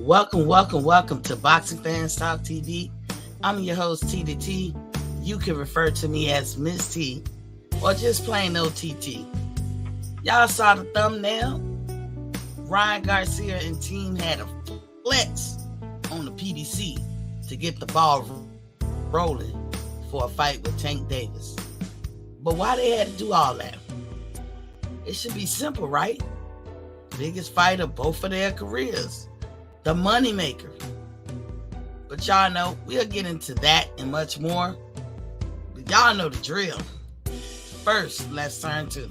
Welcome to Boxing Fans Talk TV. I'm your host, T to T. You can refer to me as Miss T or just plain old TT. Y'all saw the thumbnail? Ryan Garcia and team had a flex on the PBC to get the ball rolling for a fight with Tank Davis. But why they had to do all that? It should be simple, right? Biggest fight of both of their careers. The moneymaker. But y'all know, we'll get into that and much more. But y'all know the drill. First, let's turn to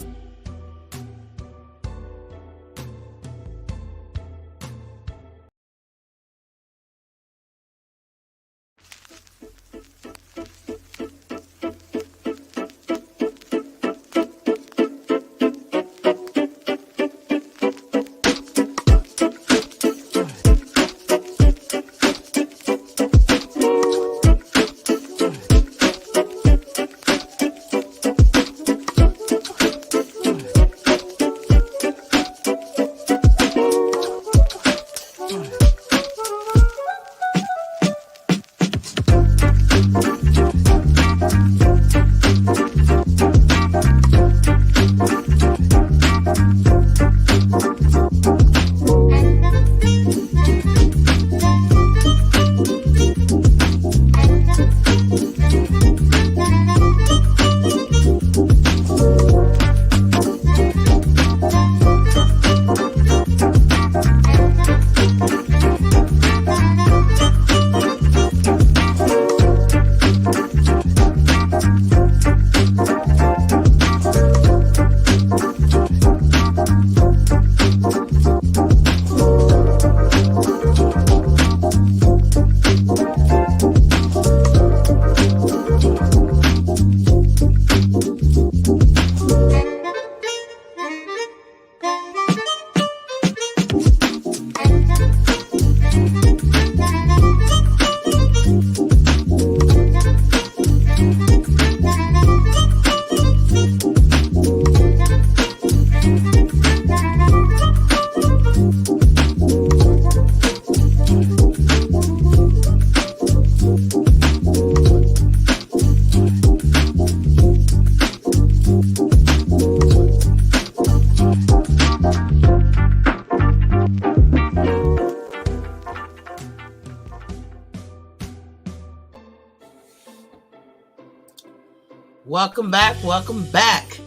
Welcome back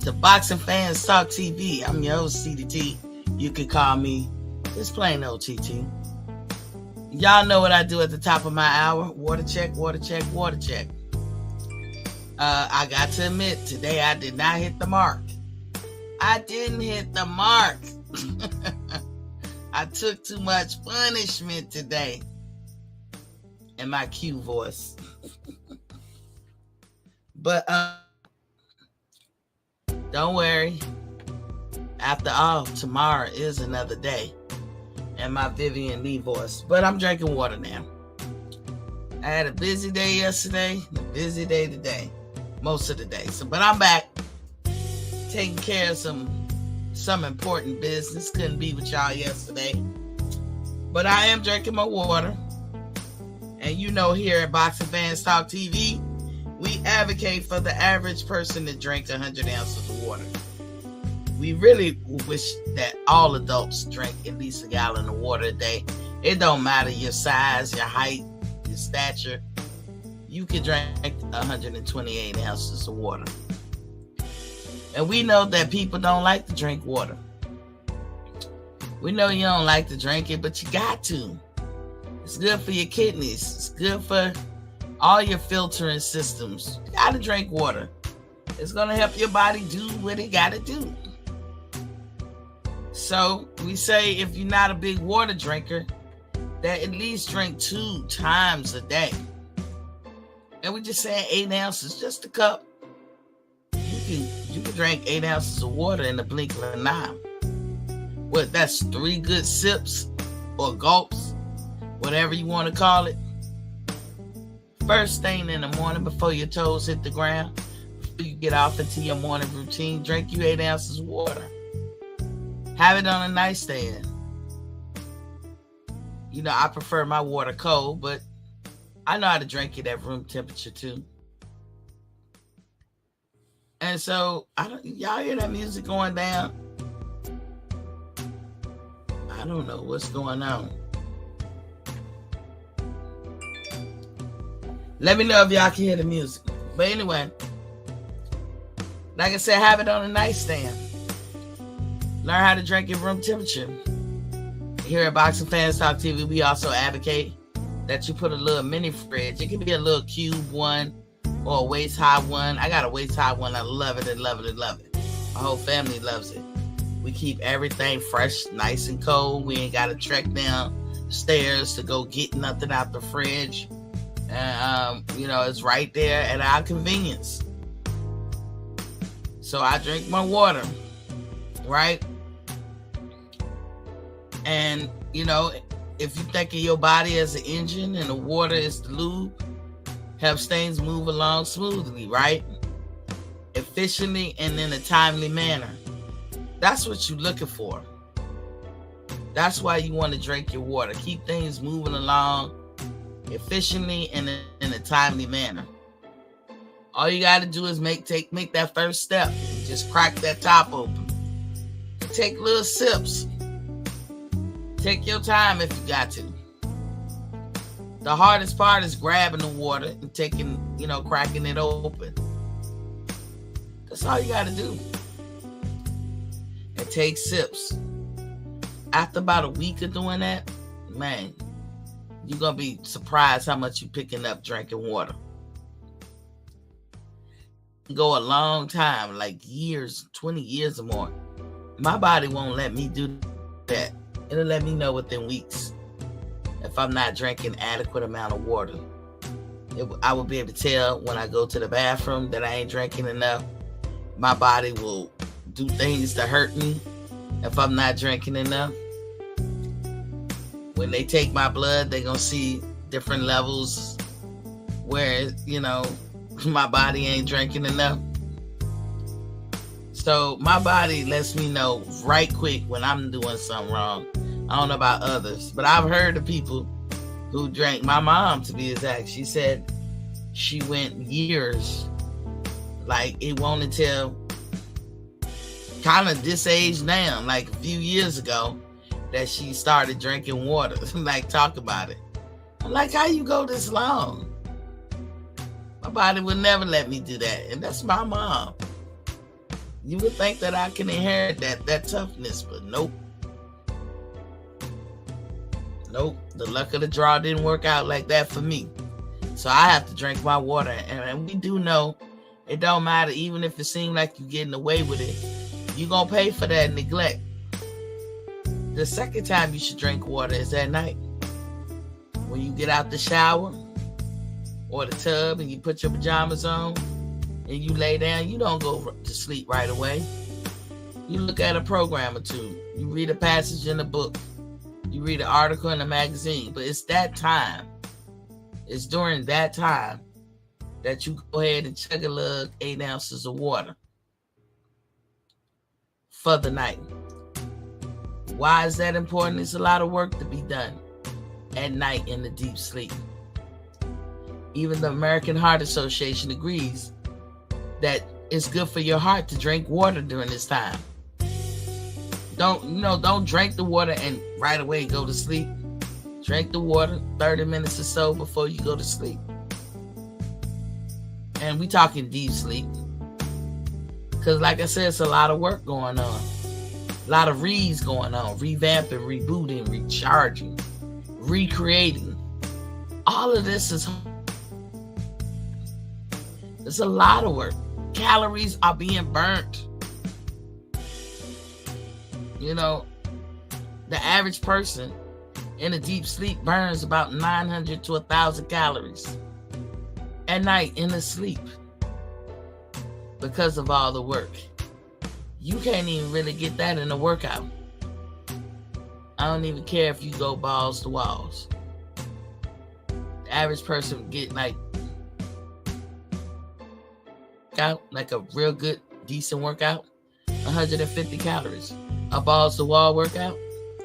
to Boxing Fans Talk TV. I'm your host, CDT. You can call me just plain old TT. Y'all know what I do at the top of my hour. Water check. I got to admit, today I did not hit the mark. I didn't hit the mark. I took too much punishment today in my Q voice. But don't worry. After all, tomorrow is another day. And my Vivian Lee voice. But I'm drinking water now. I had a busy day yesterday. A busy day today. Most of the day. But I'm back. Taking care of some important business. Couldn't be with y'all yesterday. But I am drinking my water. And you know, here at Boxing Fans Talk TV, we advocate for the average person to drink 100 ounces of water. We really wish that all adults drink at least a gallon of water a day. It don't matter your size, your height, your stature. You can drink 128 ounces of water. And we know that people don't like to drink water. We know you don't like to drink it, but you got to. It's good for your kidneys. It's good for all your filtering systems. You gotta drink water. It's gonna help your body do what it gotta do. So we say if you're not a big water drinker, that at least drink 2 times a day. And we just saying 8 ounces, just a cup. You can drink 8 ounces of water in the blink of an eye. What, that's 3 good sips or gulps, whatever you want to call it. First thing in the morning before your toes hit the ground, before you get off into your morning routine, drink you 8 ounces of water. Have it on a nightstand. I prefer my water cold, but I know how to drink it at room temperature too. And so, y'all hear that music going down? I don't know what's going on. Let me know if y'all can hear the music. But anyway, like I said, have it on a nightstand. Learn how to drink at room temperature. Here at Boxing Fans Talk TV, we also advocate that you put a little mini fridge. It can be a little cube one or a waist high one. I got a waist high one. I love it and love it and love it. My whole family loves it. We keep everything fresh, nice and cold. We ain't got to trek down stairs to go get nothing out the fridge. And, it's right there at our convenience. So I drink my water, right? And, if you think of your body as an engine and the water is the lube, helps things move along smoothly, right? Efficiently and in a timely manner. That's what you're looking for. That's why you want to drink your water. Keep things moving along efficiently and in a timely manner. All you got to do is make that first step. Just crack that top open. Take little sips. Take your time if you got to. The hardest part is grabbing the water and cracking it open. That's all you got to do. And take sips. After about a week of doing that, man, you're going to be surprised how much you're picking up drinking water. Go a long time, like years, 20 years or more. My body won't let me do that. It'll let me know within weeks if I'm not drinking adequate amount of water. I will be able to tell when I go to the bathroom that I ain't drinking enough. My body will do things to hurt me if I'm not drinking enough. When they take my blood, they're going to see different levels where, my body ain't drinking enough. So my body lets me know right quick when I'm doing something wrong. I don't know about others, but I've heard of people who drank. My mom, to be exact, she said she went years. Like, it won't until kind of this age now, like a few years ago, that she started drinking water. Like, talk about it. I'm like, how you go this long? My body would never let me do that. And that's my mom. You would think that I can inherit that toughness, but nope. Nope. The luck of the draw didn't work out like that for me. So I have to drink my water. And we do know it don't matter. Even if it seems like you're getting away with it, you're going to pay for that neglect. The second time you should drink water is at night. When you get out the shower or the tub and you put your pajamas on and you lay down, you don't go to sleep right away. You look at a program or two. You read a passage in a book. You read an article in a magazine. But it's that time. It's during that time that you go ahead and chug a lug 8 ounces of water for the night. Why is that important? It's a lot of work to be done at night in the deep sleep. Even the American Heart Association agrees that it's good for your heart to drink water during this time. Don't drink the water and right away go to sleep. Drink the water 30 minutes or so before you go to sleep. And we talking deep sleep. Because like I said, it's a lot of work going on. A lot of reads going on. Revamping, rebooting, recharging, recreating. All of this is... it's a lot of work. Calories are being burnt. The average person in a deep sleep burns about 900 to 1,000 calories at night in the sleep because of all the work. You can't even really get that in a workout. I don't even care if you go balls to walls. The average person get like a real good, decent workout, 150 calories. A balls to wall workout,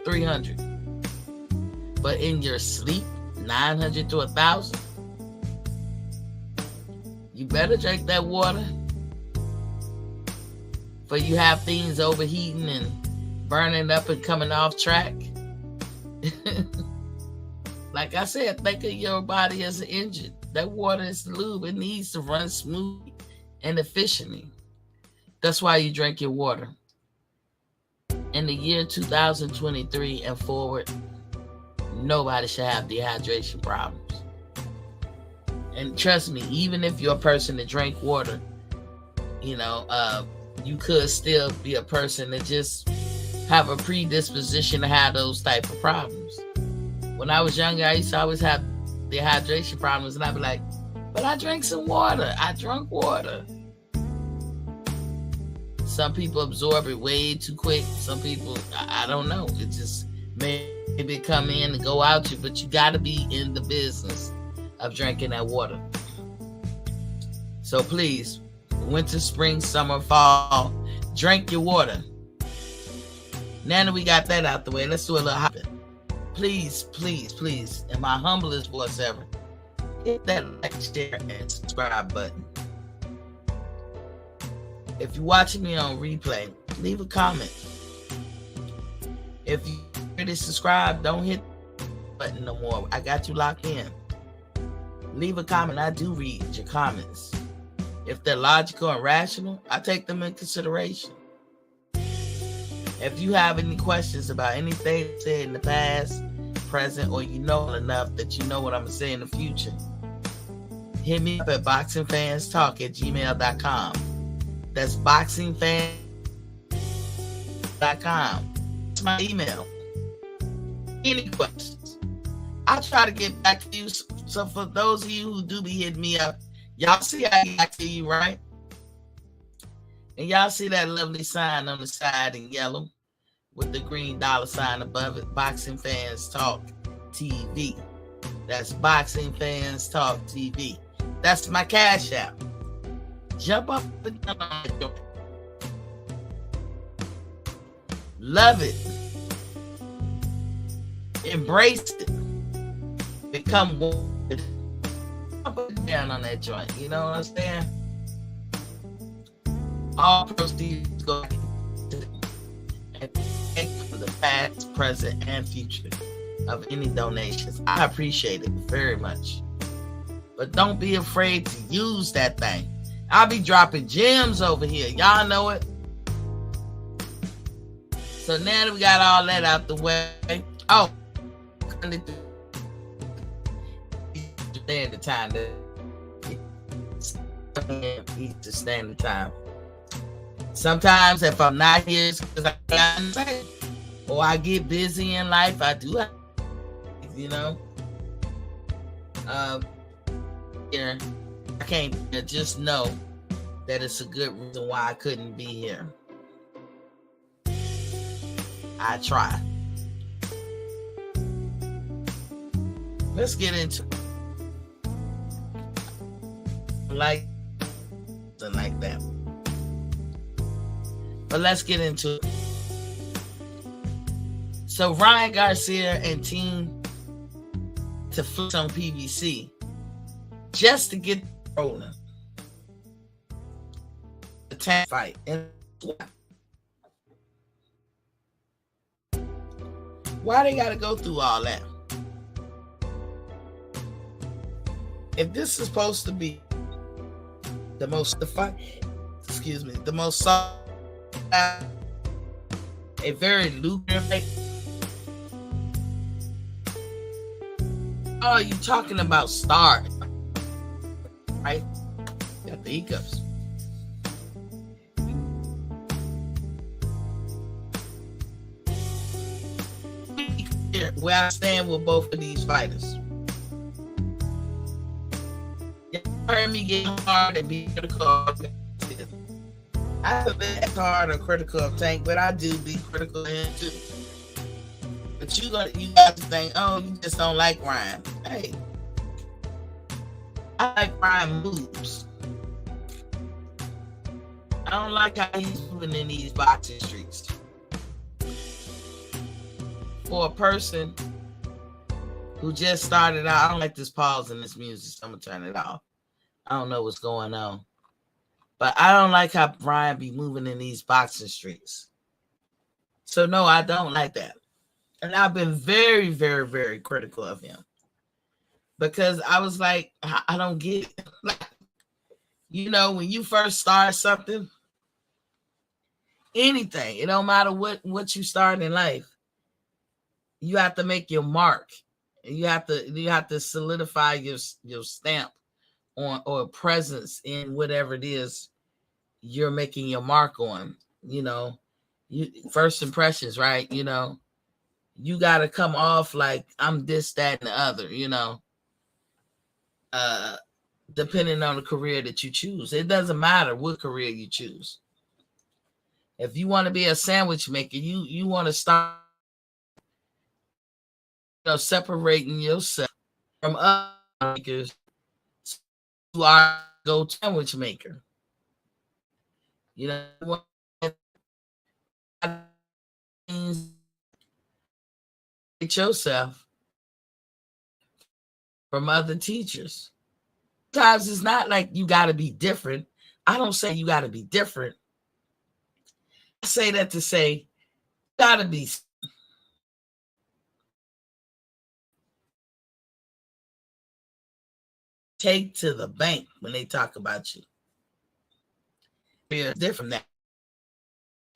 300. but in your sleep, 900 to 1,000. You better drink that water. For you have things overheating and burning up and coming off track. Like I said, think of your body as an engine. That water is lube. It needs to run smoothly and efficiently. That's why you drink your water. In the year 2023 and forward, nobody should have dehydration problems. And trust me, even if you're a person that drink water, you could still be a person that just have a predisposition to have those type of problems. When I was younger, I used to always have dehydration problems, and I'd be like, but I drank some water. I drunk water. Some people absorb it way too quick. Some people, I don't know. It just maybe come in and go out you, but you got to be in the business of drinking that water. So please, winter, spring, summer, fall, drink your water. Now that we got that out the way, let's do a little hopping. Please, please, please, in my humblest voice ever, hit that like, share, and subscribe button. If you're watching me on replay, leave a comment. If you already subscribed, don't hit the button no more. I got you locked in. Leave a comment. I do read your comments. If they're logical and rational, I take them in consideration. If you have any questions about anything said in the past, present, or you know enough that you know what I'm going to say in the future, hit me up at boxingfanstalk@gmail.com. That's boxingfans.com. It's my email. Any questions? I'll try to get back to you. So for those of you who do be hitting me up, y'all see I get back to you, right? And y'all see that lovely sign on the side in yellow with the green dollar sign above it, Boxing Fans Talk TV. That's Boxing Fans Talk TV. That's my cash app. Jump up and down on it. Love it. Embrace it. Become one. Jump up and down on that joint. You know what I'm saying? All proceeds go to the past, present, and future of any donations. I appreciate it very much. But don't be afraid to use that thing. I'll be dropping gems over here. Y'all know it. So now that we got all that out the way. Oh, standard time. Eastern Standard Time. Sometimes if I'm not here, it's because I got to say, or I get busy in life. I do have, here. I can't just know that it's a good reason why I couldn't be here. I try. Let's get into it. Like that. But let's get into it. So Ryan Garcia and team to flex on PBC just to get rolling. The tank fight. And why they gotta go through all that? If this is supposed to be the most a very lucrative. Oh, you talking about stars, right? Got the hiccups. Where I stand with both of these fighters. You heard me get hard and be critical. I haven't been as hard or critical of Tank, but I do be critical of him too. But you got to think, oh, you just don't like Ryan. Hey, I like Ryan moves. I don't like how he's moving in these boxing streets. For a person who just started out. I don't like this pause in this music, so I'm gonna turn it off. I don't know what's going on. But I don't like how Ryan be moving in these boxing streets. So no, I don't like that. And I've been very, very, very critical of him. Because I was like, I don't get it. You know, when you first start something, anything, it don't matter what you start in life, you have to make your mark. You have to solidify your stamp on or presence in whatever it is you're making your mark on. You know, you first impressions, right? You know, you got to come off like I'm this, that, and the other. You know, depending on the career that you choose, it doesn't matter what career you choose. If you want to be a sandwich maker, you want to start, separating yourself from other makers who are go sandwich maker. You know, yourself from other teachers. Sometimes it's not like you got to be different. I don't say you got to be different. I say that to say you got to be. Take to the bank when they talk about you. It's different than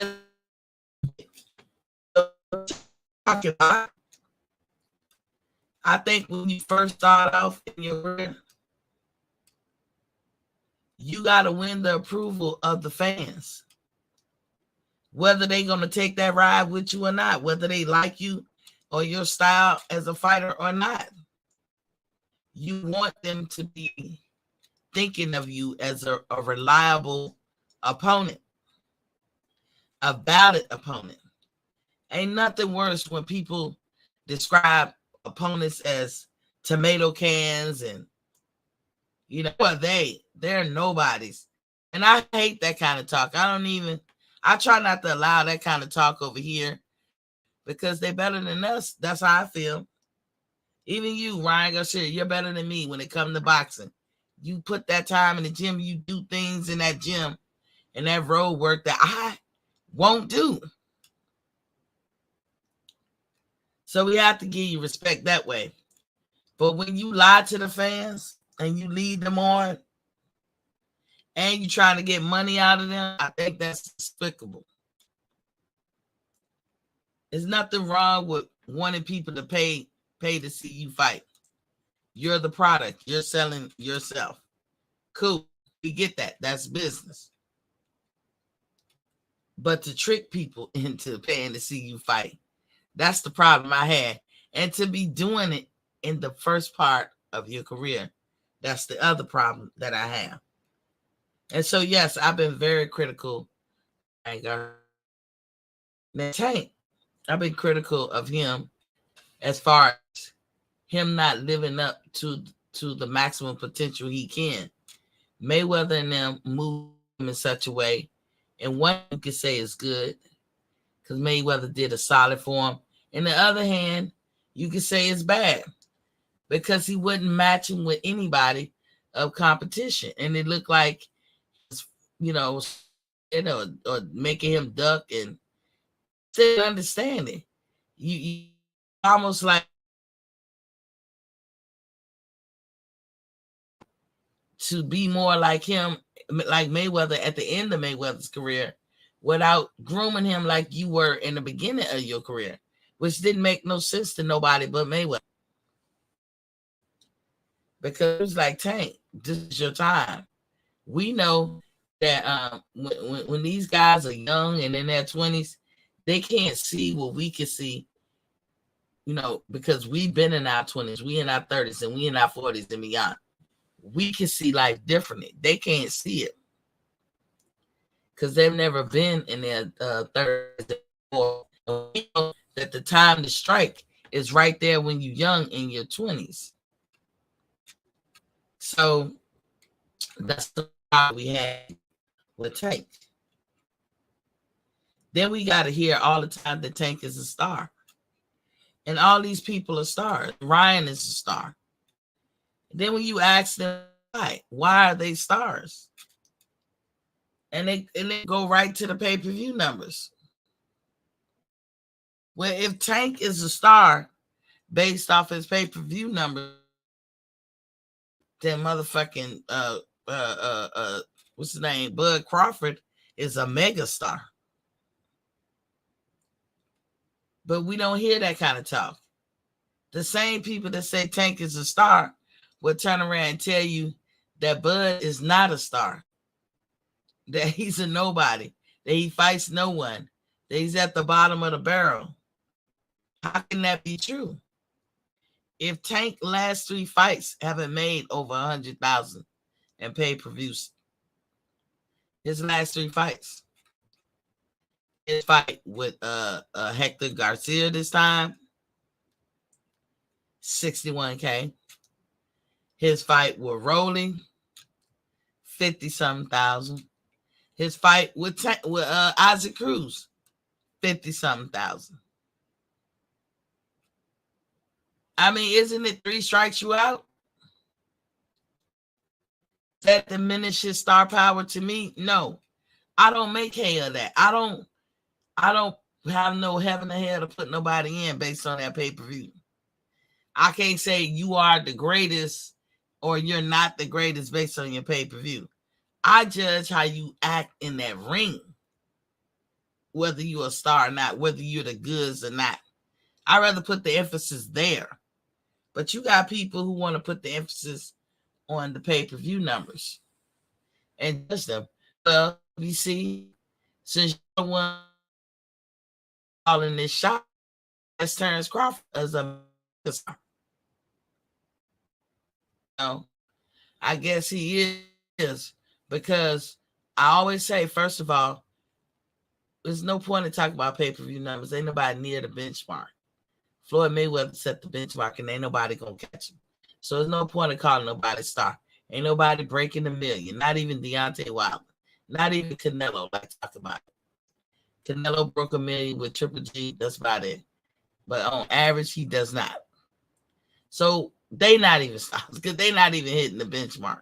that. I think when you first start off in your career, you got to win the approval of the fans. Whether they're going to take that ride with you or not, whether they like you or your style as a fighter or not. You want them to be thinking of you as a reliable opponent, a valid opponent. Ain't nothing worse when people describe opponents as tomato cans and, you know, they're nobodies. And I hate that kind of talk. I try not to allow that kind of talk over here because they're better than us. That's how I feel. Even you, Ryan Garcia, you're better than me when it comes to boxing. You put that time in the gym, you do things in that gym and that road work that I won't do. So we have to give you respect that way. But when you lie to the fans and you lead them on and you're trying to get money out of them, I think that's despicable. There's nothing wrong with wanting people to pay to see you fight. You're the product. You're selling yourself. Cool. We get that. That's business. But to trick people into paying to see you fight, that's the problem I had. And to be doing it in the first part of your career, that's the other problem that I have. And so, yes, I've been very critical. Tank, I've been critical of him as far as him not living up to the maximum potential he can. Mayweather and them move him in such a way, and one you could say is good because Mayweather did a solid for him. And the other hand, you could say it's bad because he wouldn't match him with anybody of competition, and it looked like, or making him duck and still understanding. You almost like to be more like him, like Mayweather at the end of Mayweather's career, without grooming him like you were in the beginning of your career, which didn't make no sense to nobody but Mayweather. Because it was like, Tank, this is your time. We know that when these guys are young and in their 20s, they can't see what we can see, because we've been in our 20s, we in our 30s, and we in our 40s and beyond. We can see life differently. They can't see it because they've never been in their 30s before. We know that the time to strike is right there when you're young in your 20s. So that's the problem we had with Tank. Then we got to hear all the time that Tank is a star. And all these people are stars. Ryan is a star. Then when you ask them why are they stars? And they go right to the pay-per-view numbers. Well, if Tank is a star based off his pay-per-view numbers, then motherfucking what's his name? Bud Crawford is a mega star. But we don't hear that kind of talk. The same people that say Tank is a star will turn around and tell you that Bud is not a star, that he's a nobody, that he fights no one, that he's at the bottom of the barrel. How can that be true? If Tank last 3 fights haven't made over 100,000 in pay-per-views, his last 3 fights, his fight with Hector Garcia this time, 61K. His fight with Rolling, 50-something thousand. His fight with Isaac Cruz, 50-something thousand. I mean, isn't it 3 strikes you out? That diminishes star power to me? No. I don't make hay of that. I don't have no heaven or hell to put nobody in based on that pay-per-view. I can't say you are the greatest or you're not the greatest based on your pay-per-view. I judge how you act in that ring, whether you're a star or not, whether you're the goods or not. I'd rather put the emphasis there. But you got people who want to put the emphasis on the pay-per-view numbers and judge them. Well, you see, since you're the one calling this shot, that's Terrence Crawford as a star. I guess he is, because I always say, first of all, there's no point in talking about pay-per-view numbers. Ain't nobody near the benchmark. Floyd Mayweather set the benchmark, and ain't nobody gonna catch him. So there's no point in calling nobody star. Ain't nobody breaking $1 million. Not even Deontay Wilder. Not even Canelo. Like talk about it. Canelo broke $1 million with Triple G. That's about it. But on average, he does not. So they not even stars because they not even hitting the benchmark.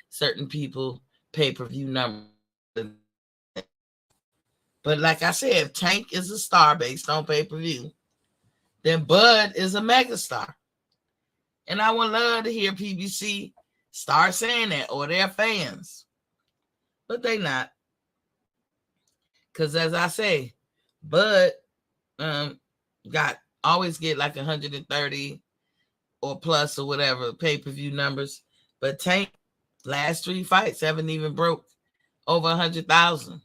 Certain people pay-per-view numbers. But like I said, if Tank is a star based on pay-per-view, then Bud is a megastar. And I would love to hear PBC start saying that, or their fans. But they not. Because as I say, Bud always get like 130 or plus or whatever pay-per-view numbers. But Tank, last 3 fights haven't even broke over 100,000.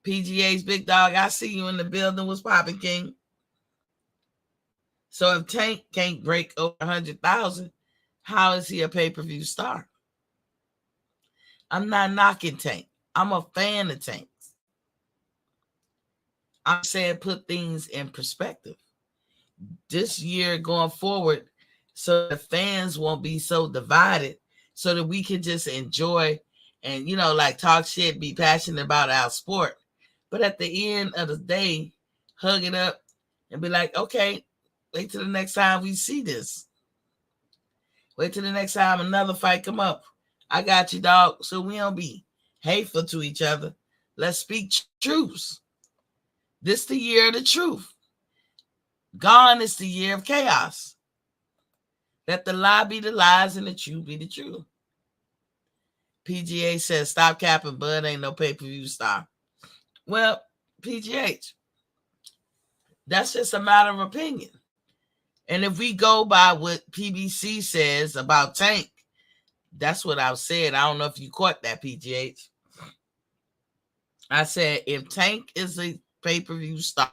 PGA's big dog, I see you in the building. Was popping, King? So if Tank can't break over 100,000, how is he a pay-per-view star? I'm not knocking Tank. I'm a fan of Tank. I'm saying put things in perspective. This year going forward, so the fans won't be so divided, so that we can just enjoy and, like talk shit, be passionate about our sport. But at the end of the day, hug it up and be like, okay, wait till the next time we see this. Wait till the next time another fight come up. I got you, dog. So we don't be hateful to each other. Let's speak truths. This the year of the truth. Gone is the year of chaos. Let the lie be the lies and the truth be the truth. PGA says, stop capping, Bud ain't no pay-per-view star. Well, PGH, that's just a matter of opinion. And if we go by what PBC says about Tank, that's what I said. I don't know if you caught that, PGH. I said, if Tank is a pay-per-view star,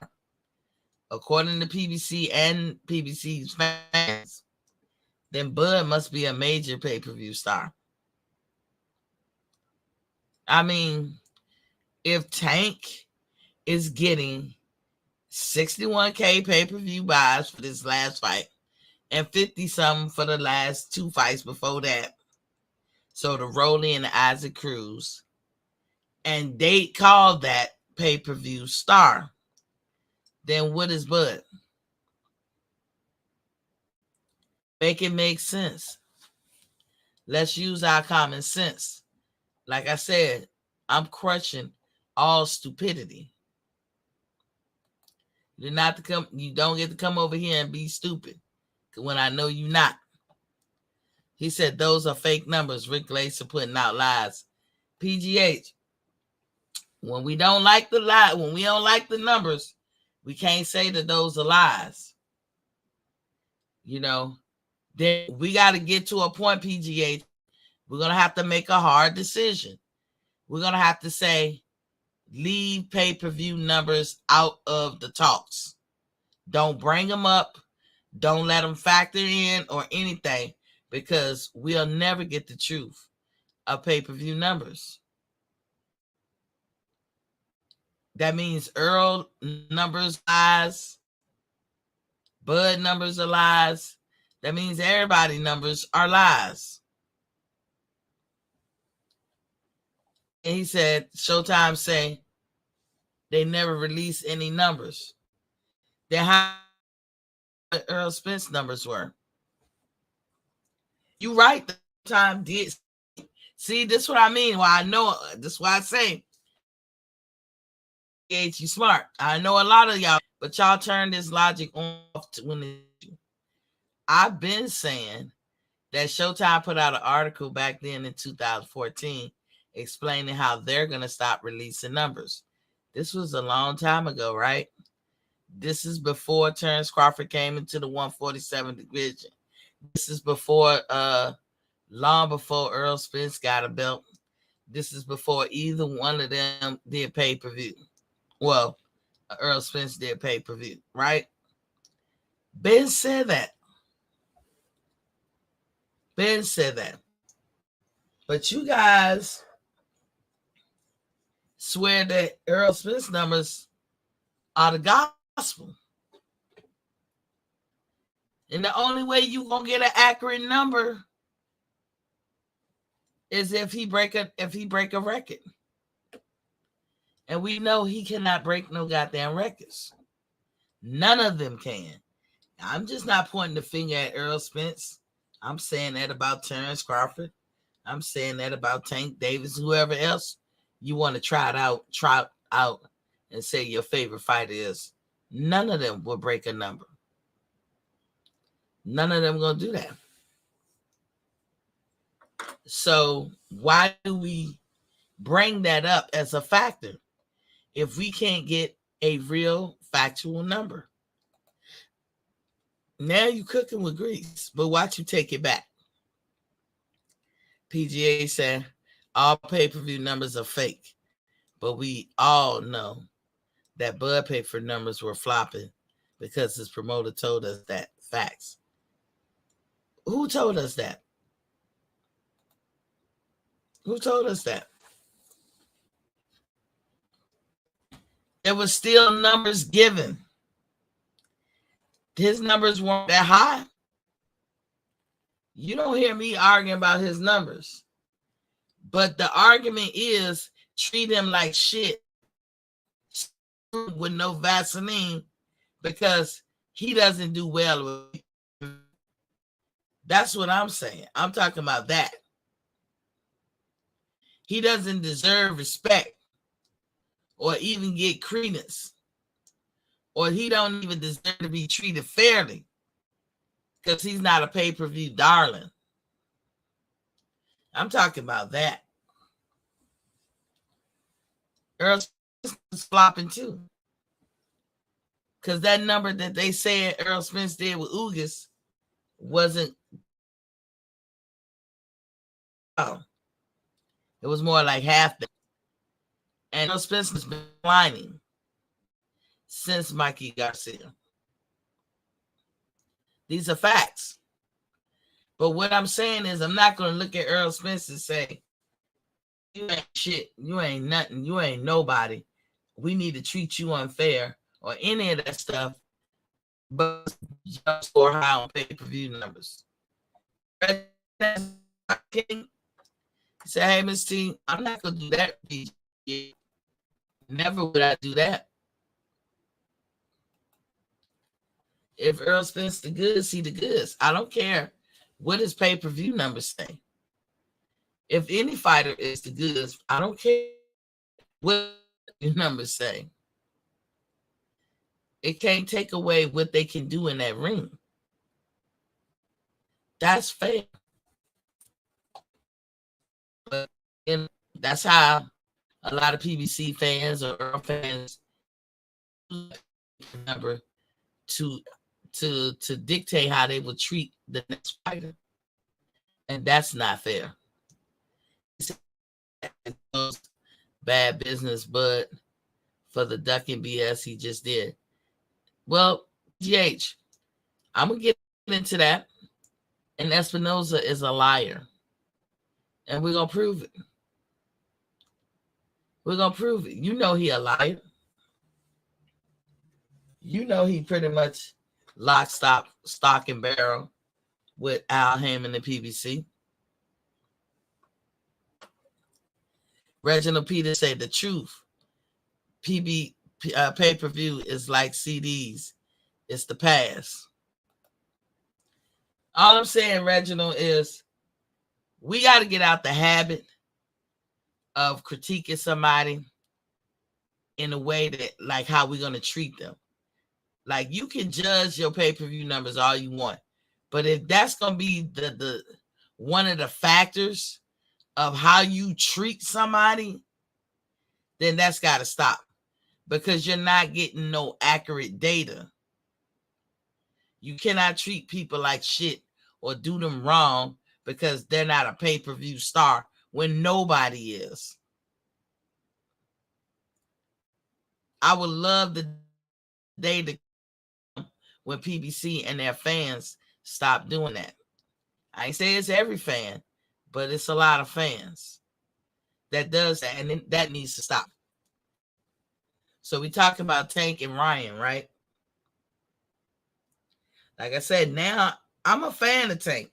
according to PBC and PBC's fans, then Bud must be a major pay-per-view star. I mean, if Tank is getting 61K pay-per-view buys for this last fight and 50-something for the last 2 fights before that, so the Rolly and the Isaac Cruz, and they call that pay-per-view star, then what is Bud? Make it make sense. Let's use our common sense. Like I said, I'm crushing all stupidity. You don't get to come over here and be stupid when I know you're not. He said those are fake numbers. Rick Glaser putting out lies. PGH. When we don't like the lie, when we don't like the numbers, we can't say that those are lies. You know, then we got to get to a point, PGH. We're going to have to make a hard decision. We're going to have to say, leave pay-per-view numbers out of the talks. Don't bring them up. Don't let them factor in or anything, because we'll never get the truth of pay-per-view numbers. That means Earl numbers lies. Bud numbers are lies. That means everybody numbers are lies. And he said, Showtime say they never release any numbers. Then how Earl Spence numbers were. You right, the time did. See, this is what I mean. Well, I know, this is why I say, you smart. I know a lot of y'all, but y'all turn this logic off when I've been saying that Showtime put out an article back then in 2014 explaining how they're going to stop releasing numbers. This was a long time ago, right? This is before Terrence Crawford came into the 147 division. This is before, long before Earl Spence got a belt. This is before either one of them did pay-per-view. Well, Earl Spence did pay-per-view, right? Ben said that. Ben said that. But you guys swear that Earl Spence numbers are the gospel. And the only way you gonna get an accurate number is if he break a record. And we know he cannot break no goddamn records. None of them can. I'm just not pointing the finger at Earl Spence. I'm saying that about Terrence Crawford. I'm saying that about Tank Davis, whoever else you want to try out and say your favorite fighter is. None of them will break a number. None of them going to do that. So why do we bring that up as a factor if we can't get a real factual number? Now you're cooking with grease, but watch you take it back. PGA said all pay-per-view numbers are fake, but we all know that Bud pay-per-view numbers were flopping because his promoter told us that. Facts. Who told us that? Who told us that? There was still numbers given. His numbers weren't that high. You don't hear me arguing about his numbers. But the argument is treat him like shit with no Vaseline because he doesn't do well with. That's what I'm saying. I'm talking about that. He doesn't deserve respect or even get credence, or he don't even deserve to be treated fairly because he's not a pay-per-view darling. I'm talking about that. Earl Spence flopping too, because that number that they said Earl Spence did with Ugas wasn't. Oh, it was more like half that. And Earl Spence has been declining since Mikey Garcia. These are facts. But what I'm saying is I'm not going to look at Earl Spence and say, you ain't shit, you ain't nothing, you ain't nobody. We need to treat you unfair or any of that stuff, but just score high on pay-per-view numbers. King say, hey, Miss T, I'm not going to do that. Never would I do that. If Earl spends the goods, he the goods. I don't care what his pay-per-view numbers say. If any fighter is the goods, I don't care what your numbers say. It can't take away what they can do in that ring. That's fair. But that's how a lot of PBC fans or Earl fans remember to dictate how they will treat the next fighter. And that's not fair. Bad business, but for the ducking BS he just did. Well, GH, I'm going to get into that. And Espinoza is a liar. And we're going to prove it. We're going to prove it. You know he a liar. You know he pretty much lock, stock, and barrel with Al Hammond and PBC. Reginald Peters said the truth. Pay-per-view is like CDs. It's the past. All I'm saying, Reginald, is we got to get out the habit of critiquing somebody in a way that, like, how we're going to treat them. Like, you can judge your pay-per-view numbers all you want, but if that's going to be the one of the factors of how you treat somebody, then that's got to stop, because you're not getting no accurate data. You cannot treat people like shit or do them wrong because they're not a pay-per-view star when nobody is. I would love the day to come when PBC and their fans stop doing that. I ain't say it's every fan, but it's a lot of fans that does that, and that needs to stop. So we talk about Tank and Ryan, right? Like I said, now I'm a fan of Tank.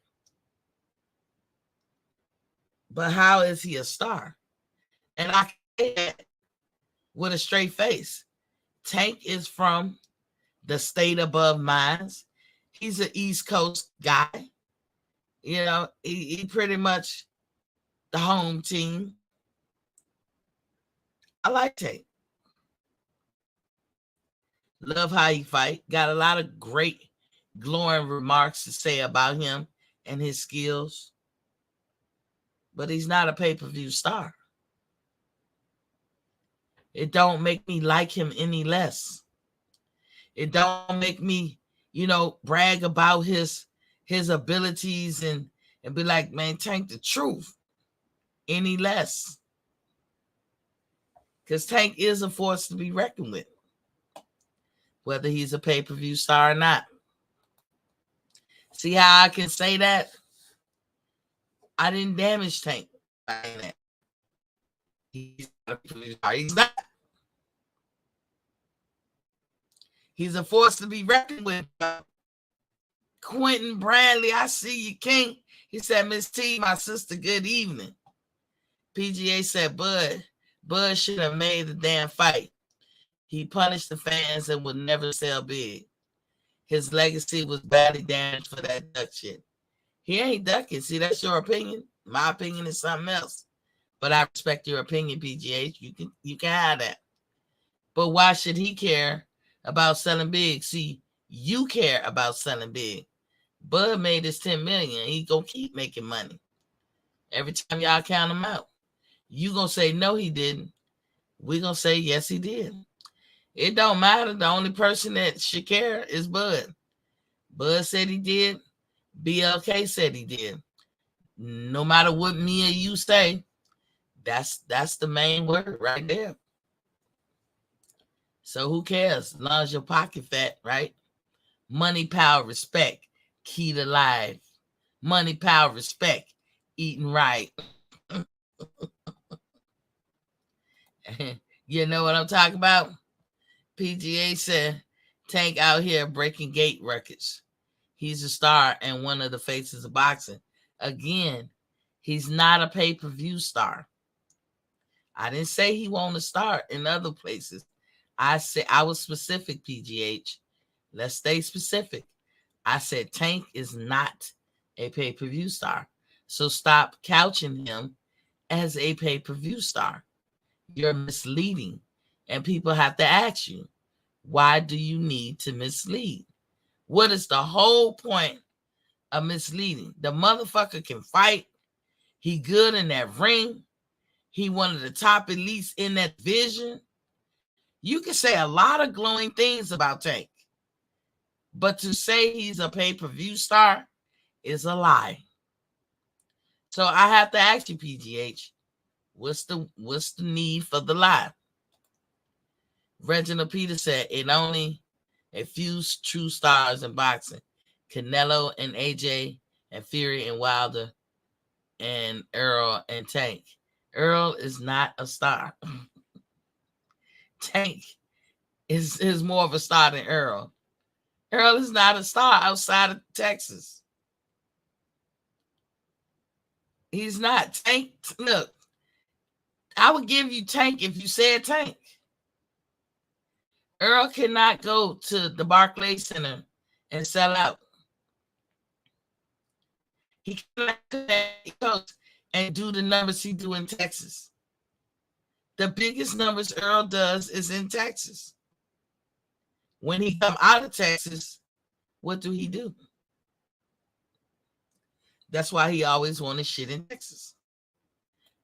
But how is he a star? And I say that with a straight face. Tank is from the state above mines. He's an East Coast guy. You know, he pretty much the home team. I like Tank. Love how he fight. Got a lot of great glowing remarks to say about him and his skills. But he's not a pay-per-view star. It don't make me like him any less. It don't make me, brag about his abilities and be like, man, Tank the truth any less. Because Tank is a force to be reckoned with, whether he's a pay-per-view star or not. See how I can say that? I didn't damage Tank by that. He's not a pay-per-view star. He's not. He's a force to be reckoned with. Quentin Bradley, I see you, King. He said, Miss T, my sister, good evening. PGA said, Bud should have made the damn fight. He punished the fans and would never sell big. His legacy was badly damaged for that duck shit. He ain't ducking. See, that's your opinion. My opinion is something else. But I respect your opinion, PGA. You can have that. But why should he care about selling big? See, you care about selling big. Bud made his $10 million. He gonna keep making money. Every time y'all count him out, you gonna say no, he didn't. We gonna say yes, he did. It don't matter. The only person that should care is Bud. Bud said he did. BLK said he did. No matter what me or you say, that's the main word right there. So who cares? As long as your pocket fat, right? Money, power, respect. Key to life. Money, power, respect. Eating right. You know what I'm talking about? PGA said, Tank out here breaking gate records. He's a star and one of the faces of boxing. Again, he's not a pay-per-view star. I didn't say he won't start in other places. I said I was specific, PGH. Let's stay specific. I said Tank is not a pay-per-view star. So stop couching him as a pay-per-view star. You're misleading. And people have to ask you, why do you need to mislead? What is the whole point of misleading? The motherfucker can fight. He good in that ring. He one of the top elites in that division. You can say a lot of glowing things about Tank. But to say he's a pay-per-view star is a lie. So I have to ask you, PGH, what's the need for the lie? Reginald Peters said it only a few true stars in boxing. Canelo and AJ and Fury and Wilder and Earl and Tank. Earl is not a star. Tank is more of a star than Earl. Earl is not a star outside of Texas. He's not. Tank, look, I would give you Tank if you said Tank. Earl cannot go to the Barclays Center and sell out. He cannot go and do the numbers he do in Texas. The biggest numbers Earl does is in Texas. When he come out of Texas, what do he do? That's why he always wanted shit in Texas.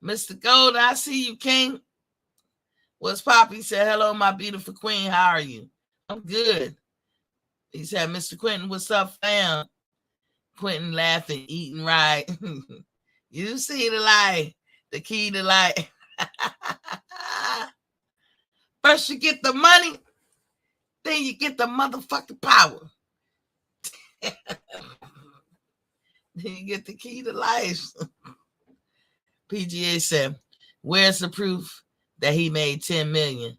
Mr. Gold, I see you, King. What's poppin'? He said, hello, my beautiful queen. How are you? I'm good. He said, Mr. Quentin, what's up, fam? Quentin laughing, eating right. You see the light, the key to light. First you get the money, then you get the motherfucking power. Then you get the key to life. PGA said, where's the proof that he made 10 million?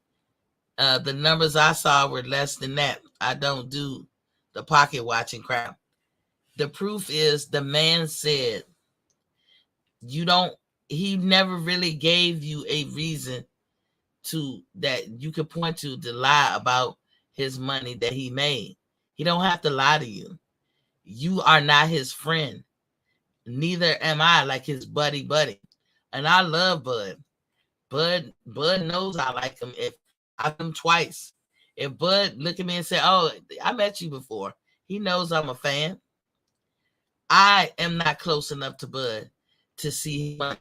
The numbers I saw were less than that. I don't do the pocket watching crap. The proof is the man said he never really gave you a reason that you could point to lie about his money that he made. He don't have to lie to you. You are not his friend. Neither am I, like his buddy. And I love Bud. Bud knows I like him. If I met him twice. If Bud look at me and say, oh, I met you before, he knows I'm a fan. I am not close enough to Bud to see him.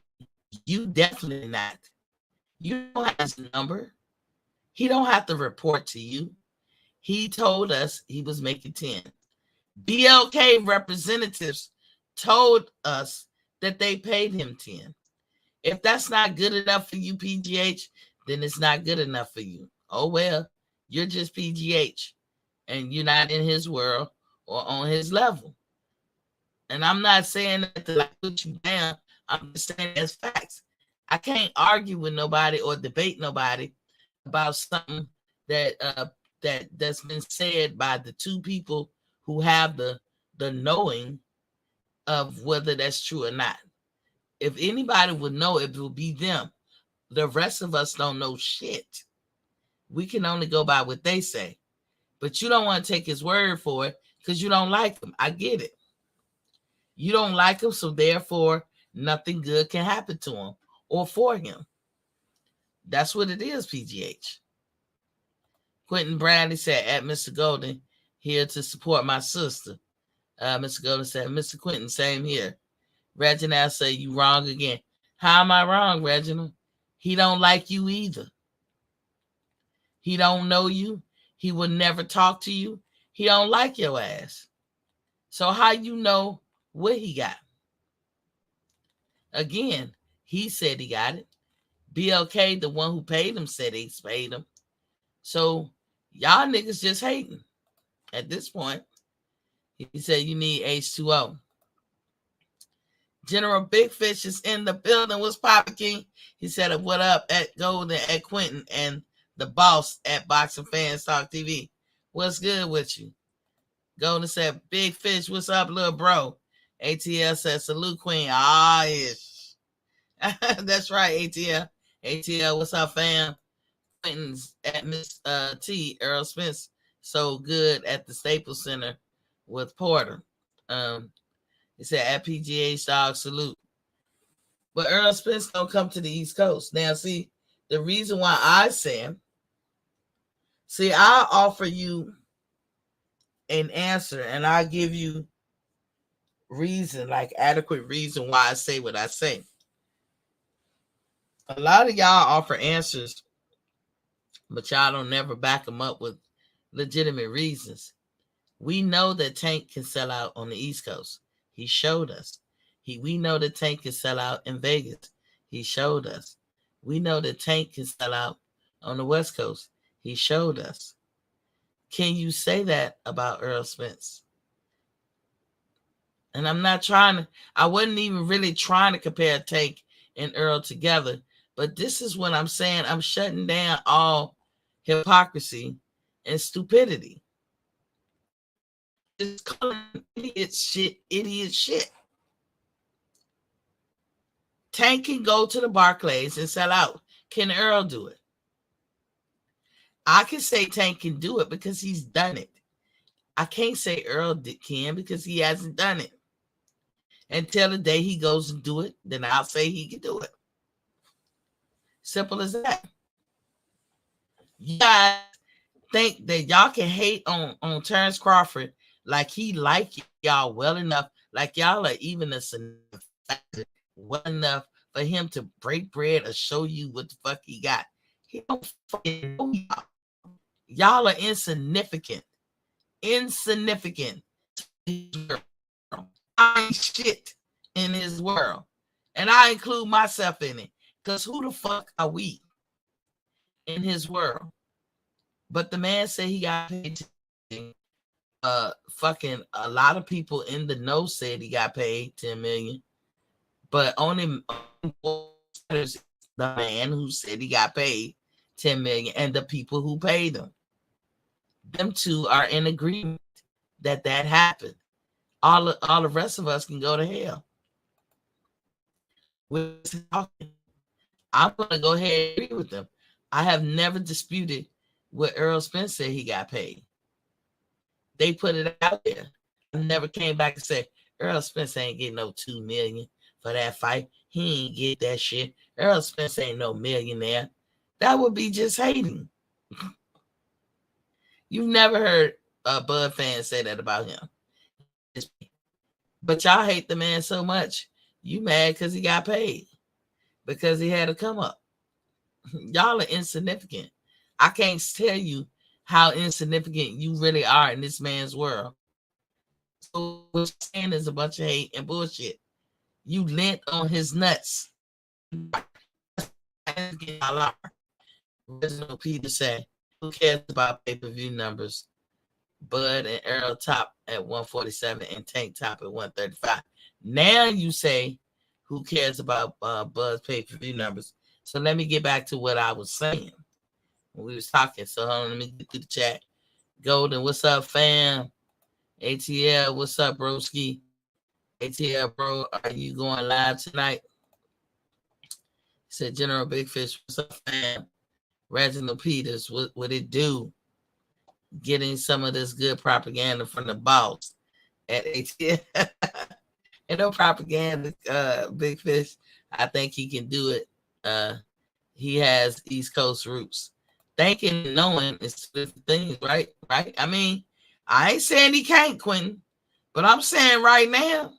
You definitely not. You don't have his number. He don't have to report to you. He told us he was making 10. BLK representatives told us that they paid him 10. If that's not good enough for you, PGH, then it's not good enough for you. Oh, well, you're just PGH, and you're not in his world or on his level. And I'm not saying that to put you down. I'm just saying as facts. I can't argue with nobody or debate nobody about something that's been said by the two people who have the knowing of whether that's true or not. If anybody would know, it will be them. The rest of us don't know shit. We can only go by what they say. But you don't want to take his word for it because you don't like him. I get it. You don't like him, so therefore nothing good can happen to him or for him. That's what it is, PGH. Quentin Bradley said, at Mr. Golden, here to support my sister. Mr. Golden said, Mr. Quentin, same here. Reginald said, you wrong again. How am I wrong, Reginald? He don't like you either. He don't know you. He will never talk to you. He don't like your ass. So how you know what he got? Again, he said he got it. BLK, the one who paid him, said he paid him. So y'all niggas just hating at this point. He said you need H2O. General Big Fish is in the building. What's poppin', King? He said, what up at Golden, at Quentin, and the boss at Boxing Fans Talk TV. What's good with you? Golden said, Big Fish, what's up, little bro? ATL said, salute, Queen. Ah, ish. That's right, ATL. ATL, what's up, fam? Quentin's at Miss T. Earl Smith so good at the Staples Center with Porter. He said at PGA Style salute. But Earl Spence don't come to the East Coast. Now, see, the reason why I say, I'll offer you an answer and I'll give you reason, like adequate reason why I say what I say. A lot of y'all offer answers, but y'all don't never back them up with legitimate reasons. We know that Tank can sell out on the East Coast. He showed us. We know that Tank can sell out in Vegas. He showed us. We know that Tank can sell out on the West Coast. He showed us. Can you say that about Earl Spence? And I wasn't even really trying to compare Tank and Earl together, but this is what I'm saying. I'm shutting down all hypocrisy and stupidity. Just calling idiot shit. Tank can go to the Barclays and sell out. Can Earl do it? I can say Tank can do it because he's done it. I can't say Earl can because he hasn't done it. Until the day he goes and do it, then I'll say he can do it. Simple as that. You guys think that y'all can hate on Terrence Crawford like he like y'all well enough, like y'all are even a well enough for him to break bread or show you what the fuck he got. He don't fucking know y'all. Y'all are insignificant. Insignificant. I ain't shit in his world. And I include myself in it. Because who the fuck are we in his world? But the man said he got paid. Fucking a lot of people in the know said he got paid $10 million. But only the man who said he got paid $10 million and the people who paid him. Them two are in agreement that happened. All the rest of us can go to hell. I'm going to go ahead and agree with them. I have never disputed what Earl Spence said he got paid. They put it out there. I never came back and said, Earl Spence ain't getting no $2 million for that fight. He ain't get that shit. Earl Spence ain't no millionaire. That would be just hating. You've never heard a Bud fan say that about him. But y'all hate the man so much. You mad because he got paid. Because he had to come up. Y'all are insignificant. I can't tell you how insignificant you really are in this man's world. So what you're saying is a bunch of hate and bullshit. You lent on his nuts. Original Peter said, who cares about pay-per-view numbers? Bud and Earl top at 147 and Tank top at 135. Now you say, who cares about Bud's pay-per-view numbers? So let me get back to what I was saying when we was talking. So hold on, let me get through the chat. Golden, what's up, fam? ATL, what's up, broski? ATL, bro, are you going live tonight? Said General Big Fish, what's up, fam? Reginald Peters, what it do? Getting some of this good propaganda from the boss at ATL. And no propaganda, Big Fish. I think he can do it. He has East Coast roots. Thinking and knowing is different things, right? Right? I mean, I ain't saying he can't, Quentin, but I'm saying right now,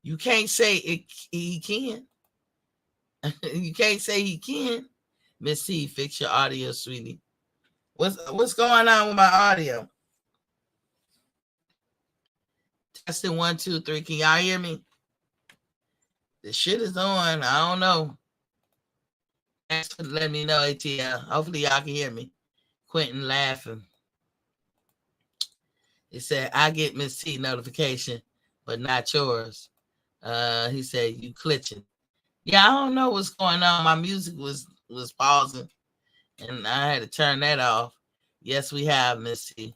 you can't say he can. You can't say he can. Miss T, fix your audio, sweetie. What's going on with my audio? Testing 1, 2, 3. Can y'all hear me? The shit is on. I don't know. Thanks for letting me know, ATL. Hopefully y'all can hear me. Quentin laughing. He said, I get Miss T notification, but not yours. He said, you glitching. Yeah, I don't know what's going on. My music was pausing, and I had to turn that off. Yes, we have, Miss T.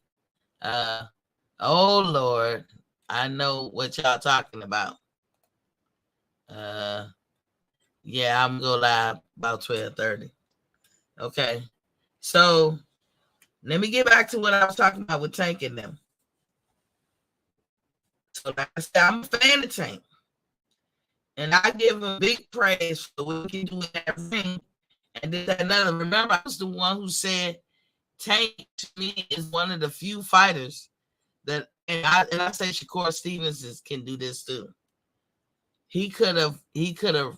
Oh, Lord. I know what y'all talking about. Yeah, I'm going to go live about 12:30. Okay. So Let me get back to what I was talking about with Tank and them. So like I said, I'm a fan of Tank. And I give him big praise for what he can do in that ring. And then another, remember, I was the one who said Tank to me is one of the few fighters that, and I say Shakur Stevens can do this too. He could have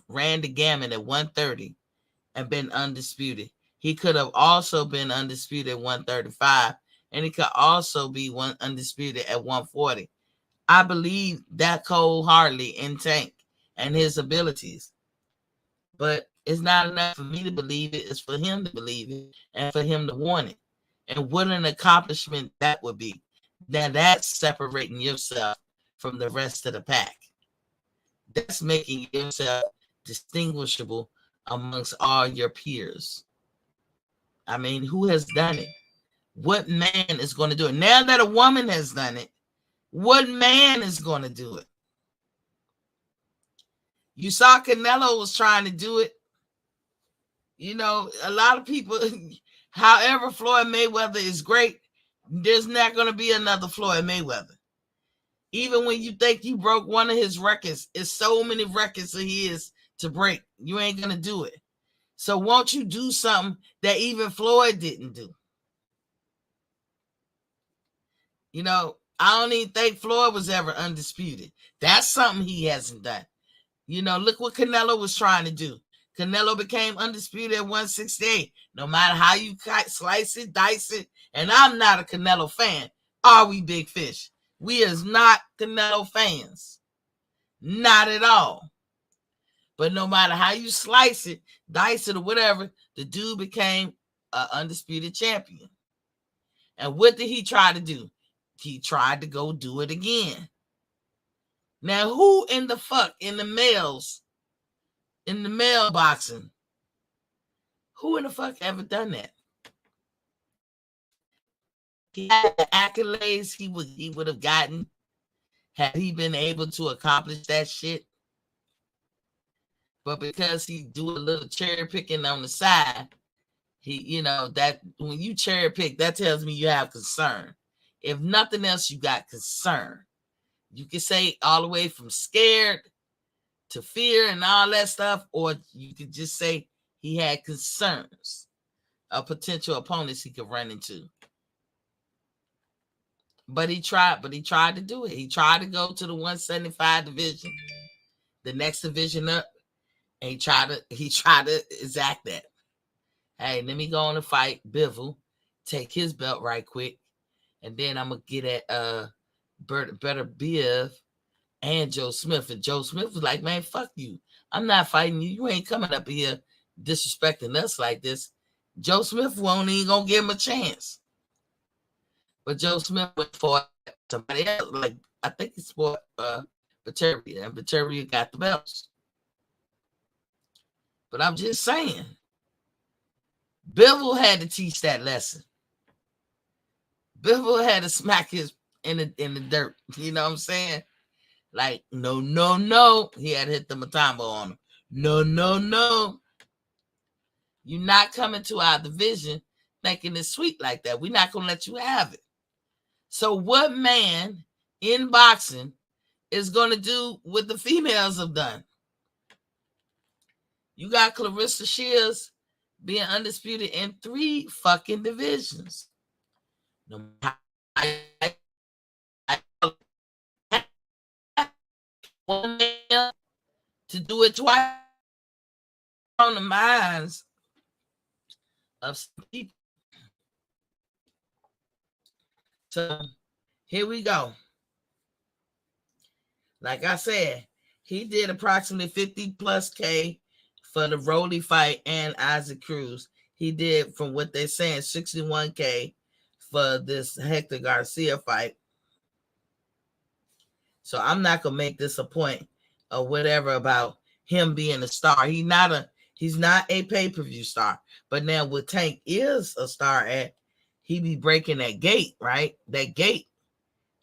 ran the gamut at 130 and been undisputed. He could have also been undisputed at 135, and he could also be undisputed at 140. I believe that wholeheartedly in Tank and his abilities. But it's not enough for me to believe it. It's for him to believe it and for him to want it. And what an accomplishment that would be. Now that's separating yourself from the rest of the pack. That's making yourself distinguishable amongst all your peers. I mean, who has done it? What man is going to do it? Now that a woman has done it, what man is going to do it? You saw Canelo was trying to do it. You know, a lot of people, however Floyd Mayweather is great, there's not going to be another Floyd Mayweather. Even when you think you broke one of his records, it's so many records of his to break. You ain't going to do it. So won't you do something that even Floyd didn't do? You know, I don't even think Floyd was ever undisputed. That's something he hasn't done. You know, look what Canelo was trying to do. Canelo became undisputed at 168. No matter how you slice it, dice it, and I'm not a Canelo fan. Are we, Big Fish? We is not Canelo fans. Not at all. But no matter how you slice it, dice it, or whatever, the dude became an undisputed champion. And what did he try to do? He tried to go do it again. Now, who in the fuck in the male boxing, who in the fuck ever done that? He had the accolades he would have gotten had he been able to accomplish that shit. But because he do a little cherry picking on the side, he, you know, that when you cherry pick, that tells me you have concern. If nothing else, you got concern. You can say all the way from scared to fear and all that stuff, or you could just say he had concerns of potential opponents he could run into. But he tried to do it. He tried to go to the 175 division, the next division up, and he tried to exact that. Hey, let me go on and fight Bivol, take his belt right quick, and then I'm gonna get at Better Biv and Joe Smith. And Joe Smith was like, man, fuck you. I'm not fighting you. You ain't coming up here disrespecting us like this. Joe Smith won't even gonna give him a chance. But Joe Smith went for somebody else. Like, I think he fought Bateria, and Bateria got the belts. But I'm just saying, Bivol had to teach that lesson. Bivol had to smack his in the dirt. You know what I'm saying? Like, no. He had to hit the Matambo on him. No. You're not coming to our division thinking it's sweet like that. We're not going to let you have it. So what man in boxing is going to do what the females have done? You got Clarissa Shields being undisputed in 3 fucking divisions. No matter one man to do it twice on the minds of some people. So here we go. Like I said, he did approximately 50 plus K for the Rolly fight and Isaac Cruz. He did, from what they're saying, 61K for this Hector Garcia fight. So I'm not gonna make this a point or whatever about him being a star. He's not a pay-per-view star. But now what Tank is a star at, he be breaking that gate, right? That gate.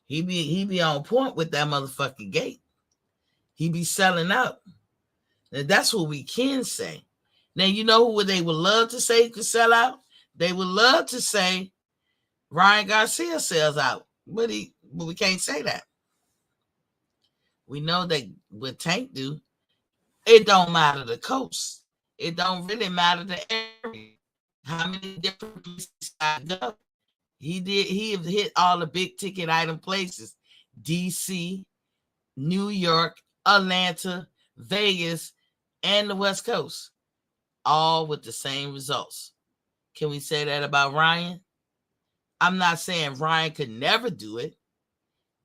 He be on point with that motherfucking gate. He be selling out. And that's what we can say. Now, you know who they would love to say could sell out? They would love to say Ryan Garcia sells out, but we can't say that. We know that what Tank do, it don't matter the coast. It don't really matter the area. How many different places I go? He hit all the big ticket item places. DC, New York, Atlanta, Vegas, and the West Coast. All with the same results. Can we say that about Ryan? I'm not saying Ryan could never do it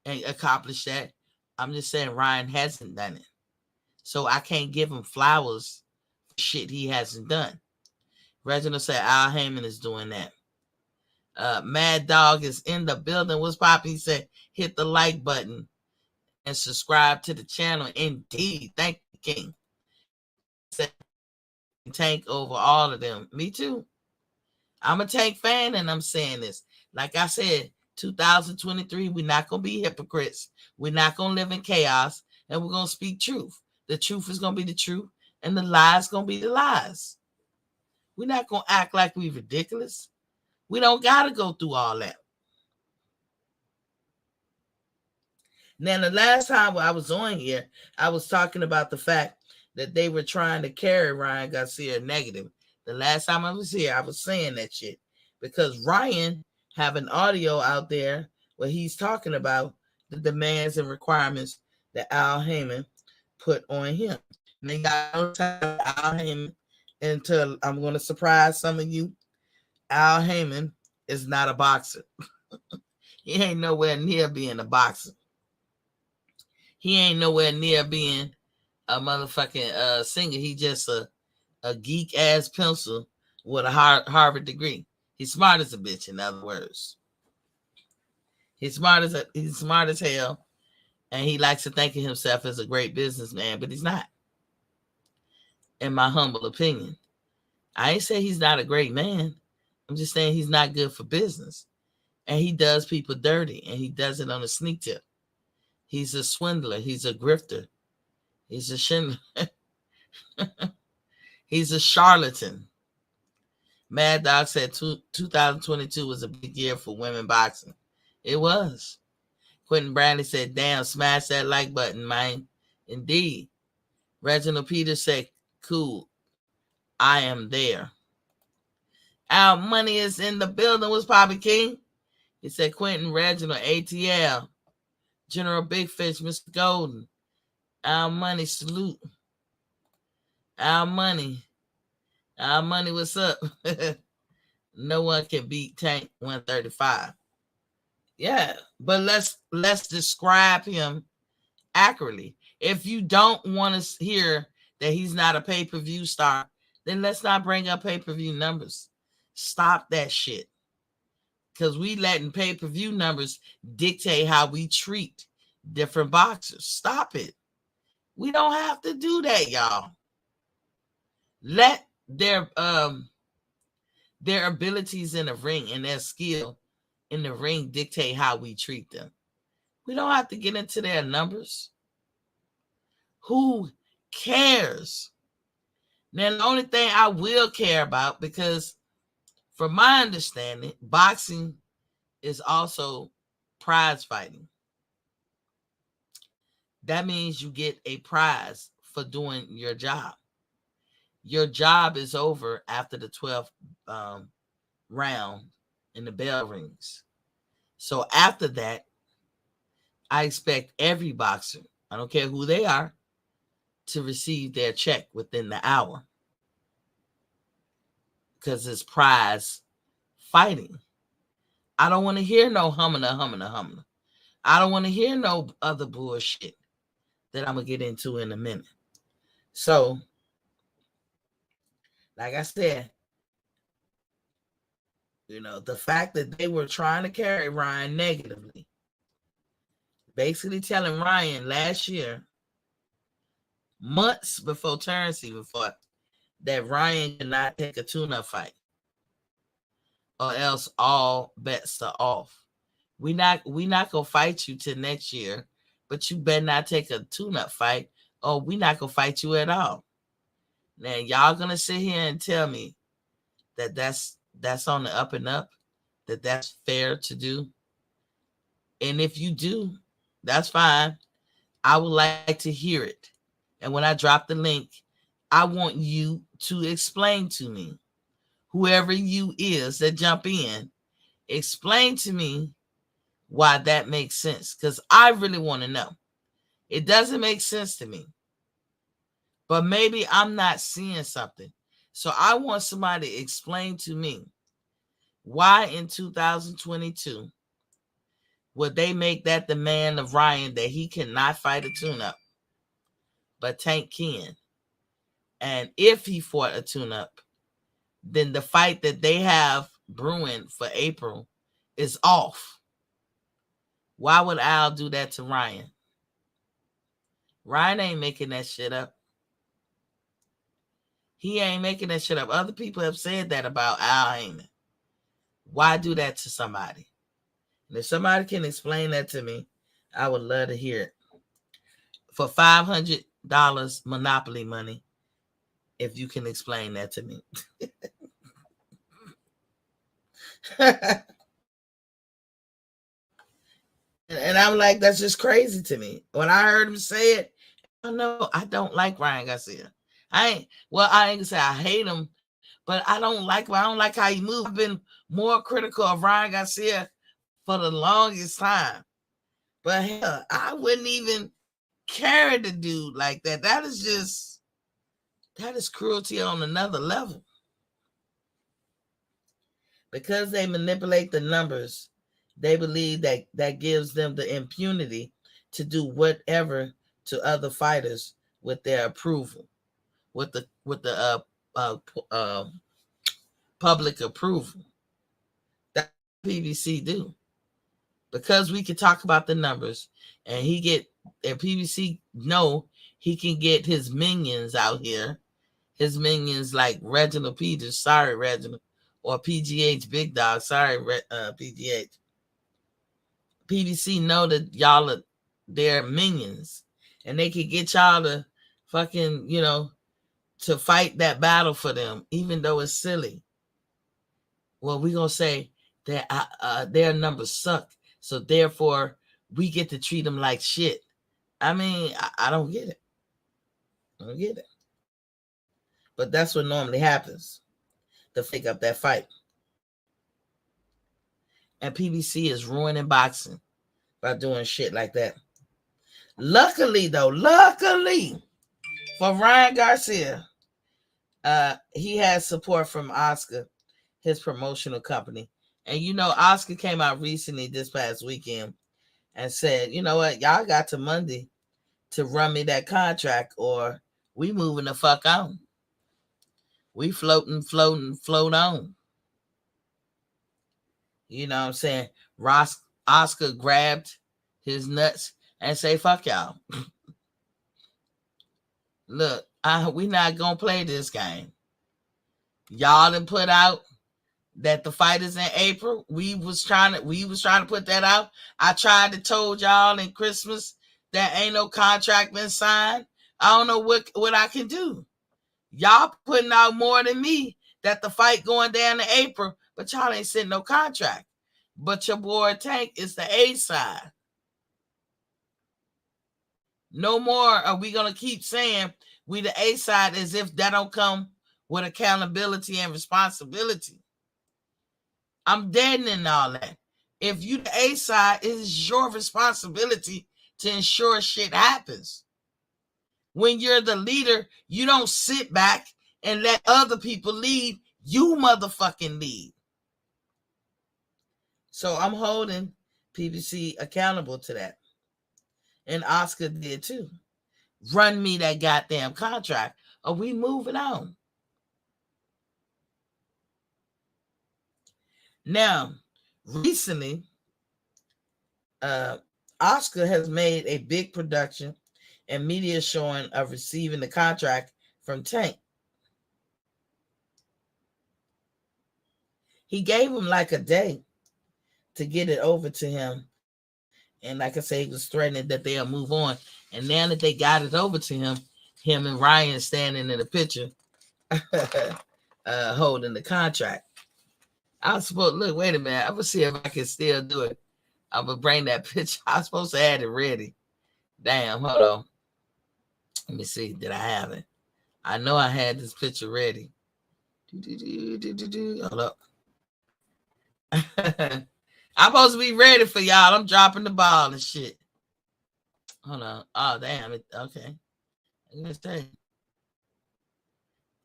and accomplish that. I'm just saying Ryan hasn't done it. So I can't give him flowers for shit he hasn't done. Reginald said Al Heyman is doing that. Mad Dog is in the building. What's poppin'? He said hit the like button and subscribe to the channel. Indeed. Thank you, King. Tank over all of them. Me too. I'm a Tank fan, and I'm saying this. Like I said, 2023, we're not going to be hypocrites. We're not going to live in chaos, and we're going to speak truth. The truth is going to be the truth, and the lies going to be the lies. We're not going to act like we're ridiculous. We don't got to go through all that. Now, the last time I was on here, I was talking about the fact that they were trying to carry Ryan Garcia negative. The last time I was here, I was saying that shit because Ryan have an audio out there where he's talking about the demands and requirements that Al Heyman put on him. And they got no time Al Heyman until I'm going to surprise some of you. Al Heyman is not a boxer. He ain't nowhere near being a boxer. He ain't nowhere near being a motherfucking singer. He just a geek ass pencil with a Harvard degree. He's smart as a bitch, in other words. He's smart as hell, and he likes to think of himself as a great businessman, but he's not. In my humble opinion, I ain't say he's not a great man. I'm just saying he's not good for business, and he does people dirty, and he does it on a sneak tip. He's a swindler. He's a grifter. He's a schindler. He's a charlatan. Mad Dog said 2022 was a big year for women boxing. It was. Quentin Bradley said, damn, smash that like button, man. Indeed. Reginald Peters said, cool. I am there. Our money is in the building. Was Poppy King? He said, Quentin, Reginald, ATL, General Big Fish, Mr. Golden. Our money, salute. Our money. Our money, what's up? No one can beat Tank 135. Yeah, but let's describe him accurately. If you don't want to hear that he's not a pay-per-view star, then let's not bring up pay-per-view numbers. Stop that shit. Because we letting pay-per-view numbers dictate how we treat different boxers. Stop it. We don't have to do that, y'all. Let their abilities in the ring and their skill in the ring dictate how we treat them. We don't have to get into their numbers. Who cares? Now, the only thing I will care about, because from my understanding, boxing is also prize fighting. That means you get a prize for doing your job. Your job is over after the 12th round and the bell rings. So after that, I expect every boxer, I don't care who they are, to receive their check within the hour. Because it's prize fighting. I don't want to hear no humming. I don't want to hear no other bullshit that I'm going to get into in a minute. So, like I said, the fact that they were trying to carry Ryan negatively, basically telling Ryan last year, months before Terrence even fought, that Ryan could not take a tune-up fight, or else all bets are off. We not gonna fight you till next year, but you better not take a tune-up fight, or we not gonna fight you at all. Now y'all gonna sit here and tell me that that's on the up and up? that that's fair to do? And if you do, that's fine. I would like to hear it. And when I drop the link, I want you to explain to me, whoever you is that jump in, explain to me why that makes sense. Because I really want to know. It doesn't make sense to me. But maybe I'm not seeing something. So I want somebody to explain to me why in 2022 would they make that demand of Ryan that he cannot fight a tune-up, but Tank can. And if he fought a tune-up, then the fight that they have brewing for April is off. Why would Al do that to Ryan? Ryan ain't making that shit up. He ain't making that shit up. Other people have said that about Al Heyman. Why do that to somebody? And if somebody can explain that to me, I would love to hear it. For $500 Monopoly money, if you can explain that to me. And I'm like, that's just crazy to me. When I heard him say it, I know I don't like Ryan Garcia. I ain't gonna say I hate him, but I don't like how he moves. I've been more critical of Ryan Garcia for the longest time. But hell, I wouldn't even carry the dude like that. That is cruelty on another level. Because they manipulate the numbers, they believe that gives them the impunity to do whatever to other fighters with their approval, with the public approval. That's what PBC do. Because we can talk about the numbers, and PBC know he can get his minions out here, his minions like Reginald Peters, sorry Reginald, or PGH Big Dog, sorry PGH. PBC know that y'all are their minions, and they can get y'all to fucking, to fight that battle for them, even though it's silly. Well, we're going to say that their numbers suck, so therefore we get to treat them like shit. I mean, I don't get it. I don't get it. But that's what normally happens to fake up that fight. And PBC is ruining boxing by doing shit like that. Luckily for Ryan Garcia, he has support from Oscar, his promotional company. And Oscar came out recently this past weekend and said, you know what, y'all got to Monday to run me that contract, or we moving the fuck on. We float on. You know what I'm saying? Oscar grabbed his nuts and say, fuck y'all. Look, we not gonna play this game. Y'all done put out that the fight is in April. We was trying to put that out. I tried to told y'all in Christmas that ain't no contract been signed. I don't know what I can do. Y'all putting out more than me that the fight going down in April, but y'all ain't sent no contract. But your boy Tank is the A side. No more are we going to keep saying we the A side as if that don't come with accountability and responsibility. I'm deadening all that. If you the A side, it is your responsibility to ensure shit happens. When you're the leader, you don't sit back and let other people lead. You motherfucking lead. So I'm holding PBC accountable to that. And Oscar did too. Run me that goddamn contract, or we moving on. Now, recently, Oscar has made a big production and media showing of receiving the contract from Tank. He gave him like a day to get it over to him. And like I say, he was threatening that they'll move on. And now that they got it over to him and Ryan standing in the picture holding the contract. I was supposed look. Wait a minute. I'm gonna see if I can still do it. I'm gonna bring that picture. I was supposed to have it ready. Damn. Hold on. Let me see. Did I have it? I know I had this picture ready. Hold up. I'm supposed to be ready for y'all. I'm dropping the ball and shit. Hold on. Oh damn it. Okay. Let me say.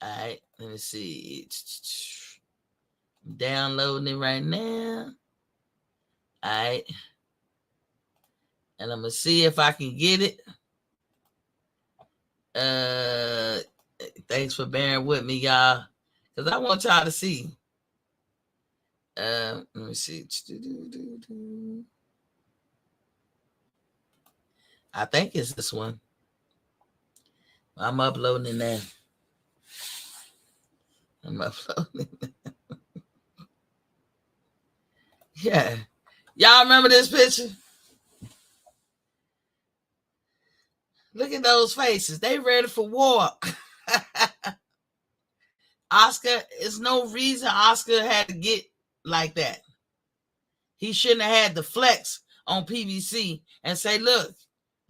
All right. Let me see. I'm downloading it right now. All right. And I'm gonna see if I can get it. Thanks for bearing with me, y'all, because I want y'all to see. Let me see. I think it's this one. I'm uploading it now. I'm uploading it. Yeah. Y'all remember this picture? Look at those faces. They ready for war. Oscar, it's no reason Oscar had to get like that. He shouldn't have had the flex on PBC and say, look,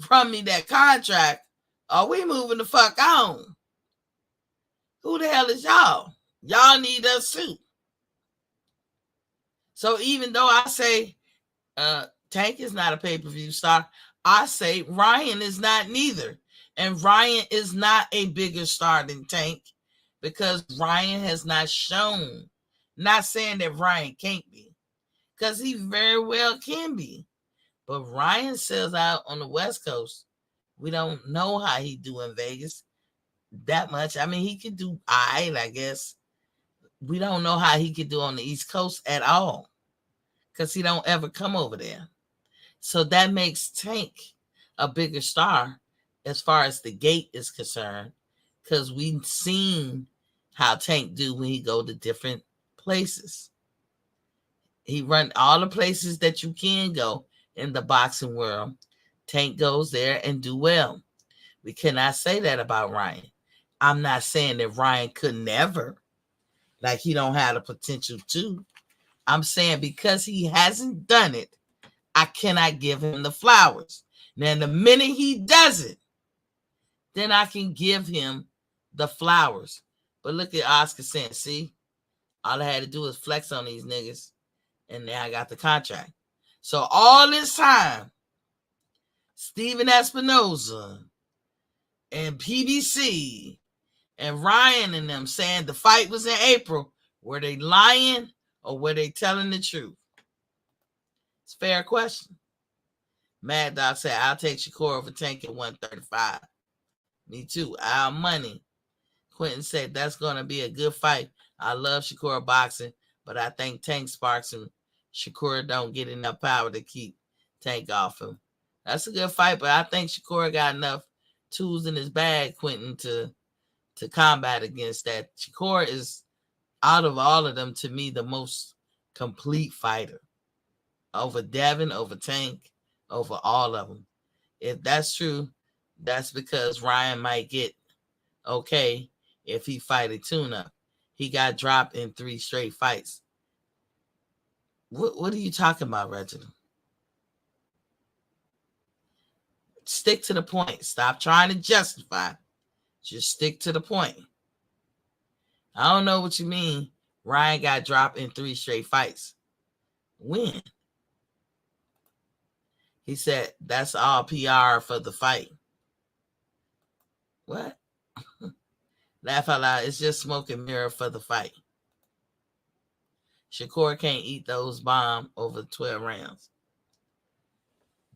from me that contract, or we moving the fuck on. Who the hell is y'all? Y'all need us too. So even though I say Tank is not a pay-per-view star, I say Ryan is not neither. And Ryan is not a bigger star than Tank because Ryan has not shown. Not saying that Ryan can't be, because he very well can be. But Ryan sells out on the West Coast. We don't know how he do in Vegas that much. I mean, he could do I guess. We don't know how he could do on the East Coast at all because he don't ever come over there. So that makes Tank a bigger star as far as the gate is concerned, because we've seen how Tank do when he go to different places. He run all the places that you can go in the boxing world. Tank goes there and do well. We cannot say that about Ryan. I'm not saying that Ryan could never, like he don't have the potential to. I'm saying because he hasn't done it, I cannot give him the flowers. Now, the minute he does it, then I can give him the flowers. But look at Oscar saying, see, all I had to do was flex on these niggas, and now I got the contract. So all this time, Steven Espinoza and PBC and Ryan and them saying the fight was in April, were they lying or were they telling the truth? It's a fair question. Mad Dog said, I'll take Shakur over Tank at 135. Me too. Our money. Quentin said, that's going to be a good fight. I love Shakur boxing, but I think Tank sparks him. Shakur don't get enough power to keep Tank off him. That's a good fight, but I think Shakur got enough tools in his bag, Quentin, to combat against that. Shakur is, out of all of them, to me, the most complete fighter. Over Devin, over Tank, over all of them. If that's true, that's because Ryan might get okay if he fight a tune-up. He got dropped in 3 straight fights. What are you talking about, Reginald? Stick to the point. Stop trying to justify. Just stick to the point. I don't know what you mean. Ryan got dropped in 3 straight fights. When? He said, that's all PR for the fight. What? Laugh out loud. It's just smoke and mirror for the fight. Shakur can't eat those bombs over 12 rounds.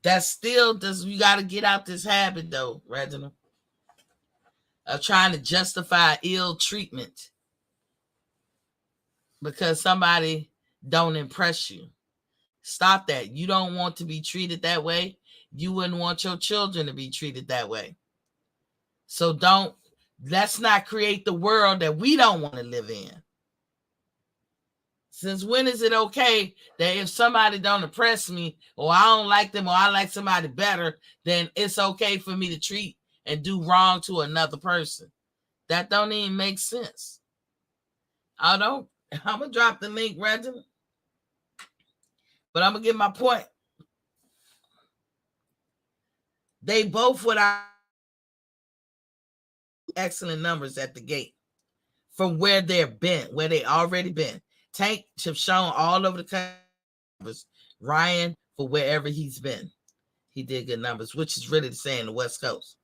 That's still, you got to get out this habit, though, Reginald, of trying to justify ill treatment because somebody don't impress you. Stop that. You don't want to be treated that way. You wouldn't want your children to be treated that way. So let's not create the world that we don't want to live in. Since when is it okay that if somebody don't impress me or I don't like them or I like somebody better, then it's okay for me to treat and do wrong to another person? That don't even make sense. I don't. I'm gonna drop the link, Reginald. But I'm gonna get my point. They both would have excellent numbers at the gate from where they've been, where they already been. Tank have shown all over the country. Ryan, for wherever he's been, he did good numbers, which is really saying the West Coast.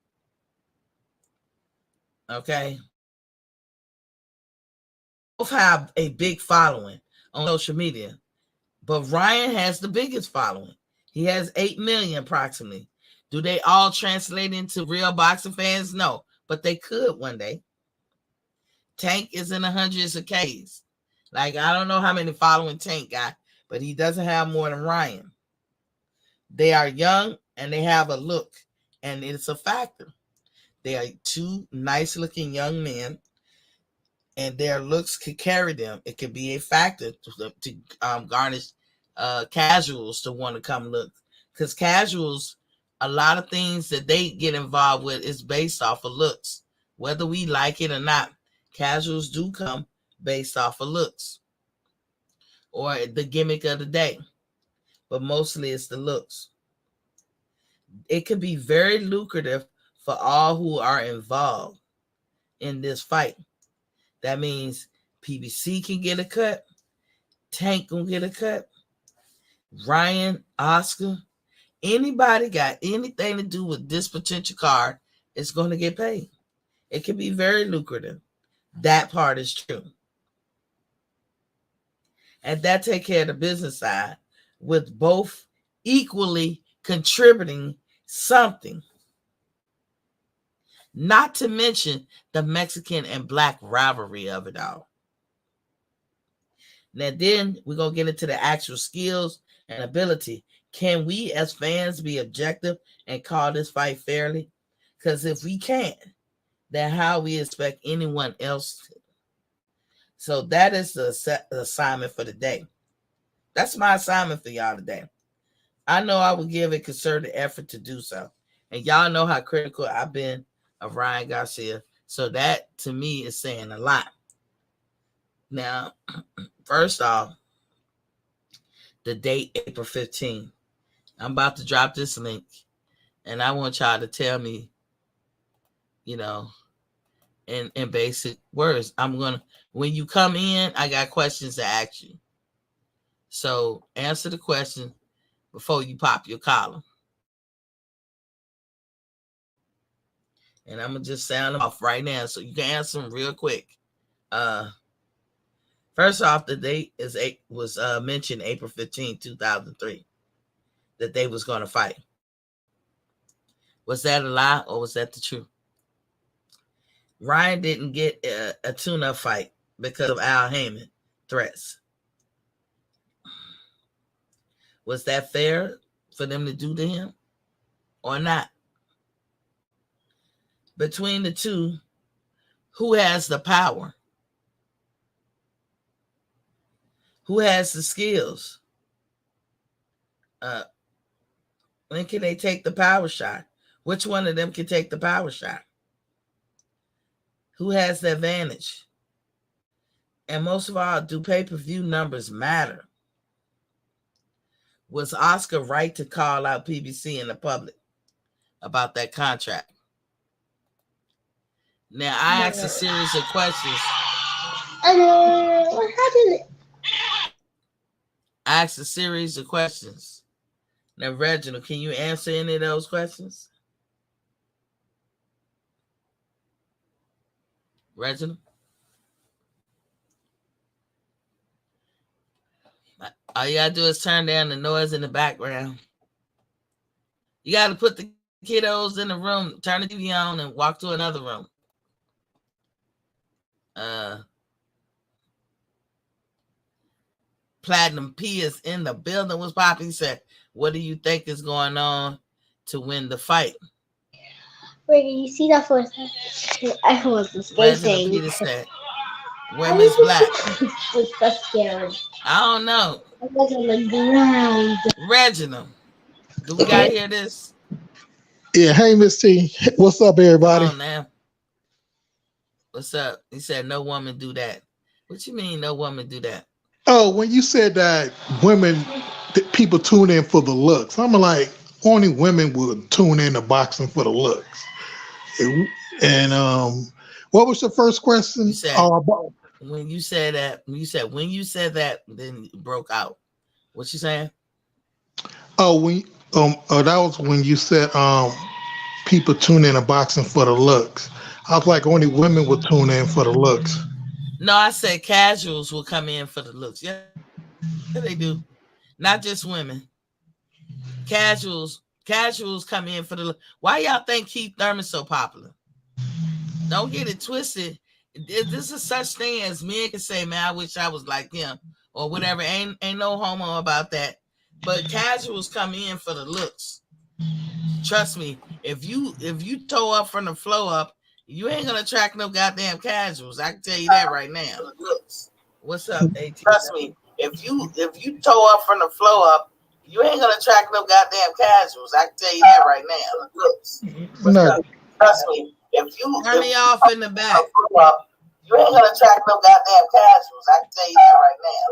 Okay. Both have a big following on social media, but Ryan has the biggest following. He has 8 million approximately. Do they all translate into real boxing fans? No, but they could one day. Tank is in the hundreds of Ks. Like, I don't know how many following Tank got, but he doesn't have more than Ryan. They are young and they have a look, and it's a factor. They are two nice looking young men, and their looks could carry them. It could be a factor to garnish casuals to want to come look, because casuals, a lot of things that they get involved with is based off of looks, whether we like it or not. Casuals do come based off of looks or the gimmick of the day, but mostly it's the looks. It could be very lucrative for all who are involved in this fight. That means PBC can get a cut, Tank can get a cut, Ryan, Oscar, anybody got anything to do with this potential card is going to get paid. It can be very lucrative. That part is true. And that take care of the business side, with both equally contributing something. Not to mention the Mexican and Black rivalry of it all. Now then we're going to get into the actual skills and ability. Can we as fans be objective and call this fight fairly? Because if we can't, then how we expect anyone else to? So that is the assignment for the day. That's my assignment for y'all today. I know I will give a concerted effort to do so. And y'all know how critical I've been of Ryan Garcia. So that, to me, is saying a lot. Now, first off, the date, April 15th. I'm about to drop this link. And I want y'all to tell me, in basic words. When you come in, I got questions to ask you. So answer the question before you pop your collar. And I'm going to just sound them off right now so you can answer them real quick. First off, the date was mentioned April 15, 2003, that they was going to fight. Was that a lie or was that the truth? Ryan didn't get a tune-up fight because of Al Heyman threats. Was that fair for them to do to him or not? Between the two, who has the power? Who has the skills? When can they take the power shot? Which one of them can take the power shot? Who has the advantage? And most of all, do pay-per-view numbers matter? Was Oscar right to call out PBC in the public about that contract? Now, I asked a series of questions. I asked a series of questions. Now, Reginald, can you answer any of those questions? Reginald? All you gotta do is turn down the noise in the background. You gotta put the kiddos in the room, turn the TV on, and walk to another room. Platinum P is in the building. What's popping? He said, what do you think is going on to win the fight? Wait, you see that first? I was escaping. Peter said, where Miss Black? Was so scared. I don't know. I was on the ground. Reginald, do we gotta hear this? Yeah, hey Miss T. What's up, everybody? Come on now. What's up? He said no woman do that. What you mean no woman do that? Oh, when you said that people tune in for the looks, I'm like, only women would tune in to boxing for the looks. And what was the first You question? said when you said that, then it broke out. What you saying? That was when you said people tune in to boxing for the looks. I was like, only women would tune in for the looks. No, I said casuals will come in for the looks. Yeah, they do. Not just women. Casuals come in for the look. Why y'all think Keith Thurman's so popular? Don't get it twisted. This is such thing as men can say, man, I wish I was like him or whatever. Ain't no homo about that. But casuals come in for the looks. Trust me, if you toe up from the flow up, you ain't gonna attract no goddamn casuals. I can tell you that right now. What's up, AT? Trust me, if you toe up from the flow up, you ain't gonna attract no goddamn casuals. I can tell you that right now. What's up? Trust me, if you turn me off in the back, you ain't gonna attract no goddamn casuals. I can tell you that right now.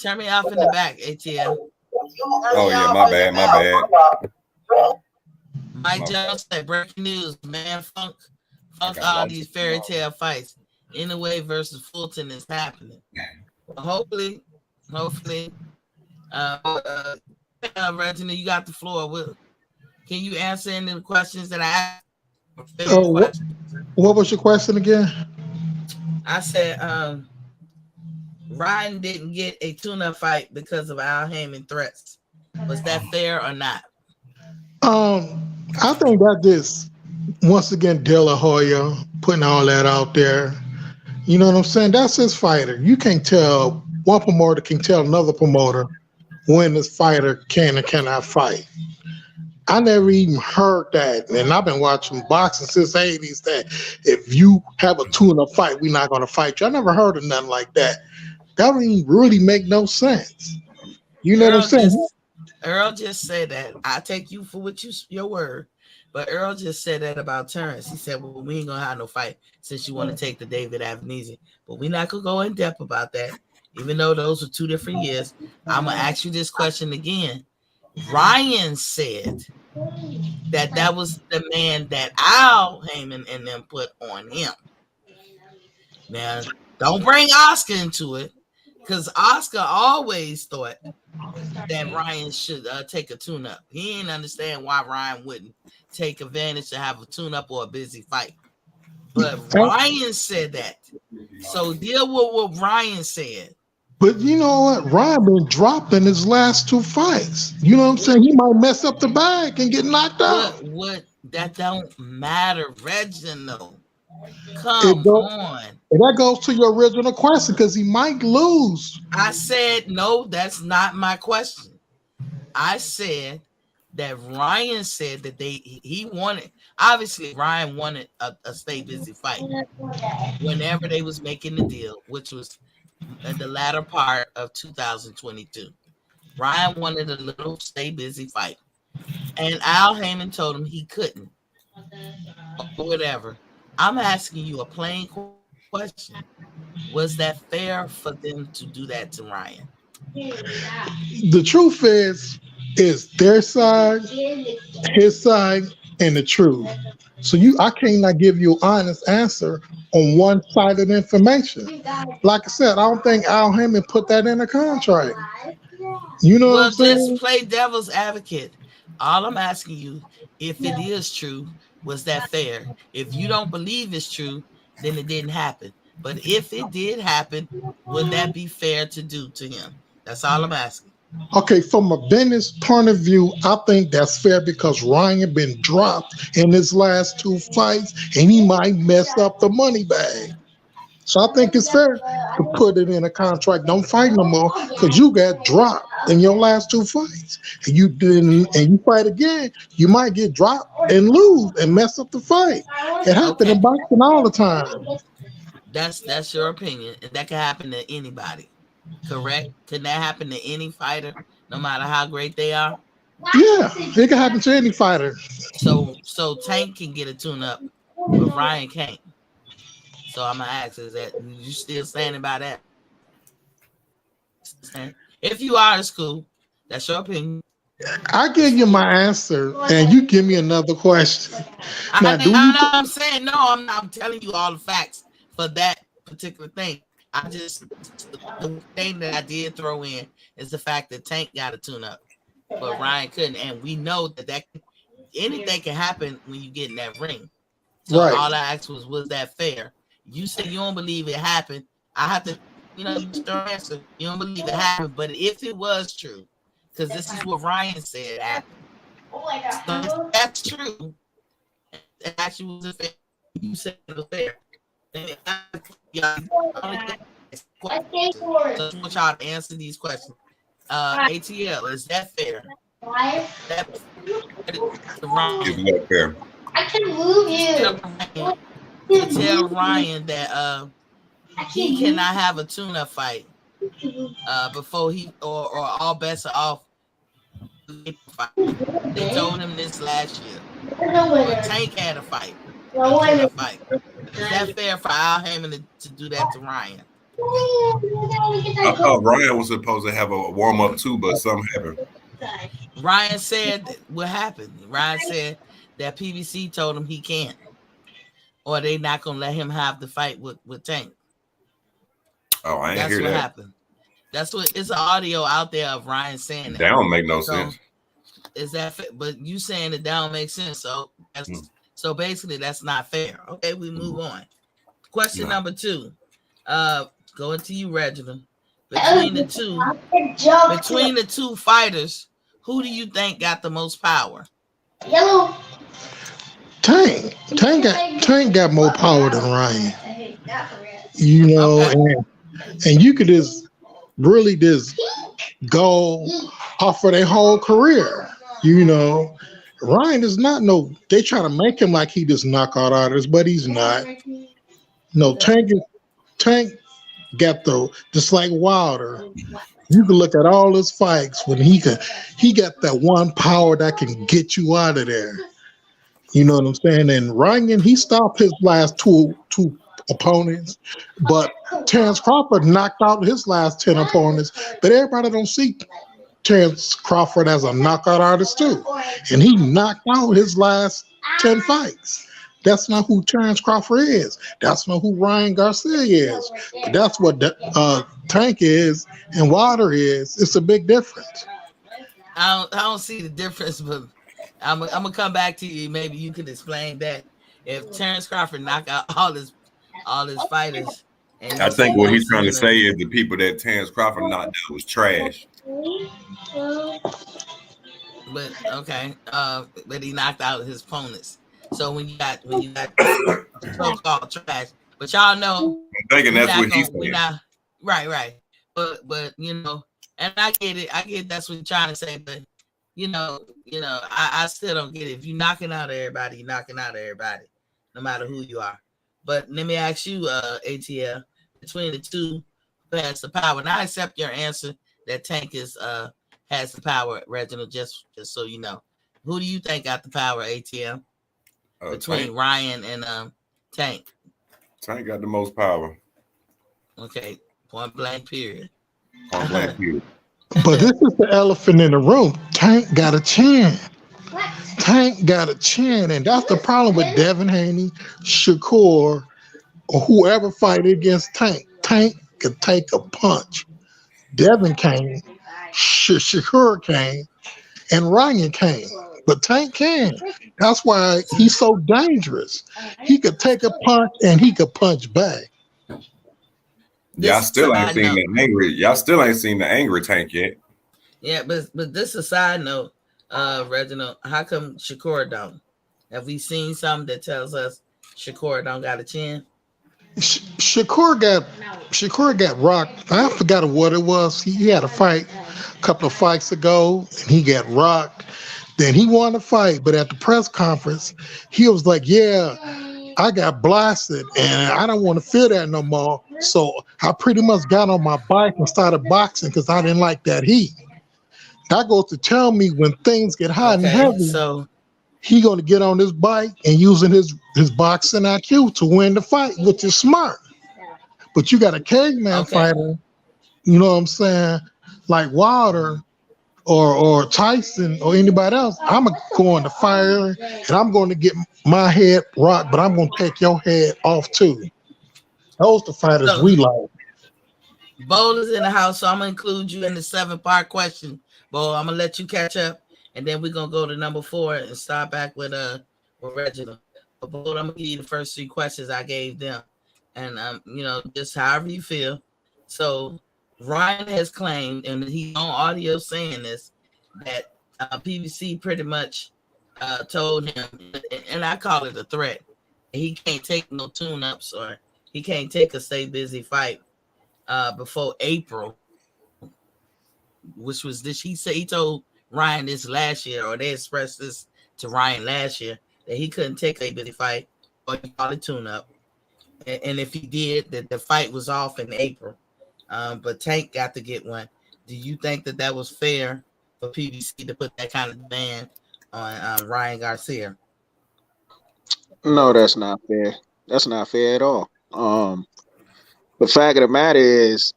Turn me off in the back, ATL. Oh yeah, my bad. Mike Jones said, breaking news, man, funk all these fairy tale fights. Inouye versus Fulton is happening. Well, hopefully, Reginald, you got the floor. Can you answer any of the questions that I asked? What was your question again? I said, Ryan didn't get a tune-up fight because of Al Heyman threats. Was that fair or not? I think that just once again De La Hoya putting all that out there. You know what I'm saying? That's his fighter. You can't tell one promoter can tell another promoter when this fighter can and cannot fight. I never even heard that, and I've been watching boxing since the 80s. That if you have a tune-up fight, we're not going to fight you. I never heard of nothing like that. That don't really make no sense. You know what I'm saying? Earl just said that. I take you for what your word, but Earl just said that about Terrence. He said, "Well, we ain't gonna have no fight since you want to take the David Avenesi, but we're not gonna go in depth about that, even though those are 2 different years." I'm gonna ask you this question again. Ryan said that was the man that Al Heyman and them put on him. Now, don't bring Oscar into it, because Oscar always thought that Ryan should take a tune-up. He didn't understand why Ryan wouldn't take advantage to have a tune-up or a busy fight. But Ryan said that. So deal with what Ryan said. But you know what? Ryan been dropped in his last 2 fights. You know what I'm saying? He might mess up the bag and get knocked out. What? That don't matter, Reginald. Come on. And that goes to your original question, because he might lose. I said, no, that's not my question. I said that Ryan said that he wanted, obviously Ryan wanted a stay busy fight whenever they was making the deal, which was in the latter part of 2022. Ryan wanted a little stay busy fight, and Al Heyman told him he couldn't, or whatever. I'm asking you a plain question. Was that fair for them to do that to Ryan? The truth is their side, his side, and the truth. So I cannot give you an honest answer on one side of the information. Like I said, I don't think Al Heyman put that in the contract. You know what I'm saying? Just play devil's advocate. All I'm asking you, if it is true, was that fair? If you don't believe it's true, then it didn't happen. But if it did happen, would that be fair to do to him? That's all I'm asking. Okay, from a business point of view, I think that's fair, because Ryan been dropped in his last 2 fights, and he might mess up the money bag. So I think it's fair to put it in a contract. Don't fight no more, because you got dropped in your last 2 fights, and you didn't, and you fight again, you might get dropped and lose and mess up the fight. It happens in boxing all the time. That's your opinion, and that can happen to anybody. Correct? Can that happen to any fighter, no matter how great they are? Yeah, it can happen to any fighter. So Tank can get a tune-up, but Ryan can't. So I'm gonna ask: is that you still standing by that? If you are, it's cool. That's your opinion. I give you my answer, and you give me another question. Now, do you? I'm saying no. I'm not. I'm telling you all the facts for that particular thing. I just the thing that I did throw in is the fact that Tank got a tune up, but Ryan couldn't, and we know that anything can happen when you get in that ring. So Right. all I asked was that fair? You said you don't believe it happened. I have to, you start answer. You don't believe it happened, but if it was true, because this is what Ryan said happened. So if that's true, it actually was a fair. You said it was fair. So I just want y'all to answer these questions. ATL, is that fair? That's fair. I can move you. To tell Ryan that he cannot have a tune-up fight before he or all bets are off. They told him this last year. But Tank had a fight. Is that fair for Al Heyman to do that to Ryan? I thought Ryan was supposed to have a warm-up too, but something happened. Ryan said what happened. Ryan said that PBC told him he can't, or they not gonna let him have the fight with Tank. Oh, I ain't hear that. That's what happened. That's what it's an audio out there of Ryan saying that. That don't make no sense. Is that fair? But you saying that don't make sense? So so basically that's not fair. Okay, we move on. Question number 2. Going to you, Reginald. Between the two fighters, who do you think got the most power? Yellow. Tank got more power than Ryan. And you could just really just go off for their whole career. Ryan is not they try to make him like he just knockout artist, but he's not. No, Tank got just like Wilder. You can look at all his fights when he got that one power that can get you out of there. You know what I'm saying? And Ryan, he stopped his last two opponents, but Terrence Crawford knocked out his last 10 opponents. But everybody don't see Terrence Crawford as a knockout artist too, and he knocked out his last 10 fights. That's not who Terrence Crawford is. That's not who Ryan Garcia is. But that's what Tank is and Wilder is. It's a big difference. I don't see the difference, but I'm gonna come back to you. Maybe you could explain that. If Terrence Crawford knocked out all his fighters, and I think what he's trying to say is the people that Terrence Crawford knocked out was trash. But okay, but he knocked out his opponents. So when you got so-called trash, but y'all know, I'm thinking that's what he's saying. Right. But and I get it. I get that's what you're trying to say. But I still don't get it. If you're knocking out everybody, you're knocking out everybody, no matter who you are. But let me ask you, ATL, between the two, who has the power? And I accept your answer that Tank has the power, Reginald. Just so you know, who do you think got the power, ATL? Between Tank. Ryan and Tank. Tank got the most power. Okay, point blank period. Point blank period. But this is the elephant in the room. Tank got a chin. Tank got a chin, and that's the problem with Devin Haney, Shakur, or whoever fight against Tank. Tank could take a punch. Devin came, Shakur came, and Ryan came. But Tank can. That's why he's so dangerous. He could take a punch and he could punch back. Y'all still ain't seen the angry. Y'all still ain't seen the angry Tank yet. Yeah, but this is a side note, Reginald. How come Shakur don't? Have we seen something that tells us Shakur don't got a chin? Shakur got rocked. I forgot what it was. He had a fight a couple of fights ago, and he got rocked. Then he won the fight, but at the press conference, he was like, "Yeah, I got blasted, and I don't want to feel that no more." So I pretty much got on my bike and started boxing because I didn't like that heat. That goes to tell me when things get hot and heavy. So he gonna get on his bike and using his boxing IQ to win the fight, which is smart. But you got a caveman fighter, you know what I'm saying, like Wilder or Tyson or anybody else. I'm gonna go in the fire and I'm going to get my head rocked, but I'm gonna take your head off too. Those the fighters we like. Bo is in the house, so I'm gonna include you in the 7-part question. Bo, I'm gonna let you catch up, and then we're gonna go to number 4 and start back with Reginald. But Bo, I'm gonna give you the first 3 questions I gave them, and you know, just however you feel. So Ryan has claimed, and he's on audio saying this, that PBC pretty much told him, and I call it a threat. He can't take no tune-ups, or he can't take a stay busy fight before April, which was this. He said he told Ryan this last year, or they expressed this to Ryan last year, that he couldn't take a busy fight or call a tune-up, and if he did, that the fight was off in April. But Tank got to get one. Do you think that was fair for PBC to put that kind of demand on Ryan Garcia? No, that's not fair. That's not fair at all. The fact of the matter is,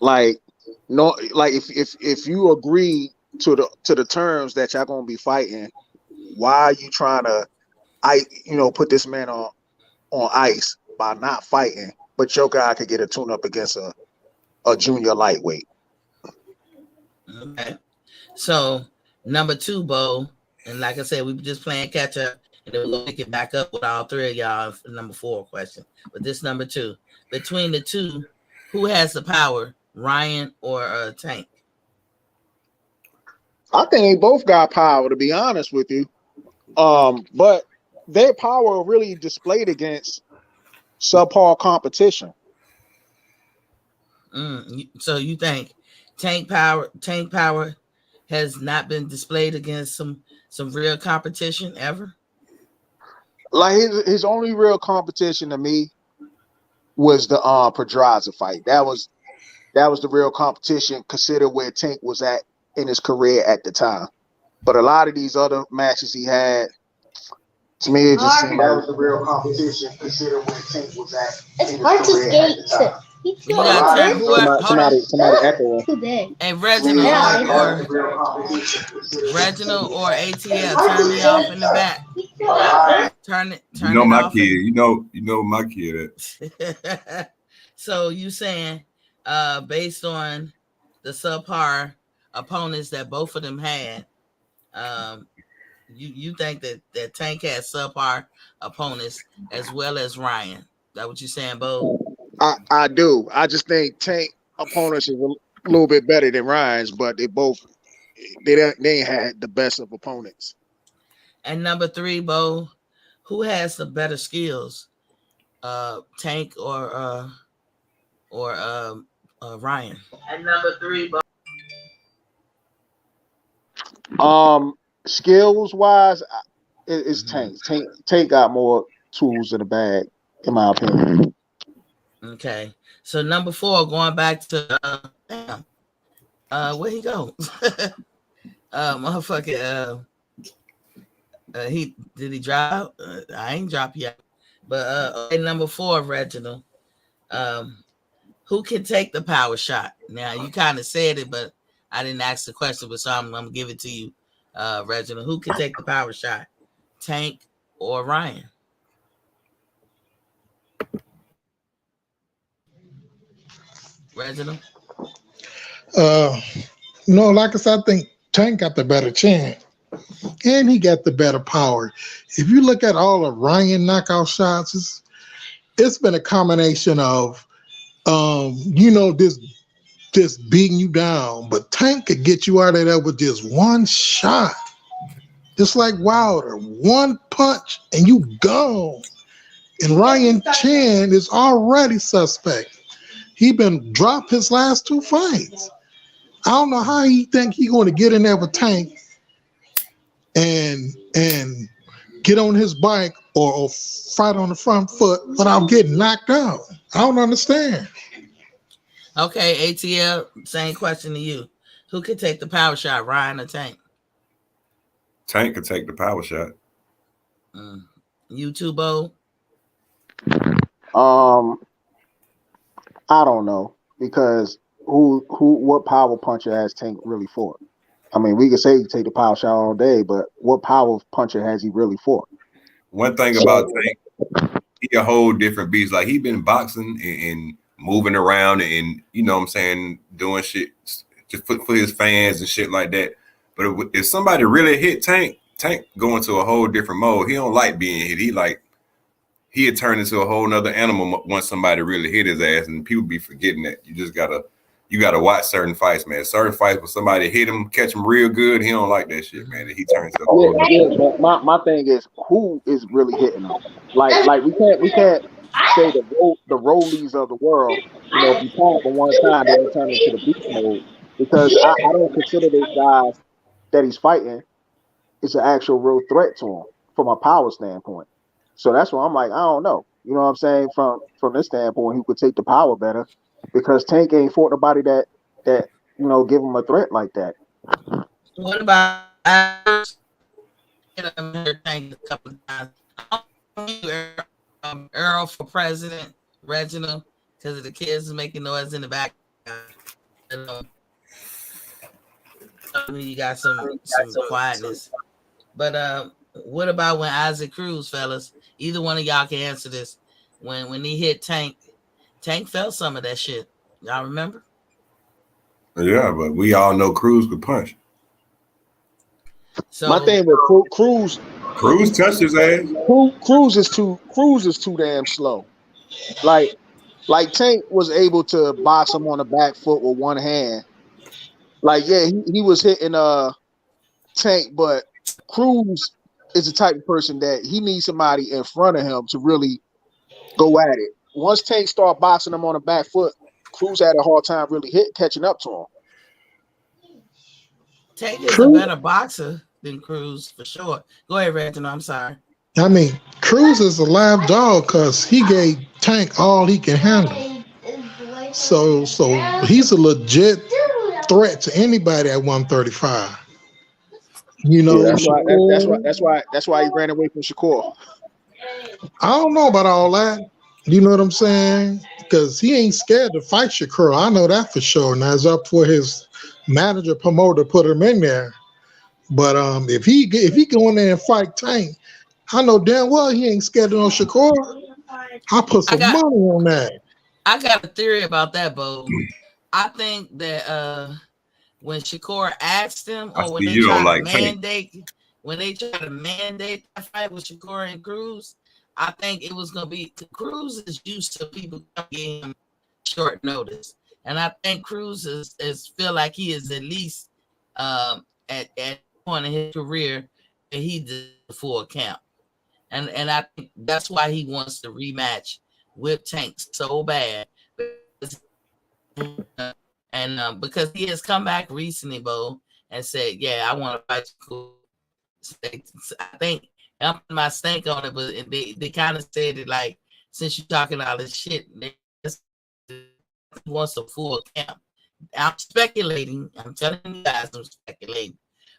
like, no, like if you agree to the terms that y'all gonna be fighting, why are you trying to, put this man on ice by not fighting? But your guy could get a tune-up against a junior lightweight. Okay. So number 2, Bo, and like I said, we were just playing catch up, and then we'll pick it back up with all 3 of y'all for number 4 question. But this number 2, between the 2, who has the power, Ryan or Tank? I think they both got power, to be honest with you. But their power really displayed against subpar competition. So you think Tank power has not been displayed against some real competition ever? Like his only real competition to me was the Pedraza fight. That was the real competition, consider where Tank was at in his career at the time. But a lot of these other matches he had, to me, it just seemed that was the real competition, consider where Tank was at. It's hard to skate. You got somebody echoing. Hey, Reginald or ATL, turn me off in the back. Turn it my off. Kid. You know my kid. So you saying, based on the subpar opponents that both of them had, you think that Tank has subpar opponents as well as Ryan? Is that what you're saying, Bo? I do. I just think Tank opponents is a little bit better than Ryan's, but they ain't had the best of opponents. And number 3, Bo, who has the better skills, Tank or Ryan? And number 3, Bo. Skills wise, it's Tank. Tank got more tools in the bag, in my opinion. Okay, so number 4, going back to where he go? Motherfucker. Did he drop? I ain't drop yet. But number 4, Reginald. Who can take the power shot? Now you kind of said it, but I didn't ask the question. But so I'm gonna give it to you, Reginald. Who can take the power shot? Tank or Ryan? Reginald? No, like I said, I think Tank got the better chance. And he got the better power. If you look at all of Ryan knockout shots, it's been a combination of just beating you down. But Tank could get you out of there with just one shot. Just like Wilder. One punch and you gone. And Ryan Chan is already suspect. He been dropped his last 2 fights. I don't know how he think he going to get in there with Tank and get on his bike or fight on the front foot without getting knocked out. I don't understand. Okay, ATL, same question to you. Who can take the power shot, Ryan or Tank? Tank could take the power shot. You too, Bo? I don't know, because what power puncher has Tank really fought? I mean, we could say he take the power shot all day, but what power puncher has he really fought? One thing about Tank, he a whole different beast. Like, he been boxing and moving around and, you know what I'm saying, doing shit just for his fans and shit like that. But if somebody really hit Tank go into a whole different mode. He don't like being hit. He had turned into a whole nother animal once somebody really hit his ass, and people be forgetting that. You gotta watch certain fights, man. Certain fights when somebody hit him, catch him real good, he don't like that shit, man. He turns to a whole but my thing is, who is really hitting him? Like we can't say the rollies of the world. You know, if you call for one time, they'll turn into the beast mode, because I don't consider those guys that he's fighting is an actual real threat to him from a power standpoint. So that's why I'm like, I don't know. You know what I'm saying? From this standpoint, he could take the power better, because Tank ain't fought nobody that give him a threat like that. What about Tank a couple of times? Earl for president, Reginald, because of the kids making noise in the back. You got some quietness. But what about when Isaac Cruz, fellas? Either one of y'all can answer this. When he hit Tank felt some of that shit. Y'all remember? Yeah, but we all know Cruz could punch. So my thing with Cruz touched his ass. Cruz is too damn slow. Like Tank was able to box him on the back foot with one hand. Like, yeah, he was hitting Tank, but Cruz is the type of person that he needs somebody in front of him to really go at it. Once Tank started boxing him on the back foot, Cruz had a hard time really catching up to him. Tank is a better boxer than Cruz for sure. Go ahead, Reginald. I'm sorry. I mean, Cruz is a live dog because he gave Tank all he can handle. So he's a legit threat to anybody at 135. You know, yeah, that's why he ran away from Shakur. I don't know about all that. You know what I'm saying? Because he ain't scared to fight Shakur. I know that for sure. Now it's up for his manager promoter to put him in there. But if he go in there and fight Tank, I know damn well he ain't scared of no Shakur. I'll put some money on that. I got a theory about that, Bo. I think that when Shakur asked him, or when they try to mandate that fight with Shakur and Cruz, I think it was gonna be, Cruz is used to people giving him short notice, and I think Cruz is feel like he is at least at point in his career that he did the full camp, and I think that's why he wants to rematch with Tank so bad, and because he has come back recently, Bo, and said, "Yeah, I want to fight you." I think I'm putting my stink on it, but they kind of said it like, since you're talking all this shit, he wants a full camp. I'm speculating. I'm telling you guys, I'm speculating,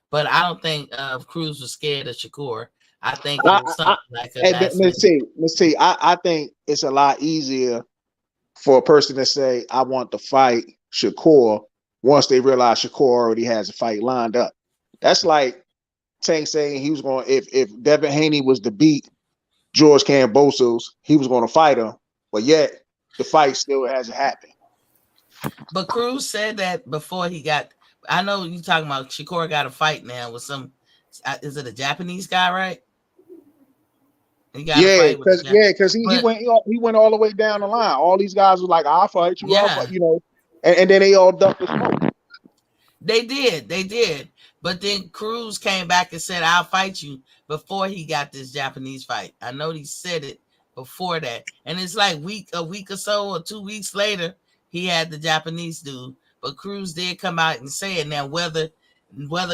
but I don't think Cruz was scared of Shakur. I think it was something like a let's see. I think it's a lot easier for a person to say, I want to fight Shakur, once they realize Shakur already has a fight lined up. That's like Tank saying he was going, if Devin Haney was to beat George Kambosos, he was going to fight him, but yet the fight still hasn't happened. But Cruz said that before he got, I know you talking about Shakur got a fight now with some, is it a Japanese guy, right? Because he went all the way down the line. All these guys were like, "I'll fight you," I'll fight, and then they all ducked the smoke. They did. But then Cruz came back and said, "I'll fight you," before he got this Japanese fight. I know he said it before that, and it's like a week or so or 2 weeks later, he had the Japanese dude. But Cruz did come out and say it. Now, whether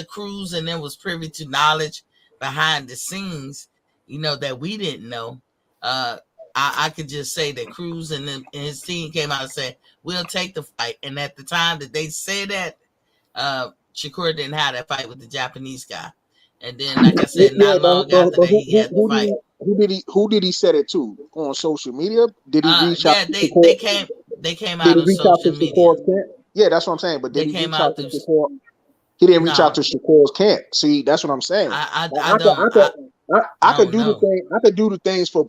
Cruz and them was privy to knowledge behind the scenes, that we didn't know. I could just say that Cruz and his team came out and said, "We'll take the fight." And at the time that they said that, Shakur didn't have that fight with the Japanese guy. And then, like I said, not long after that, he had the fight. Who did he set it to on social media? Did he reach out? Yeah, To they came did out he on reach out to social media. Shakur's camp? Yeah, that's what I'm saying. But did They he came reach out out to through. Shakur? He didn't reach out No, to Shakur's camp. See, that's what I'm saying. I don't. I could No, do the no. thing. I could do the things for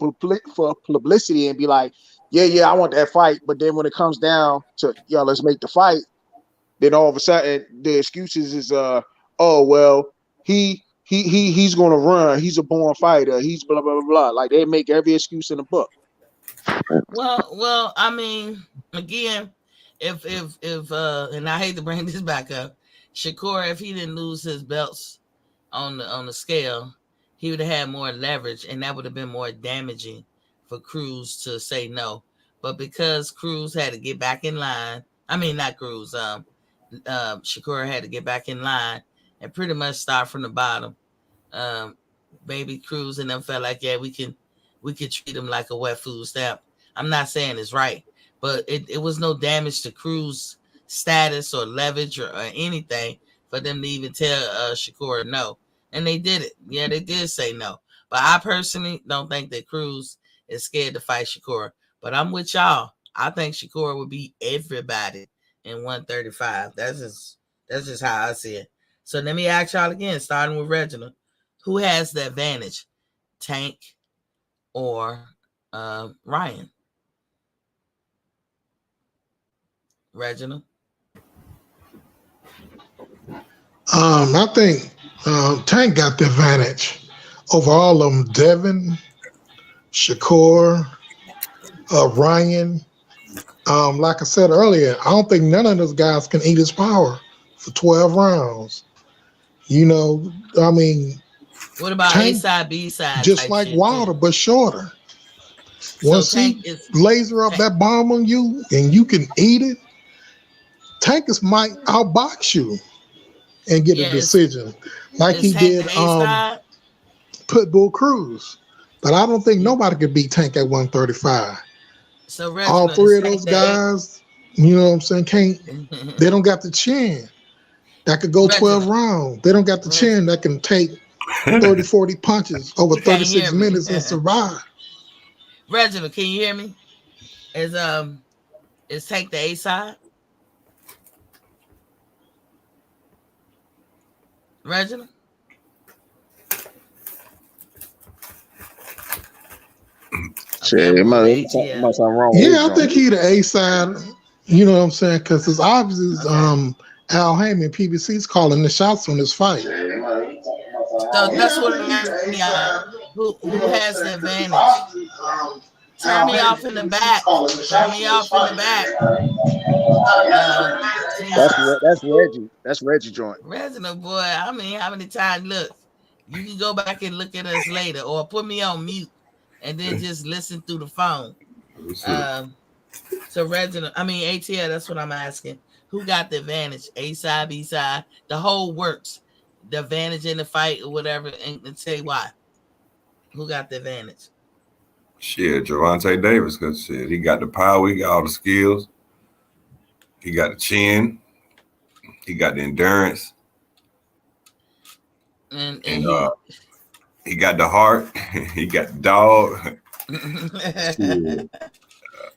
publicity and be like, yeah, I want that fight. But then when it comes down to let's make the fight. Then all of a sudden the excuses is oh well he's gonna run. He's a born fighter. He's blah blah blah blah. Like they make every excuse in the book. Well, I mean, again, if and I hate to bring this back up, Shakur, if he didn't lose his belts on the scale, he would have had more leverage, and that would have been more damaging for Cruz to say no. But because Cruz had to get back in line, I mean not Cruz, Shakur had to get back in line and pretty much start from the bottom. Um, Baby Cruz and them felt like, yeah, we can treat him like a wet food stamp. I'm not saying it's right, but it was no damage to Cruz status or leverage or anything for them to even tell Shakur no. And they did it. Yeah, they did say no. But I personally don't think that Cruz is scared to fight Shakur. But I'm with y'all. I think Shakur would beat everybody in 135. That's just how I see it. So let me ask y'all again, starting with Reginald. Who has the advantage, Tank or Ryan? Reginald? I think Tank got the advantage over all of them. Devin, Shakur, Ryan. Like I said earlier, I don't think none of those guys can eat his power for 12 rounds. I mean, what about Tank, A side, B side just type like shit Wilder, too? but shorter. So Once Tank he is laser up that bomb on you and you can eat it, Tank might outbox you and get a decision like is he Tank did the A side? Pitbull Cruz. But I don't think nobody could beat Tank at 135. So All Reginald three is of those Tank the guys, you know what I'm saying, A. they don't got the chin that could go 12 Reginald, rounds. They don't got the chin that can take 30, 40 punches over you can't 36 hear me. minutes and survive. Reginald, can you hear me? Is Tank the A side? Reginald? Okay, I'm going to ATL. Yeah, I think he the A side. You know what I'm saying? Because it's obvious Al Heyman, PBC's calling the shots on this fight. So that's what I'm asking y'all. Who has the advantage? Turn me off in the back. Turn me off in the back. Jesus. That's Reggie. That's Reggie joint. Reginald, boy, I mean, how many times? Look, you can go back and look at us later or put me on mute and then just listen through the phone. So Reginald, I mean ATL, that's what I'm asking. Who got the advantage? A side, B side, the whole works. The advantage in the fight or whatever, and say why. Who got the advantage? Shit, Gervante Davis, because shit, he got the power, he got all the skills, he got the chin, he got the endurance, and he got the heart, he got the dog.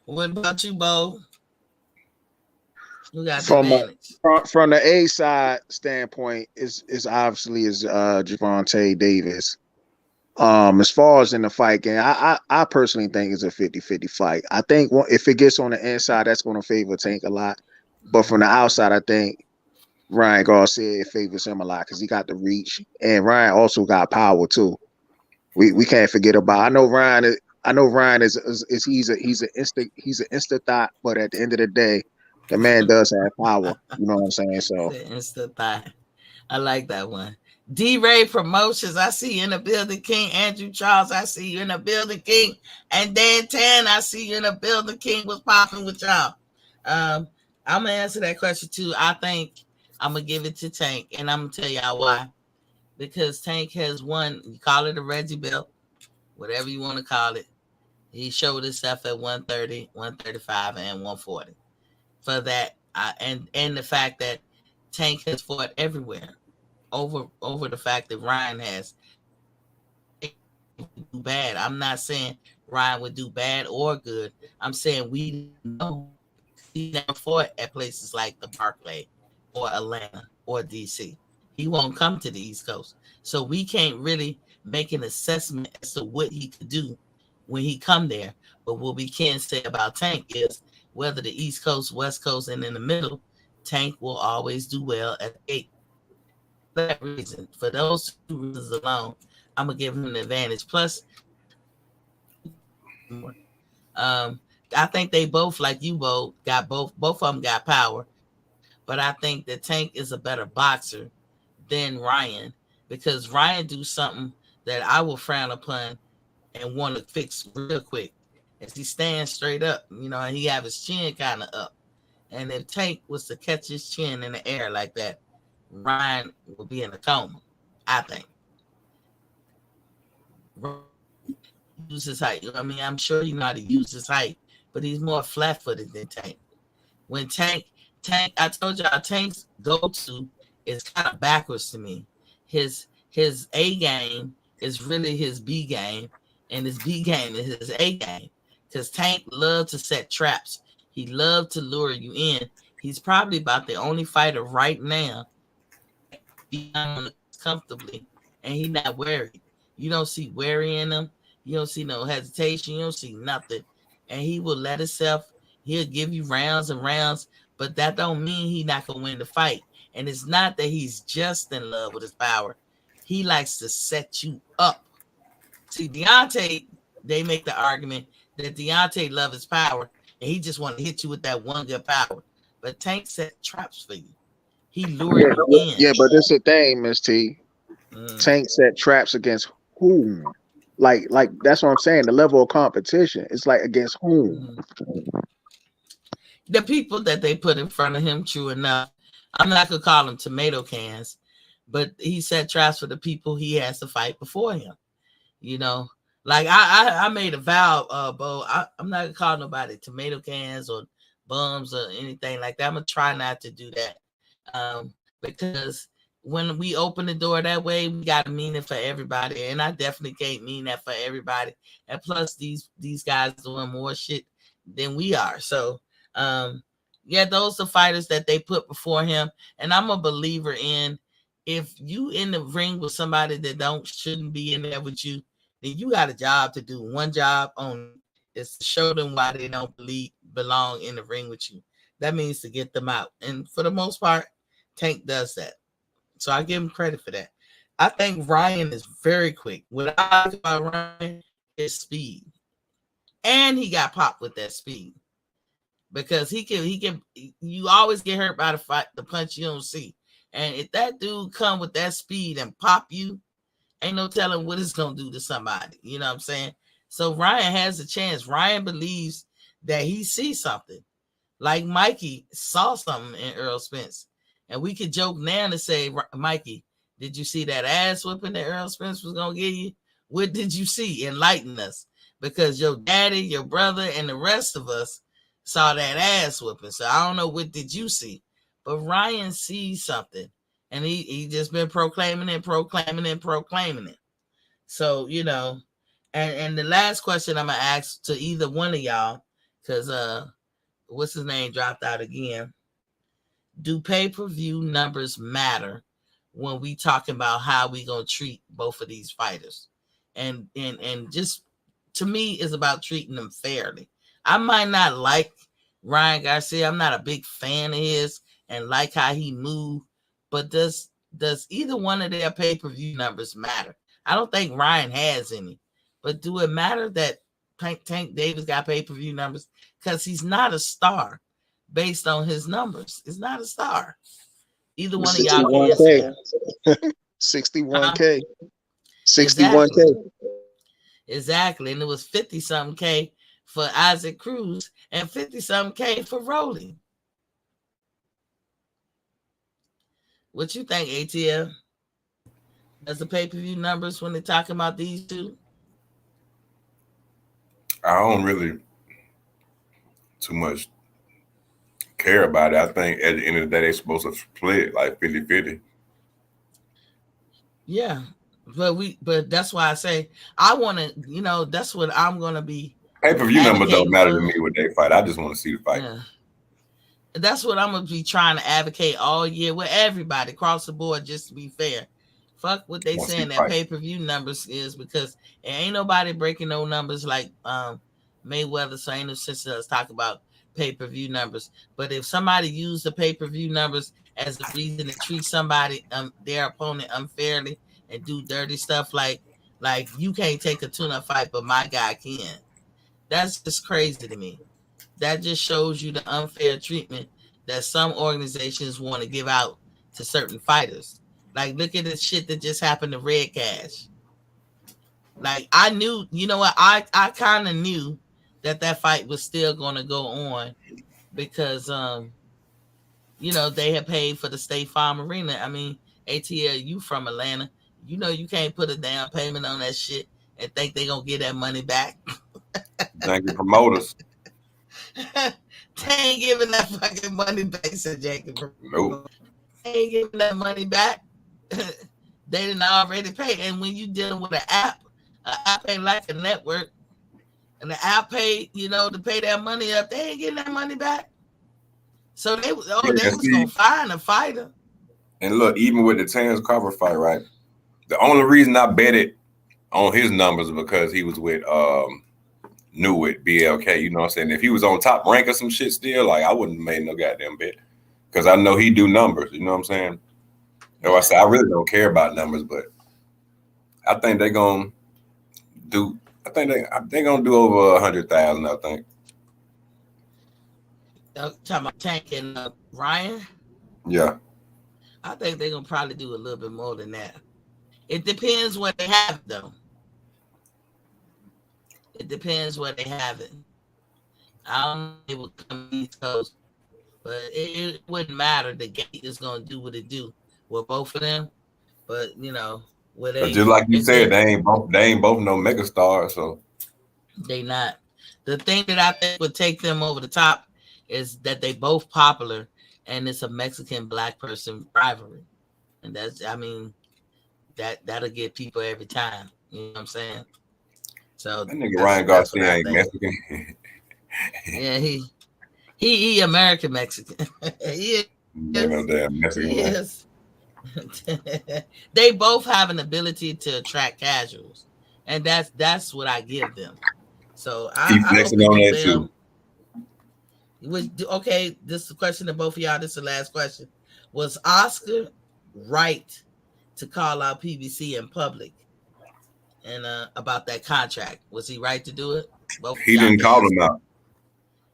What about you, Bo? Who got the From advantage? from the A side standpoint, is obviously is Gervante Davis. As far as in the fight game, I personally think it's a 50-50 fight. I think if it gets on the inside, that's going to favor Tank a lot. But from the outside, I think Ryan Garcia favors him a lot because he got the reach, and Ryan also got power too. We can't forget about. I know Ryan is he's an instant thought, but at the end of the day, the man does have power. You know what I'm saying? So the instant thought. I like that one. D-Ray Promotions, I see you in the building, King. Andrew Charles, I see you in the building, King. And Dan Tan, I see you in the building, King. What's popping with y'all? I'm going to answer that question too. I think I'm going to give it to Tank, and I'm going to tell y'all why. Because Tank has won, you call it a Reggie belt, whatever you want to call it. He showed his stuff at 130, 135, and 140. For that, and the fact that Tank has fought everywhere. over the fact that Ryan has do bad. I'm not saying Ryan would do bad or good. I'm saying we know he never fought at places like the Barclay or Atlanta or DC. He won't come to the East Coast. So we can't really make an assessment as to what he could do when he come there. But what we can say about Tank is whether the East Coast, West Coast, and in the middle, Tank will always do well at the gate. For that reason, for those two reasons alone, I'm gonna give him an advantage. Plus, I think they both, like you both, got both of them got power. But I think that Tank is a better boxer than Ryan because Ryan do something that I will frown upon and want to fix real quick. As he stands straight up, and he have his chin kind of up. And if Tank was to catch his chin in the air like that, Ryan will be in a coma, I think. Use his height. I mean, I'm sure you know how to use his height, but he's more flat-footed than Tank. When Tank, I told y'all, Tank's go-to is kind of backwards to me. His A game is really his B game, and his B game is his A game. Because Tank loves to set traps. He loves to lure you in. He's probably about the only fighter right now comfortably, and he's not worried. You don't see worry in him. You don't see no hesitation. You don't see nothing. And he will let himself, he'll give you rounds and rounds, but that don't mean he's not going to win the fight. And it's not that he's just in love with his power. He likes to set you up. See, Deontay, they make the argument that Deontay loves his power, and he just want to hit you with that one good power. But Tank set traps for you. He lured you in. Yeah, but this is the thing, Miss T. Tank set traps against whom? Like that's what I'm saying. The level of competition, it's like against whom? The people that they put in front of him, true enough. I'm not going to call them tomato cans, but he set traps for the people he has to fight before him. Like I made a vow, Bo. I'm not going to call nobody tomato cans or bums or anything like that. I'm going to try not to do that because when we open the door that way, we got to mean it for everybody. And I definitely can't mean that for everybody. And plus, these guys doing more shit than we are. So, yeah, those are fighters that they put before him. And I'm a believer in if you in the ring with somebody that shouldn't be in there with you, then you got a job to do. One job only is to show them why they don't belong in the ring with you. That means to get them out. And for the most part, Tank does that. So I give him credit for that. I think Ryan is very quick. What I like about Ryan is speed. And he got popped with that speed. Because he can you always get hurt by the punch you don't see. And if that dude come with that speed and pop you, ain't no telling what it's gonna do to somebody. You know what I'm saying? So Ryan has a chance. Ryan believes that he sees something. Like Mikey saw something in Earl Spence. And we could joke now to say, Mikey, did you see that ass whipping that Earl Spence was going to give you? What did you see? Enlighten us. Because your daddy, your brother, and the rest of us saw that ass whipping. So I don't know, what did you see? But Ryan sees something. And he just been proclaiming it. So, and the last question I'm going to ask to either one of y'all, because what's his name dropped out again. Do pay-per-view numbers matter when we talking about how we gonna treat both of these fighters? And just to me, it's about treating them fairly. I might not like Ryan Garcia. I'm not a big fan of his and like how he moved, but does either one of their pay-per-view numbers matter? I don't think Ryan has any, but do it matter that Tank Davis got pay-per-view numbers? Because he's not a star. Based on his numbers, it's not a star. Either one of y'all can answer. 61K. 61K. Exactly. And it was 50-something K for Isaac Cruz and 50-something K for Rolling. What you think, ATL? Does the pay-per-view numbers when they're talking about these two? I don't really too much care about it. I think at the end of the day, they're supposed to split like 50-50. Yeah, but that's why I say I want to. That's what I'm gonna be Pay-per-view numbers don't advocating matter to for. me when they fight. I just want to see the fight. Yeah, that's what I'm gonna be trying to advocate all year with everybody across the board. Just to be fair, fuck what they saying that pay-per-view numbers is, because ain't nobody breaking no numbers like Mayweather. So ain't no sense to us talk about pay-per-view numbers. But if somebody used the pay-per-view numbers as a reason to treat somebody their opponent unfairly and do dirty stuff like you can't take a tune-up fight, but my guy can. That's just crazy to me. That just shows you the unfair treatment that some organizations want to give out to certain fighters. Like, look at the shit that just happened to Red Cash. Like, I knew, you know what? I kind of knew that fight was still going to go on because, they had paid for the State Farm Arena. I mean, ATL, you from Atlanta. You can't put a down payment on that shit and think they're going to get that money back. Thank you, promoters. They ain't giving that fucking money back, said Jacob. Nope. They ain't giving that money back. They didn't already pay. And when you dealing with an app ain't like a network, and the app paid, to pay that money up, they ain't getting that money back. So they was gonna find a fighter. And look, even with the Terrence Crawford fight, right? The only reason I betted on his numbers is because he was with new with BLK, you know what I'm saying? If he was on top rank or some shit still, like, I wouldn't have made no goddamn bet. Because I know he do numbers, you know what I'm saying? So I say I really don't care about numbers, but I think they're gonna do over 100,000, I think. Talking about Tank and Ryan? Yeah. I think they're gonna probably do a little bit more than that. It depends what they have, though. It depends what they have it. I don't know if it will come East Coast, but it wouldn't matter. The gate is gonna do what it do with both of them. But just like you said, they ain't both no megastars, so they not. The thing that I think would take them over the top is that they both popular, and it's a Mexican black person rivalry, and that'll get people every time. You know what I'm saying? So that nigga Ryan Garcia ain't Mexican. Yeah, he American Mexican. He no damn Mexican. He is. They both have an ability to attract casuals, and that's what I give them. So I flexing on that too. Okay, this is a question to both of y'all. This is the last question. Was Oscar right to call out PBC in public and about that contract? Was he right to do it? He didn't call him out.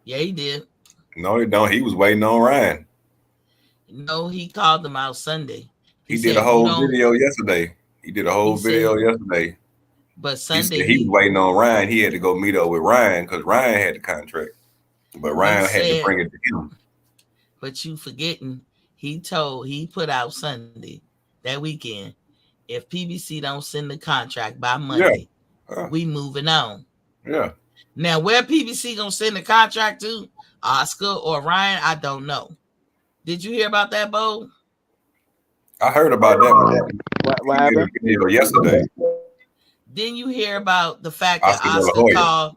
Yeah, he did. No, he don't. He was waiting on Ryan. No, he called them out Sunday. He did a whole video yesterday. But Sunday he was waiting on Ryan. He had to go meet up with Ryan because Ryan had the contract. But Ryan had to bring it to him. But you forgetting, he put out Sunday, that weekend, if PBC don't send the contract by Monday, we moving on. Yeah. Now, where PBC gonna send the contract to, Oscar or Ryan, I don't know. Did you hear about that, Bo? I heard about that. What happened? Yesterday. Didn't you hear about the fact that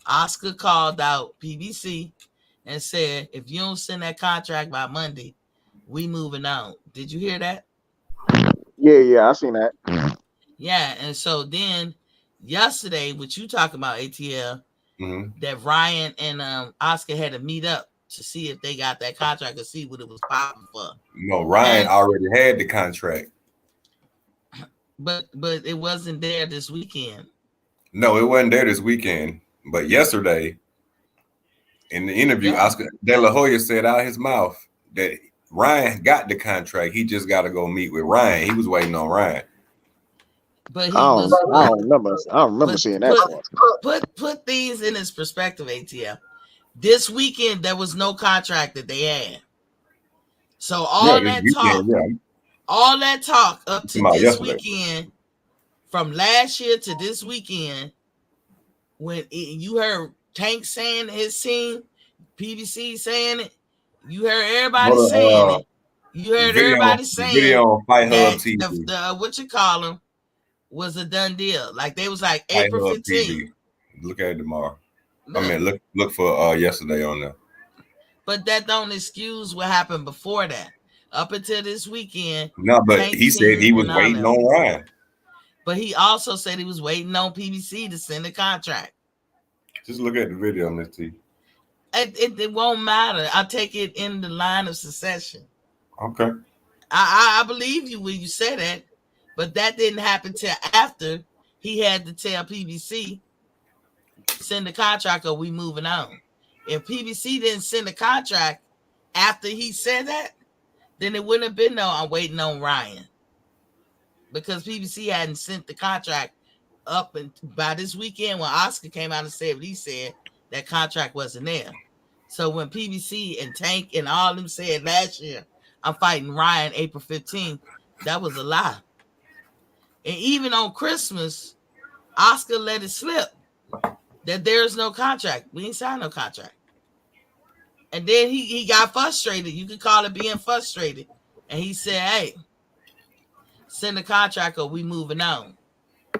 Oscar called out PBC and said, if you don't send that contract by Monday, we moving on. Did you hear that? Yeah, I seen that. Yeah, and so then yesterday, what you talking about, ATL, that Ryan and Oscar had to meet up to see if they got that contract and see what it was popping for. No, Ryan already had the contract. But it wasn't there this weekend. No, it wasn't there this weekend. But yesterday, in the interview, Oscar De La Hoya said out his mouth that Ryan got the contract. He just got to go meet with Ryan. He was waiting on Ryan. But I don't remember seeing that. Put these in his perspective, ATL. This weekend there was no contract that they had. So all that talk up to this weekend, from last year to this weekend, when you heard Tank saying his team, PBC saying it, you heard everybody saying it. You heard everybody saying video on Fight that Hub TV. the what you call them was a done deal. Like they was like Fight April Hub 15th. TV. Look at it tomorrow. I mean, look for yesterday on there. But that don't excuse what happened before that. Up until this weekend. No, but he said he was waiting on Ryan. But he also said he was waiting on PBC to send the contract. Just look at the video, Miss T. It won't matter. I'll take it in the line of succession. Okay. I believe you when you say that, but that didn't happen till after he had to tell PBC, send the contract or we moving on. If PBC didn't send the contract after he said that, then it wouldn't have been no I'm waiting on Ryan. Because PBC hadn't sent the contract up, and by this weekend when Oscar came out and said what he said, that contract wasn't there. So when PBC and Tank and all them said last year, I'm fighting Ryan April 15th, that was a lie. And even on Christmas, Oscar let it slip that there's no contract. We ain't signed no contract. And then he got frustrated. You could call it being frustrated. And he said, hey, send the contract or we moving on.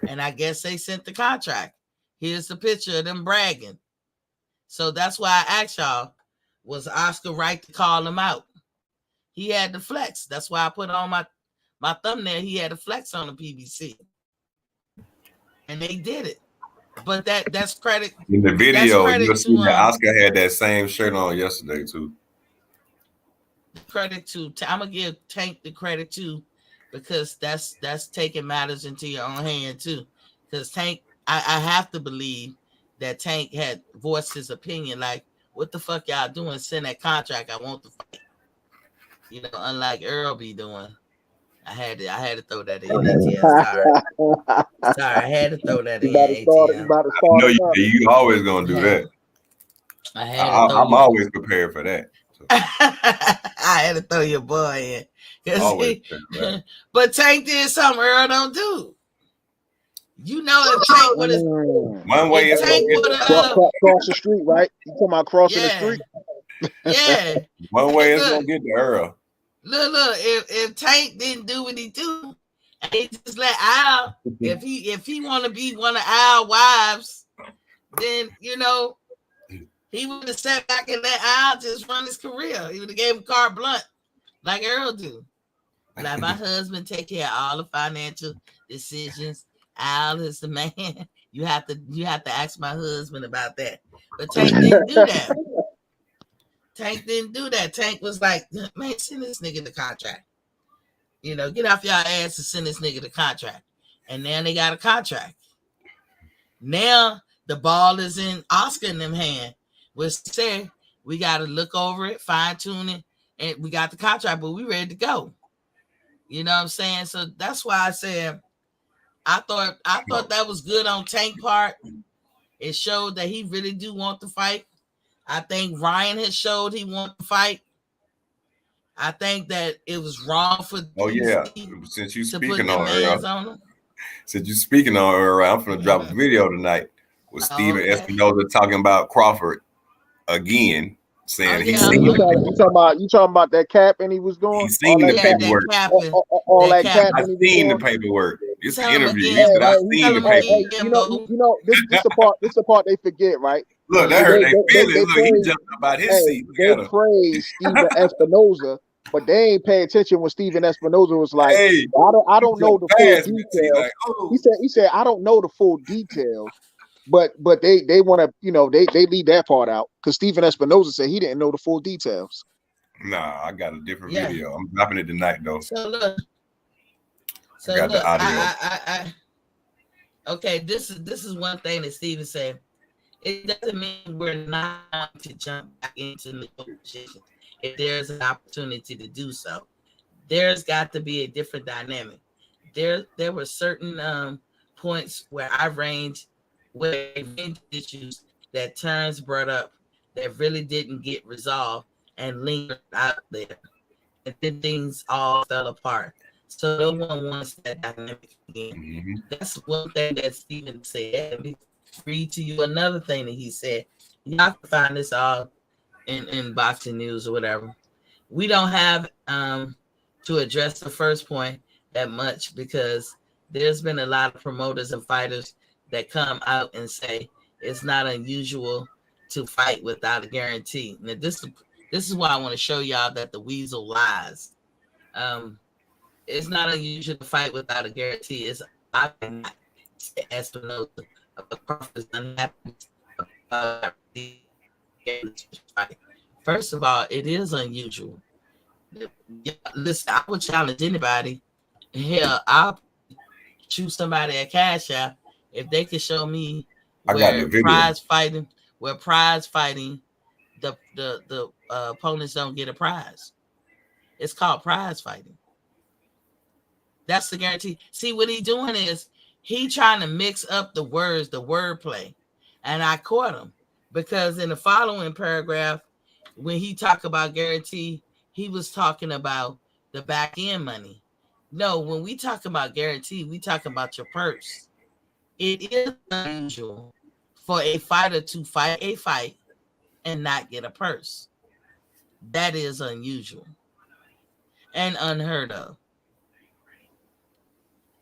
And I guess they sent the contract. Here's the picture of them bragging. So that's why I asked y'all, was Oscar right to call him out? He had the flex. That's why I put on my thumbnail. He had a flex on the PBC. And they did it. But that's credit. In the video, you'll see that Oscar had that same shirt on yesterday, too. Credit to, I'm going to give Tank the credit, too, because that's taking matters into your own hand, too. Because Tank, I have to believe that Tank had voiced his opinion, like, what the fuck y'all doing? Send that contract. I want to fight. You know, unlike Earl be doing. I had to throw that in ATM. Sorry, I had to throw that in ATM. I know you always gonna do that. I'm always prepared for that. So. I had to throw your boy in. But Tank did something Earl don't do. You know if Tank would have one way is cross the street, right? You talking about crossing the street? Yeah. One way is gonna get to Earl. Look, if Tank didn't do what he do, and he just let Al, if he want to be one of Al wives, then you know he would have sat back and let Al just run his career. He would have gave him carte blanche like Earl do. Like my husband take care of all the financial decisions. Al is the man. You have to ask my husband about that. But Tank didn't do that. Tank didn't do that. Tank was like, man, send this nigga the contract. You know, get off y'all ass and send this nigga the contract. And now they got a contract. Now the ball is in Oscar and them hand. Which said we got to look over it, fine tune it, and we got the contract, but we ready to go. You know what I'm saying? So that's why I said I thought that was good on Tank part. It showed that he really do want to fight. I think Ryan has showed he wants to fight. I think that it was wrong for since you speaking on Earl, since you speaking on Earl, I'm gonna drop a video tonight with Steven Espinoza talking about Crawford again, saying he's seen you talking about that cap and he was doing. He's seen the paperwork. All that cap. I've seen the paperwork. It's an interview. I've seen the paperwork. You know, this the part they forget, right? Look, that hurt their feelings. Look, he jumped about his seat. They praise Steven Espinoza, but they ain't pay attention when Steven Espinoza was like, I don't know the full details. Like, he said, I don't know the full details, but they want to, you know, they leave that part out because Steven Espinoza said he didn't know the full details. Nah, I got a different video. I'm dropping it tonight though. So look, I got the audio. Okay, this is one thing that Steven said. It doesn't mean we're not going to jump back into negotiations if there's an opportunity to do so. There's got to be a different dynamic. There were certain points where I ranged issues that Terrence brought up that really didn't get resolved and lingered out there. And then things all fell apart. So no one wants that dynamic again. Mm-hmm. That's one thing that Steven said. Let me read to you another thing that he said. Y'all can find this all in boxing news or whatever. We don't have to address the first point that much, because there's been a lot of promoters and fighters that come out and say it's not unusual to fight without a guarantee. Now, this is why I want to show y'all that the weasel lies. It's not unusual to fight without a guarantee. It's not Espinosa. First of all, it is unusual. Listen, I would challenge anybody. Hell, I'll shoot somebody at Cash App if they can show me where prize fighting, the opponents don't get a prize. It's called prize fighting. That's the guarantee. See, what he's doing is he trying to mix up the words, the wordplay. And I caught him because in the following paragraph, when he talked about guarantee, he was talking about the back end money. No, when we talk about guarantee, we talk about your purse. It is unusual for a fighter to fight a fight and not get a purse. That is unusual and unheard of.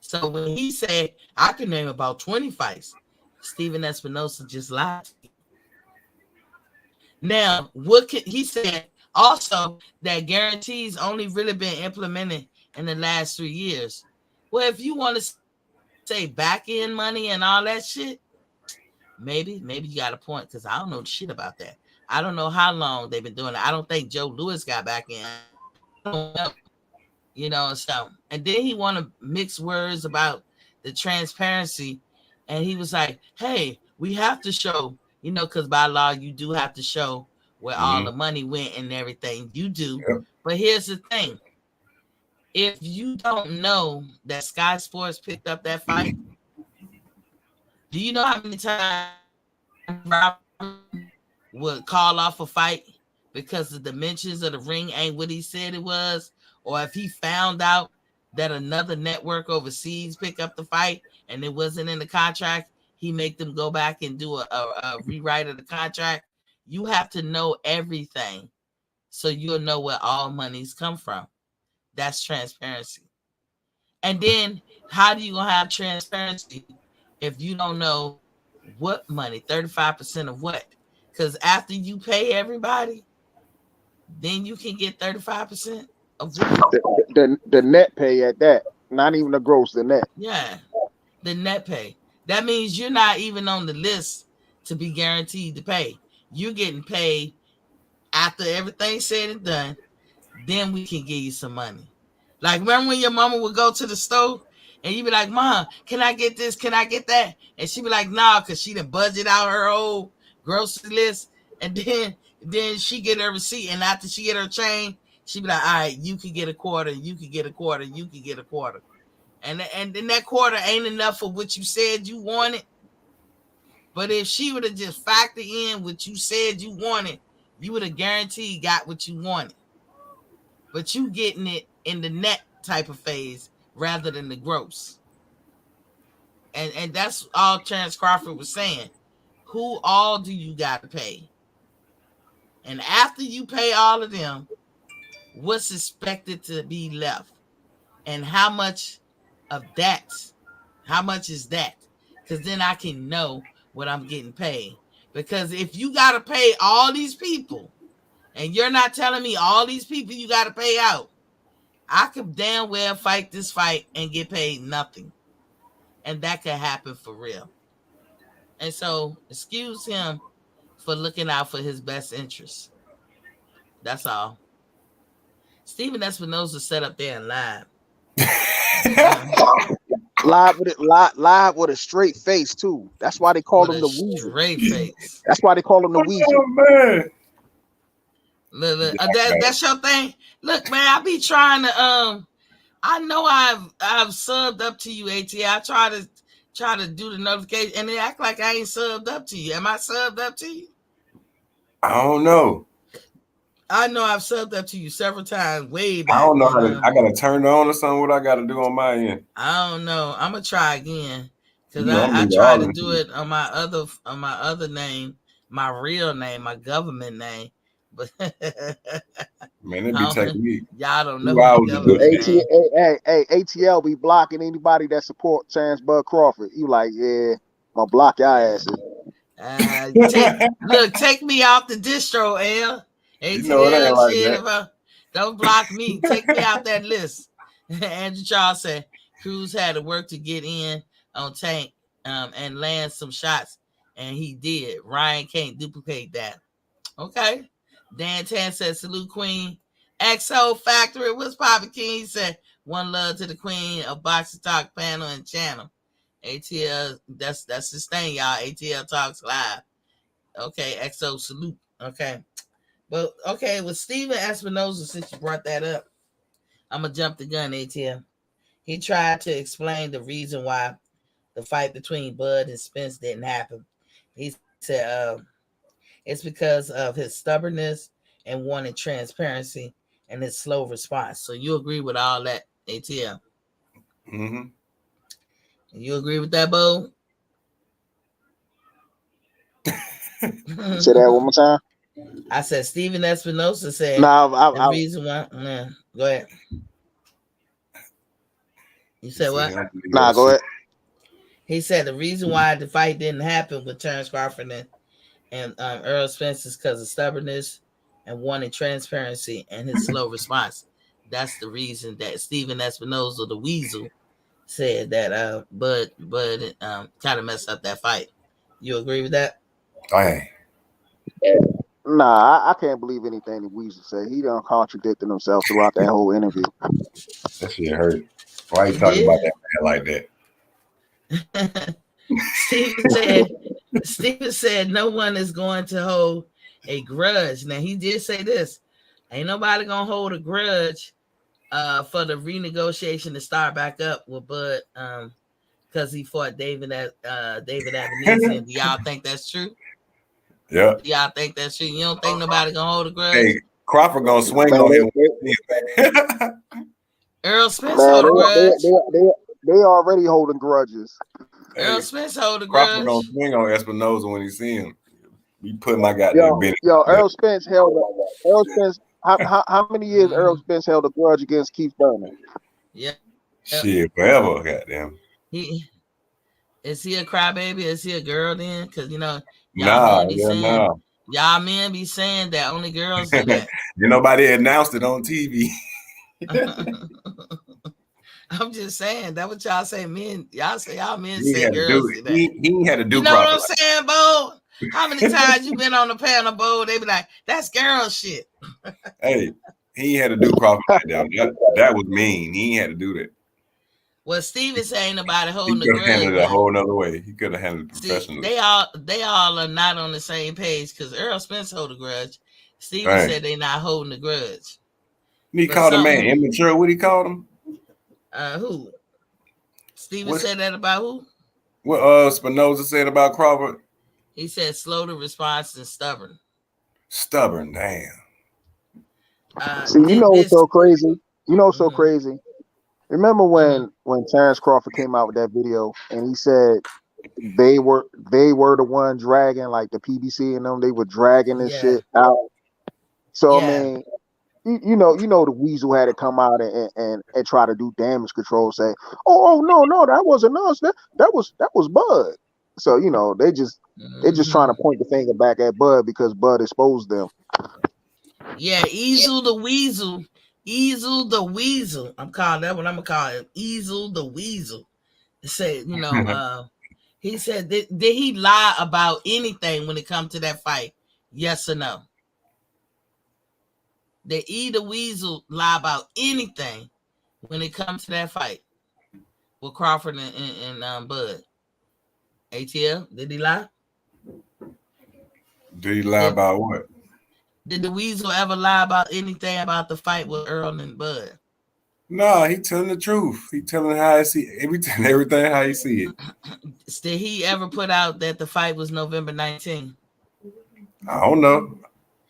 So when he said, I can name about 20 fights, Steven Espinosa just lied. Now, he said also that guarantees only really been implemented in the last 3 years. Well, if you want to say back end money and all that shit, maybe you got a point, because I don't know shit about that. I don't know how long they've been doing it. I don't think Joe Louis got back in. I don't know. You know, so, and then he want to mix words about the transparency. And he was like, hey, we have to show, you know, because by law, you do have to show where all the money went and everything. You do. Yep. But here's the thing. If you don't know that Sky Sports picked up that fight, do you know how many times Robert would call off a fight because the dimensions of the ring ain't what he said it was? Or if he found out that another network overseas picked up the fight and it wasn't in the contract, he make them go back and do a rewrite of the contract. You have to know everything so you'll know where all monies come from. That's transparency. And then how do you gonna have transparency if you don't know what money, 35% of what? Because after you pay everybody, then you can get 35%. The net pay at that, not even the gross, the net. Yeah, the net pay. That means you're not even on the list to be guaranteed to pay. You're getting paid after everything's said and done. Then we can give you some money. Like, remember when your mama would go to the store and you'd be like, Mom, can I get this? Can I get that? And she'd be like, nah, because she done budget out her whole grocery list. And then she get her receipt. And after she get her change, she'd be like, all right, you can get a quarter, you can get a quarter, you can get a quarter. And then that quarter ain't enough for what you said you wanted. But if she would have just factored in what you said you wanted, you would have guaranteed got what you wanted. But you getting it in the net type of phase rather than the gross. And that's all Terrence Crawford was saying. Who all do you got to pay? And after you pay all of them, what's expected to be left? And how much of that? How much is that? Because then I can know what I'm getting paid. Because if you got to pay all these people, and you're not telling me all these people you got to pay out, I could damn well fight this fight and get paid nothing. And that could happen for real. And so, excuse him for looking out for his best interests. That's all. Steven Espinosa sat up there and lied. Live with a straight face too. That's why they call him the weasel. Straight face. That's why they call him the weasel. Oh man. Look, that's your thing. Look, man, I be trying to I know I've subbed up to you, AT. I try to do the notification and they act like I ain't subbed up to you. Am I subbed up to you? I don't know. I know I've subbed up to you several times, way back. I don't know how to. I gotta turn it on or something. What I gotta do on my end? I don't know. I'm gonna try again because I tried to do it on my other name, my real name, my government name, But Man, it'd be taking me y'all don't know 2 who hours to Devil do is, that. man. ATL be blocking anybody that support Chance Bud Crawford. You like, yeah, I'm gonna block y'all Yeah. asses. Take me off the distro, L. You know it ain't ATL like shit. that. Don't block me. Take me out that list. Andrew Charles said Cruz had to work to get in on Tank and land some shots, and he did. Ryan can't duplicate that. Okay. Dan Tan said, salute Queen. XO Factory. What's Papa King? He said, one love to the Queen of Boxing Talk panel and channel. ATL, that's his thing, y'all. ATL Talks Live. Okay, XO salute. Okay. But okay, with Steven Espinoza, since you brought that up, I'm gonna jump the gun, ATL. He tried to explain the reason why the fight between Bud and Spence didn't happen. He said it's because of his stubbornness and wanting transparency and his slow response. So you agree with all that, ATL? Mm-hmm. You agree with that, Bo? Say that one more time. I said Steven Espinosa said No, the reason why. Go ahead. You said what? Go ahead. He said the reason why the fight didn't happen with Terrence Crawford and Earl Spence is because of stubbornness and wanting transparency and his slow response. That's the reason that Steven Espinosa, the Weasel, said that Bud kind of messed up that fight. You agree with that? Dang. Nah, I can't believe anything the Weasel said. He done contradicted himself throughout that whole interview. That shit hurt. Why you talking Yeah. about that man like that? Steven said no one is going to hold a grudge. Now he did say this. Ain't nobody gonna hold a grudge for the renegotiation to start back up with Bud because he fought David Avenesian. Do y'all think that's true? Yeah. Do y'all think that's true? You don't think nobody gonna hold a grudge? Hey, Crawford gonna swing Man, on him. Earl Spence Man, hold a grudge. they already holding grudges. Earl Spence hold a Crawford grudge. gonna swing on Espinoza when he see him. He put my goddamn business. Earl Spence how many years Earl Spence held a grudge against Keith Thurman? Yeah. Shit, forever, goddamn. Is he a crybaby? Is he a girl then? Because y'all men be saying that only girls do that. Nobody announced it on TV. I'm just saying that what y'all say, men. Y'all say y'all men He say had to girls do do it. that. He had to do. You know Crawford what I'm saying, Bo? How many times you been on the panel, Bo? They be like, "That's girl shit." Hey, he had to do Crawford like that. That was mean. He had to do that. Well, Steven saying about He holding could the have handled grudge. it a whole nother way. He could have handled it See, professionally. they all are not on the same page because Earl Spence hold a grudge. Steven said they not holding the grudge. He called a man immature. What he called him? Who? Steven said that about who? What Spinoza said about Crawford? He said slow to response and stubborn. Stubborn, damn. See, what's so crazy? So crazy. Remember when Terrence Crawford came out with that video and he said they were the one dragging, like the PBC and them, they were dragging this shit out. So I mean, you know the Weasel had to come out and try to do damage control, say, oh no, that wasn't us. That was Bud. So they just trying to point the finger back at Bud because Bud exposed them. Yeah, Easel the Weasel. Easel the Weasel. I'm calling that what I'm gonna call him. Easel the Weasel. Say, he said, did he lie about anything when it comes to that fight? Yes or no? Did E the Weasel lie about anything when it comes to that fight with Crawford and Bud? ATL, did he lie? Did he lie about what? Did the Weasel ever lie about anything about the fight with Earl and Bud? No, he telling the truth. He telling how I see everything how he see it. Did he ever put out that the fight was November 19th? I don't know.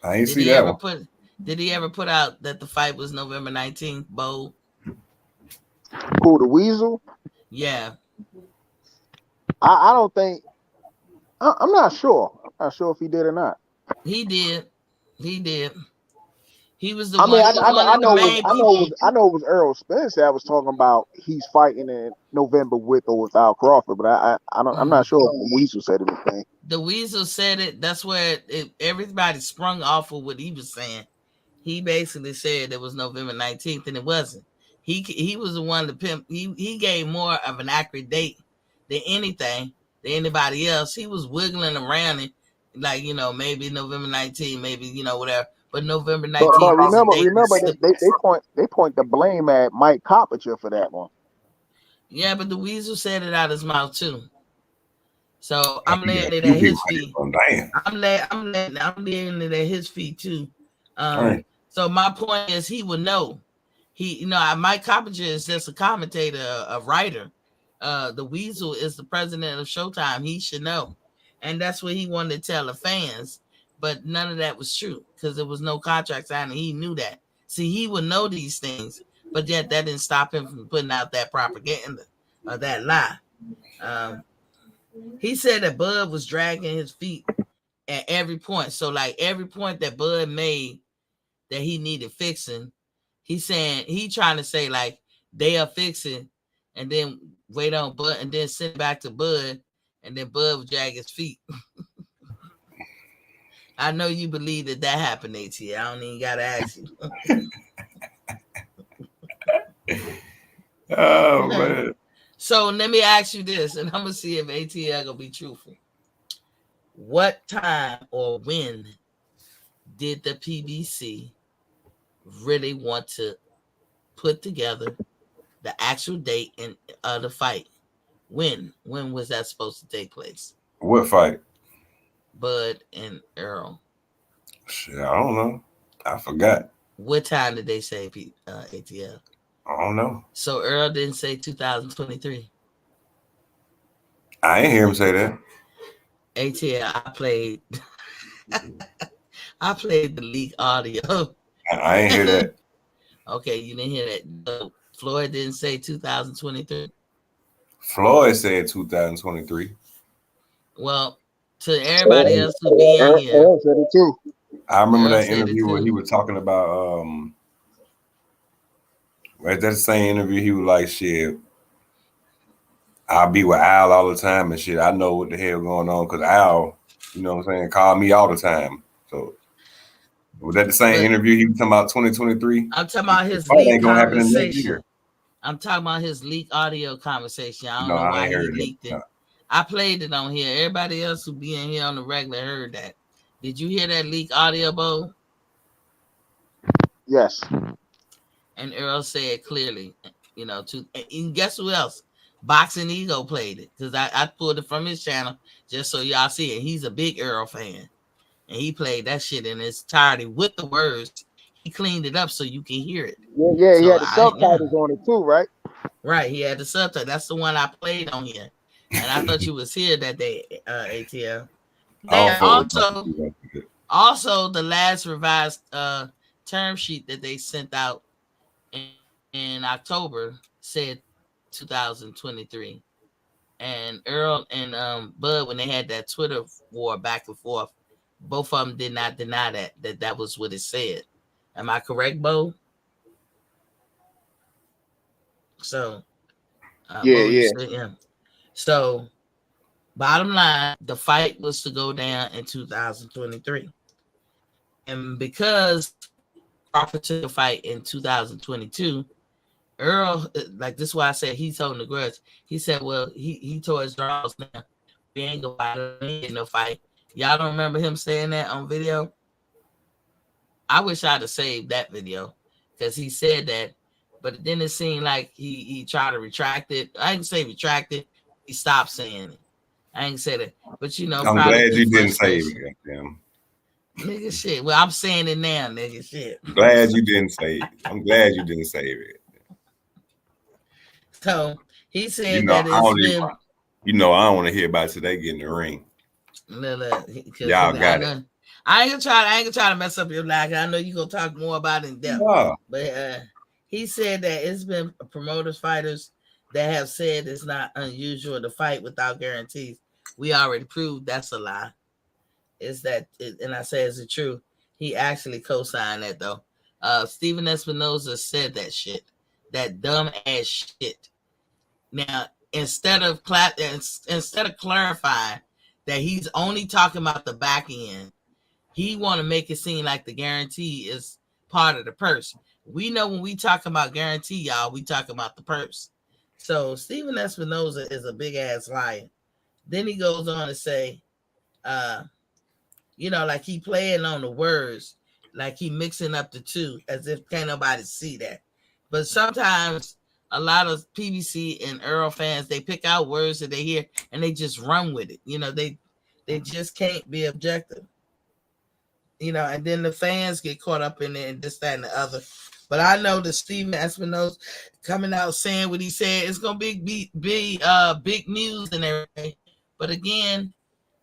I ain't see that one. Did he ever put out that the fight was November 19th, Bo? Who, the Weasel? Yeah. I don't think. I'm not sure. I'm not sure if he did or not. He did. He did. He was the I mean, one. He was one of the main people. I know it was Errol Spence that was talking about he's fighting in November with or without Crawford, but I'm not sure if Weasel said anything. The Weasel said it. That's where everybody sprung off of what he was saying. He basically said it was November 19th, and it wasn't. He was the one to pimp. He gave more of an accurate date than anybody else. He was wiggling around it, like, maybe November 19th, maybe whatever. But November 19th But is the date. remember they point the blame at Mike Coppinger for that one. Yeah, but the Weasel said it out his mouth too. So I'm laying it at his feet. I'm laying it at his feet too. So my point is, he would know. Mike Coppinger is just a commentator, a writer. The Weasel is the president of Showtime. He should know, and that's what he wanted to tell the fans. But none of that was true because there was no contract signed, and he knew that. See, he would know these things, but yet that didn't stop him from putting out that propaganda or that lie. He said that Bud was dragging his feet at every point. So, like, every point that Bud made that he needed fixing, he trying to say, like, they are fixing, and then wait on Bud, and then send it back to Bud, and then Bud would drag his feet. I know you believe that happened, AT. I don't even gotta ask you. Oh man. So let me ask you this, and I'm gonna see if ATL gonna be truthful. What time or when did the PBC really want to put together the actual date of the fight? When was that supposed to take place? What fight? Bud and Earl. Shit, I don't know. I forgot. What time did they say, ATL? I don't know. So Earl didn't say 2023. I ain't hear him say that. ATL, I played the leak audio. I ain't hear that. Okay, you didn't hear that. Floyd didn't say 2023. Floyd said 2023. Well, to everybody else who be in here, Earl said it too. I remember that interview where he was talking about at that same interview he was like, shit, I'll be with Al all the time and shit. I know what the hell going on because Al, you know what I'm saying, called me all the time. So was that the same interview he was talking about 2023? I'm talking about his leak conversation. I'm talking about his leak audio conversation. I don't know why he leaked it. I played it on here. Everybody else who be in here on the regular heard that. Did you hear that leak audio, Bo? Yes. And Earl said clearly, and guess who else? Boxing Ego played it because I pulled it from his channel just so y'all see it. He's a big Earl fan, and he played that shit in its entirety with the words. He cleaned it up so you can hear it. Yeah, so he had the subtitles on it too, right? Right, he had the subtitles. That's the one I played on here, and I thought you was here that day, ATL. Also, the last revised term sheet that they sent out in October said 2023, and Earl and Bud, when they had that Twitter war back and forth, both of them did not deny that was what it said. Am I correct, Bo? So yeah. So bottom line, the fight was to go down in 2023, and because Crawford took a fight in 2022, Earl, like this is why I said he's holding the grudge. He said, well, he tore his draws now. We ain't gonna fight, no fight. Y'all don't remember him saying that on video? I wish I'd have saved that video because he said that, but then it seemed like he tried to retract it. I didn't say retract it. He stopped saying it. I ain't say that, but I'm glad you didn't save it, goddamn. Nigga shit. Well, I'm saying it now, nigga shit. I'm glad you didn't save it. I'm glad you didn't save it. So he said I don't want to hear about today getting the ring. Y'all got it. I ain't gonna try to mess up your life. I know you gonna talk more about it in depth. But he said that it's been promoters, fighters that have said it's not unusual to fight without guarantees. We already proved that's a lie. And I say, is it true? He actually co-signed that though. Steven Espinosa said that shit, that dumb ass shit. Now instead of clarifying that he's only talking about the back end, he want to make it seem like the guarantee is part of the purse. We know when we talk about guarantee, y'all, we talk about the purse. So Steven Espinosa is a big ass liar. Then he goes on to say, like he playing on the words, like he mixing up the two as if can't nobody see that. But sometimes a lot of PBC and Earl fans, they pick out words that they hear and they just run with it. They just can't be objective. And then the fans get caught up in it and this, that, and the other. But I know that Steven Espinosa coming out saying what he said, it's gonna be big news and everything. But again,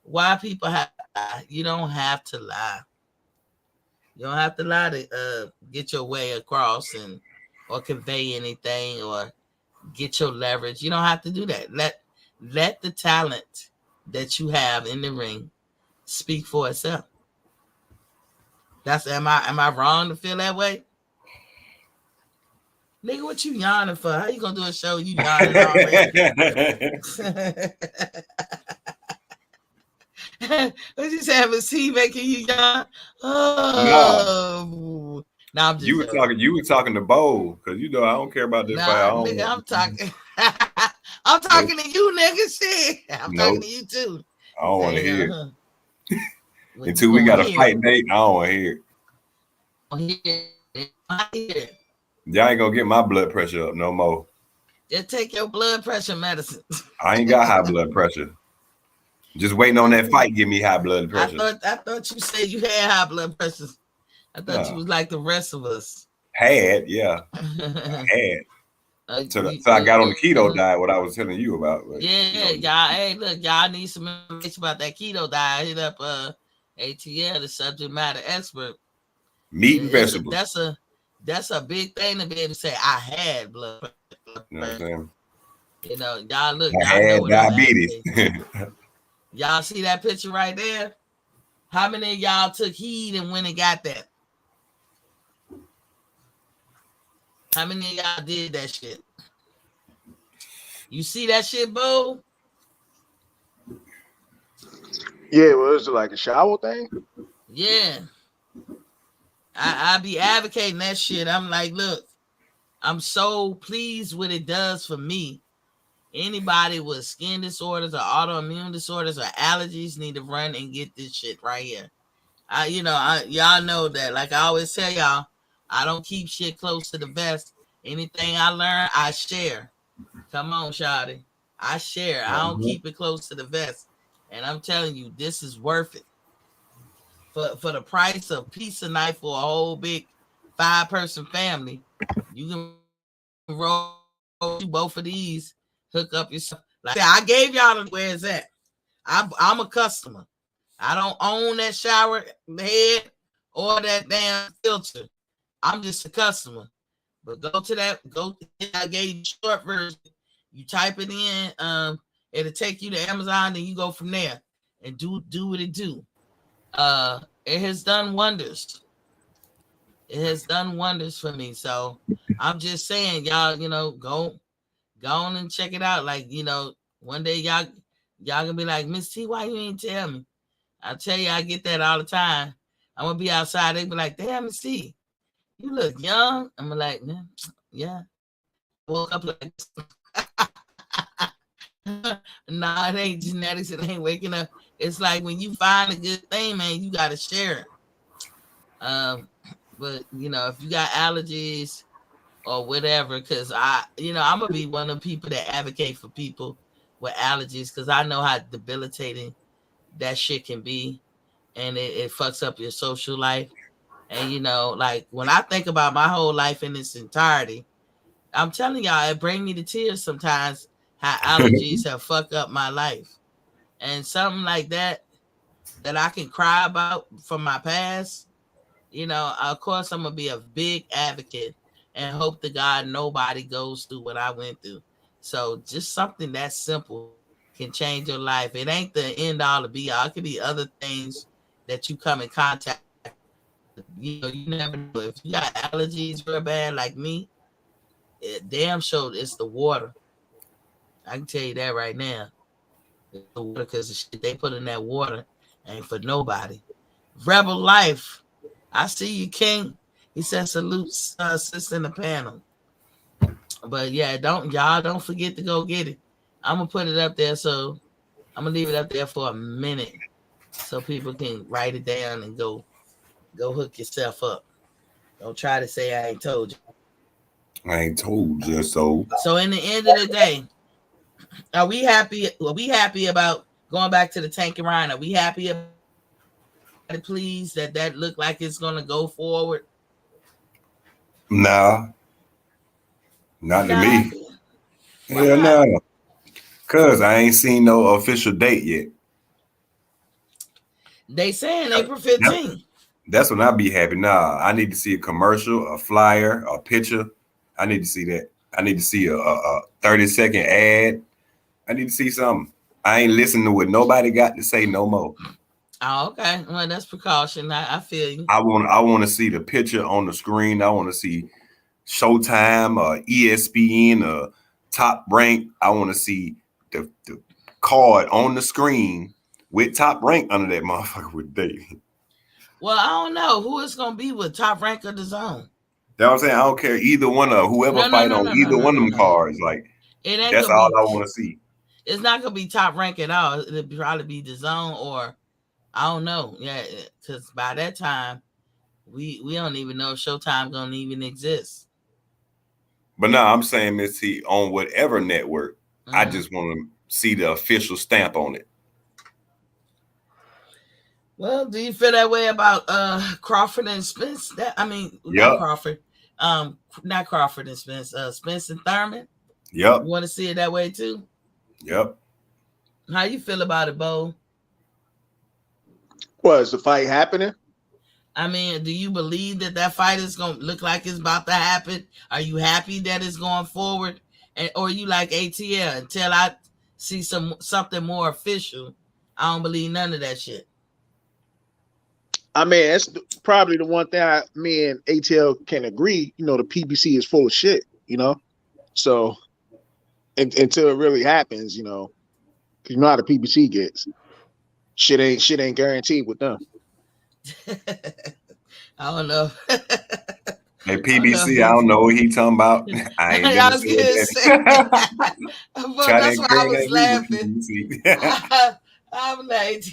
why people have to lie? You don't have to lie. You don't have to lie to get your way across or convey anything or get your leverage. You don't have to do that. Let the talent that you have in the ring speak for itself. Am I wrong to feel that way? Nigga, what you yawning for? How you gonna do a show you yawning already? What you say? MC making you yawn? Oh, no, I'm just you were talking to Bo, because I don't care about this fight. Nigga, I'm talking. I'm talking to you, nigga. Shit, I'm talking to you too. I don't want to hear it. Until we got a fight date, I don't want to hear it. Y'all ain't gonna get my blood pressure up no more. Just take your blood pressure medicine. I ain't got high blood pressure. Just waiting on that fight give me high blood pressure. I thought you said you had high blood pressure. I thought you was like the rest of us. Had, yeah. Had. So I got on the keto diet, what I was telling you about. But, y'all. Hey, look, y'all need some information about that keto diet. Hit up ATL, the subject matter expert. Meat and vegetables. That's a big thing to be able to say I had blood pressure. You know what I'm saying? Y'all look. I had diabetes. Y'all see that picture right there? How many of y'all took heed and went and got that? How many of y'all did that shit? You see that shit, Bo? Yeah, was it like a shower thing? Yeah. I be advocating that shit. I'm like, look, I'm so pleased what it does for me. Anybody with skin disorders or autoimmune disorders or allergies need to run and get this shit right here. Y'all know that. Like I always tell y'all, I don't keep shit close to the vest. Anything I learn, I share. Come on, Shawty. I share. I don't keep it close to the vest. And I'm telling you, this is worth it. For the price of piece of knife for a whole big 5-person family, you can roll both of these, hook up yourself. Like I gave y'all where it's at. I'm a customer. I don't own that shower head or that damn filter. I'm just a customer. But I gave you short version. You type it in, it'll take you to Amazon, then you go from there and do what it do. It has done wonders. It has done wonders for me. So I'm just saying, y'all, go on and check it out. Like, one day y'all gonna be like, Miss T, why you ain't tell me? I tell you, I get that all the time. I'm gonna be outside. They be like, damn, Miss T, you look young. I'm like, yeah. Woke up like nah, it ain't genetics. It ain't waking up. It's like when you find a good thing, man, you gotta share it. But if you got allergies or whatever, because I'm gonna be one of the people that advocate for people with allergies, because I know how debilitating that shit can be, and it fucks up your social life. And like when I think about my whole life in its entirety, I'm telling y'all, it brings me to tears sometimes how allergies have fucked up my life. And something like that I can cry about from my past, of course I'm gonna be a big advocate and hope to God nobody goes through what I went through. So just something that simple can change your life. It ain't the end all to be all. It could be other things that you come in contact You never know. If you got allergies real bad like me, damn sure it's the water. I can tell you that right now. It's the water, because the shit they put in that water ain't for nobody. Rebel Life, I see you, King. He said salute, sis in the panel. But yeah, don't forget to go get it. I'm gonna put it up there, so I'm gonna leave it up there for a minute so people can write it down and go hook yourself up. Don't try to say I ain't told you. I ain't told you so. So in the end of the day, are we happy? Are we happy about going back to the Tank and Ryan? Are we happy about it, please? That look like it's gonna go forward? Nah, not to Not me. happy. Why Hell not? no. Cause I ain't seen no official date yet. They saying April 15th. That's when I be happy. Nah, I need to see a commercial, a flyer, a picture. I need to see that. I need to see a 30-second ad. I need to see something. I ain't listening to what nobody got to say no more. Oh, okay. Well, that's precaution. I feel you. I want to see the picture on the screen. I want to see Showtime or ESPN or Top Rank. I want to see the card on the screen with Top Rank under that motherfucker with Dave. Well, I don't know who it's gonna be with Top Rank or the Zone. You know what I'm saying? I don't care either one of whoever fight on either one of them cards. Like, it ain't that's all I want to see. It's not gonna be Top Rank at all. It'll probably be the Zone, or I don't know. Yeah, because by that time, we don't even know if Showtime gonna even exist. But no, I'm saying this on whatever network. Mm-hmm. I just want to see the official stamp on it. Well, do you feel that way about Crawford and Spence? Not Crawford. Not Crawford and Spence. Spence and Thurman. Yep. You want to see it that way too? Yep. How you feel about it, Bo? Well, is the fight happening? I mean, do you believe that fight is going to look like it's about to happen? Are you happy that it's going forward? Or you like ATL? Until I see something more official, I don't believe none of that shit. I mean, that's probably the one thing me and ATL can agree. You know, the PBC is full of shit, you know? So until it really happens, you know how the PBC gets. Shit ain't guaranteed with them. I don't know. Hey, PBC, I don't know what he talking about. I ain't I was gonna say. But that's why I was laughing. I'm like,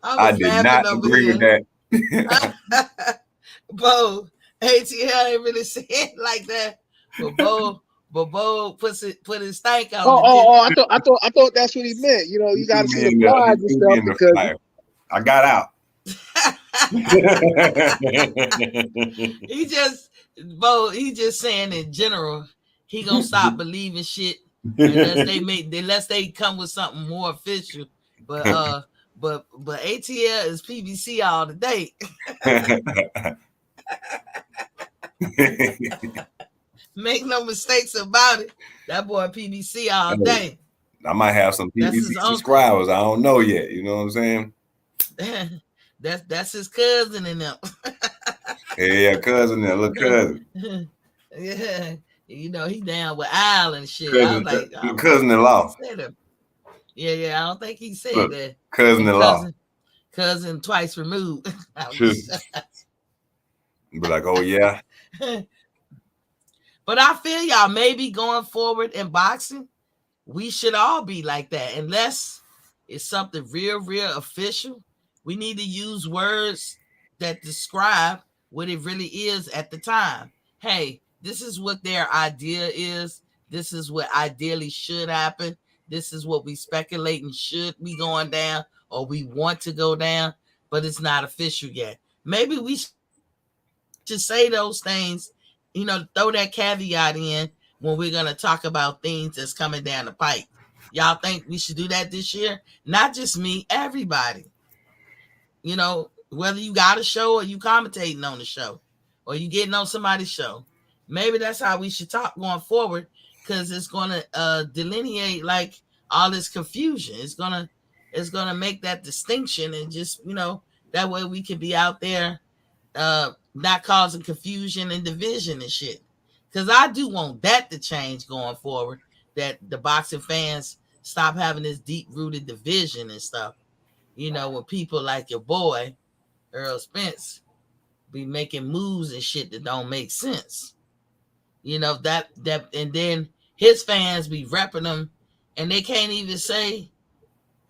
I did not agree with that. Bo, ATL ain't really saying it like that. But Bo put his stank on. I thought that's what he meant. You know, you got to see the flies and stuff because I got out. He just saying in general, he gonna stop believing shit unless they come with something more official. But ATL is PBC all the day. Make no mistakes about it. That boy PBC all day. I might have some PBC subscribers. I don't know yet. You know what I'm saying? That's his cousin in them. Yeah, cousin, that little cousin. Yeah, you know he down with Al and shit. Cousin, I was like, cousin-in-law. Yeah, I don't think he said that. Cousin-in-law. Cousin twice removed. Be like, oh yeah. But I feel y'all maybe going forward in boxing, we should all be like that. Unless it's something real official. We need to use words that describe what it really is at the time. Hey, this is what their idea is. This is what ideally should happen. This is what we speculating should be going down or we want to go down, but it's not official yet. Maybe we should say those things, you know, throw that caveat in when we're going to talk about things that's coming down the pipe. Y'all think we should do that this year? Not just me, everybody. You know, whether you got a show or you commentating on the show or you getting on somebody's show. Maybe that's how we should talk going forward, because it's going to delineate like all this confusion. It's gonna make that distinction, and just, you know, that way we can be out there not causing confusion and division and shit. Because I do want that to change going forward. That the boxing fans stop having this deep rooted division and stuff. You know, when people like your boy Earl Spence be making moves and shit that don't make sense. You know that, and then his fans be repping him, and they can't even say,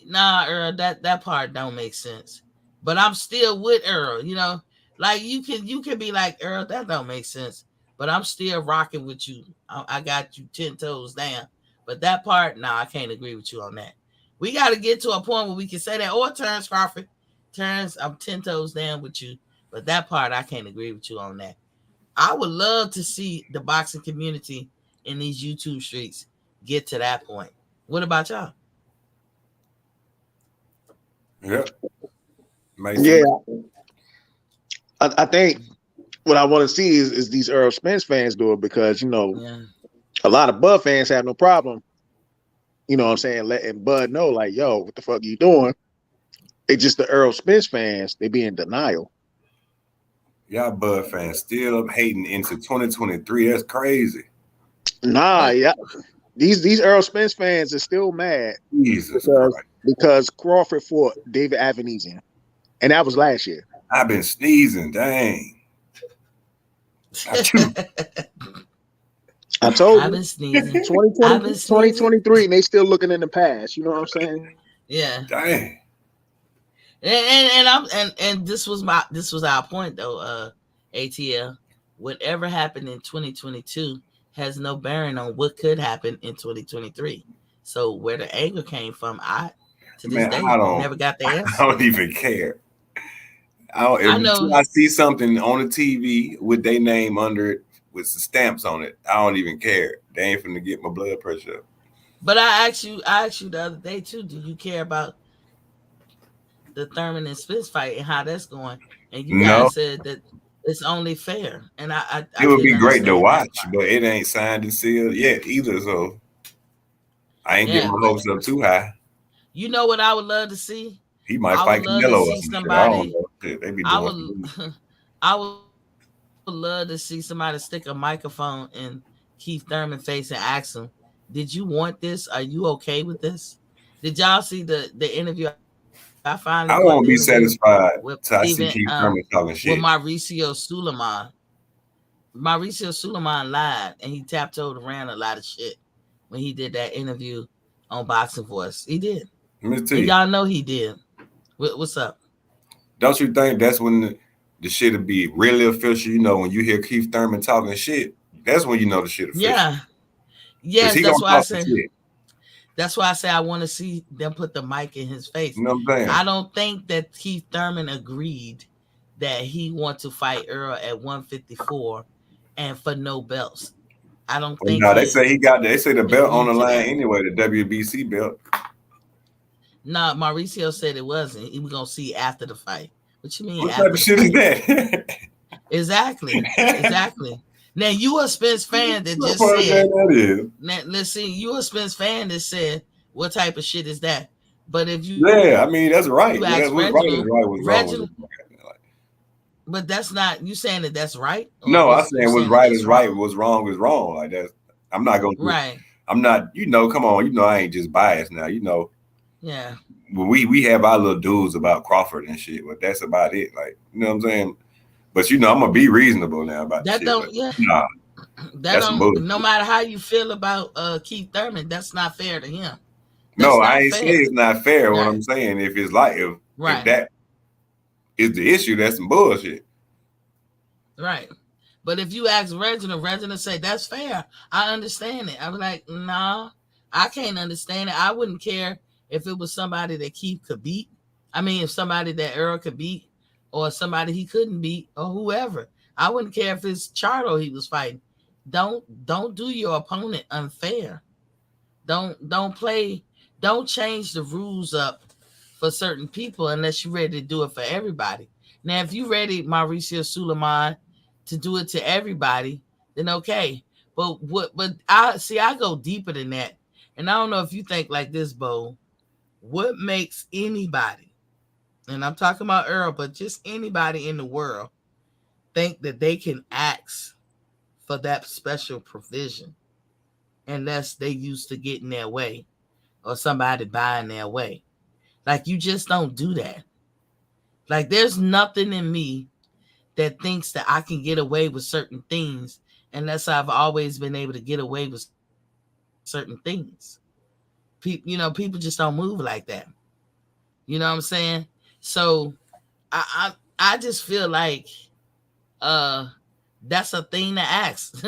"Nah, Earl, that part don't make sense." But I'm still with Earl. You know, like you can be like, Earl, that don't make sense, but I'm still rocking with you. I got you 10 toes down. But that part, nah, I can't agree with you on that. We got to get to a point where we can say that. Or Terrence Crawford, Terrence, I'm 10 toes down with you. But that part, I can't agree with you on that. I would love to see the boxing community in these YouTube streets get to that point. What about y'all? Yeah. Yeah, I think what I want to see is these Earl Spence fans do it, because Yeah. a lot of Bud fans have no problem. You know what I'm saying? Letting Bud know, like, yo, what the fuck are you doing? It's just the Earl Spence fans, they be in denial. Y'all Bud fans still hating into 2023. That's crazy. Nah, yeah. These Earl Spence fans are still mad Jesus Christ. because Crawford fought David Avanesian. And that was last year. I've been sneezing. Dang. I told I've you. been sneezing. 2023, and they still looking in the past. You know what I'm saying? Yeah. Dang. And this was our point though, ATL. Whatever happened in 2022 has no bearing on what could happen in 2023. So where the anger came from, to this day never got the answer. I don't even care. I know. I see something on the TV with their name under it with some stamps on it, I don't even care. They ain't finna get my blood pressure up. But I asked you the other day too, do you care about the Thurman and Spence fight and how that's going? And you guys said that it's only fair. And it would be great to watch, but it ain't signed and sealed yet either. So I ain't getting my hopes up too high. You know what I would love to see? He might fight Canelo or some somebody. Shit. They be doing I would love to see somebody stick a microphone in Keith Thurman's face and ask him, "Did you want this? Are you okay with this?" Did y'all see the interview? I won't be satisfied till I see Keith Thurman talking shit. With Mauricio Suleiman. Mauricio Suleiman lied, and he tiptoed around a lot of shit when he did that interview on Boxing Voice. He did. And y'all know he did. What's up? Don't you think that's when the shit will be really official? You know, when you hear Keith Thurman talking shit, that's when you know the shit official. Yeah. Yes, that's why I say. That's why I say I want to see them put the mic in his face. You know what I'm saying? I don't think that Keith Thurman agreed that he wants to fight Earl at 154 and for no belts. I don't think. No, they say they say the belt on the line anyway, the WBC belt. No, Mauricio said it wasn't. He was gonna see after the fight. What you mean? What type of shit is that? Exactly. Now you a Spence fan that just said that is. Now, listen, you a Spence fan that said what type of shit is that? But if you I mean that's right. What's right is wrong. But that's not you saying that that's right? No, I'm saying what's right is right, what's wrong is wrong. Like that, I'm not gonna. Right. I'm not. Come on. I ain't just biased now. Yeah. We have our little dudes about Crawford and shit, but that's about it. Like you know what I'm saying. But I'm gonna be reasonable now about that. Don't nah, that don't. No matter how you feel about Keith Thurman, that's not fair to him. No, I ain't saying it's not fair. Right. What I'm saying, if it's like if that is the issue, that's some bullshit. Right. But if you ask Reginald say that's fair. I understand it. I'm like, nah, I can't understand it. I wouldn't care if it was somebody that Keith could beat. I mean, if somebody that Earl could beat, or somebody he couldn't beat, or whoever. I wouldn't care if it's Charlo he was fighting. Don't do your opponent unfair. Don't change the rules up for certain people unless you're ready to do it for everybody. Now, if you're ready, Mauricio Suleiman, to do it to everybody, then okay. But I go deeper than that. And I don't know if you think like this, Bo. What makes anybody, and I'm talking about Earl, but just anybody in the world, think that they can ask for that special provision unless they used to getting their way or somebody buying their way. Like, you just don't do that. Like, there's nothing in me that thinks that I can get away with certain things unless I've always been able to get away with certain things. People just don't move like that. You know what I'm saying? So I just feel like that's a thing to ask.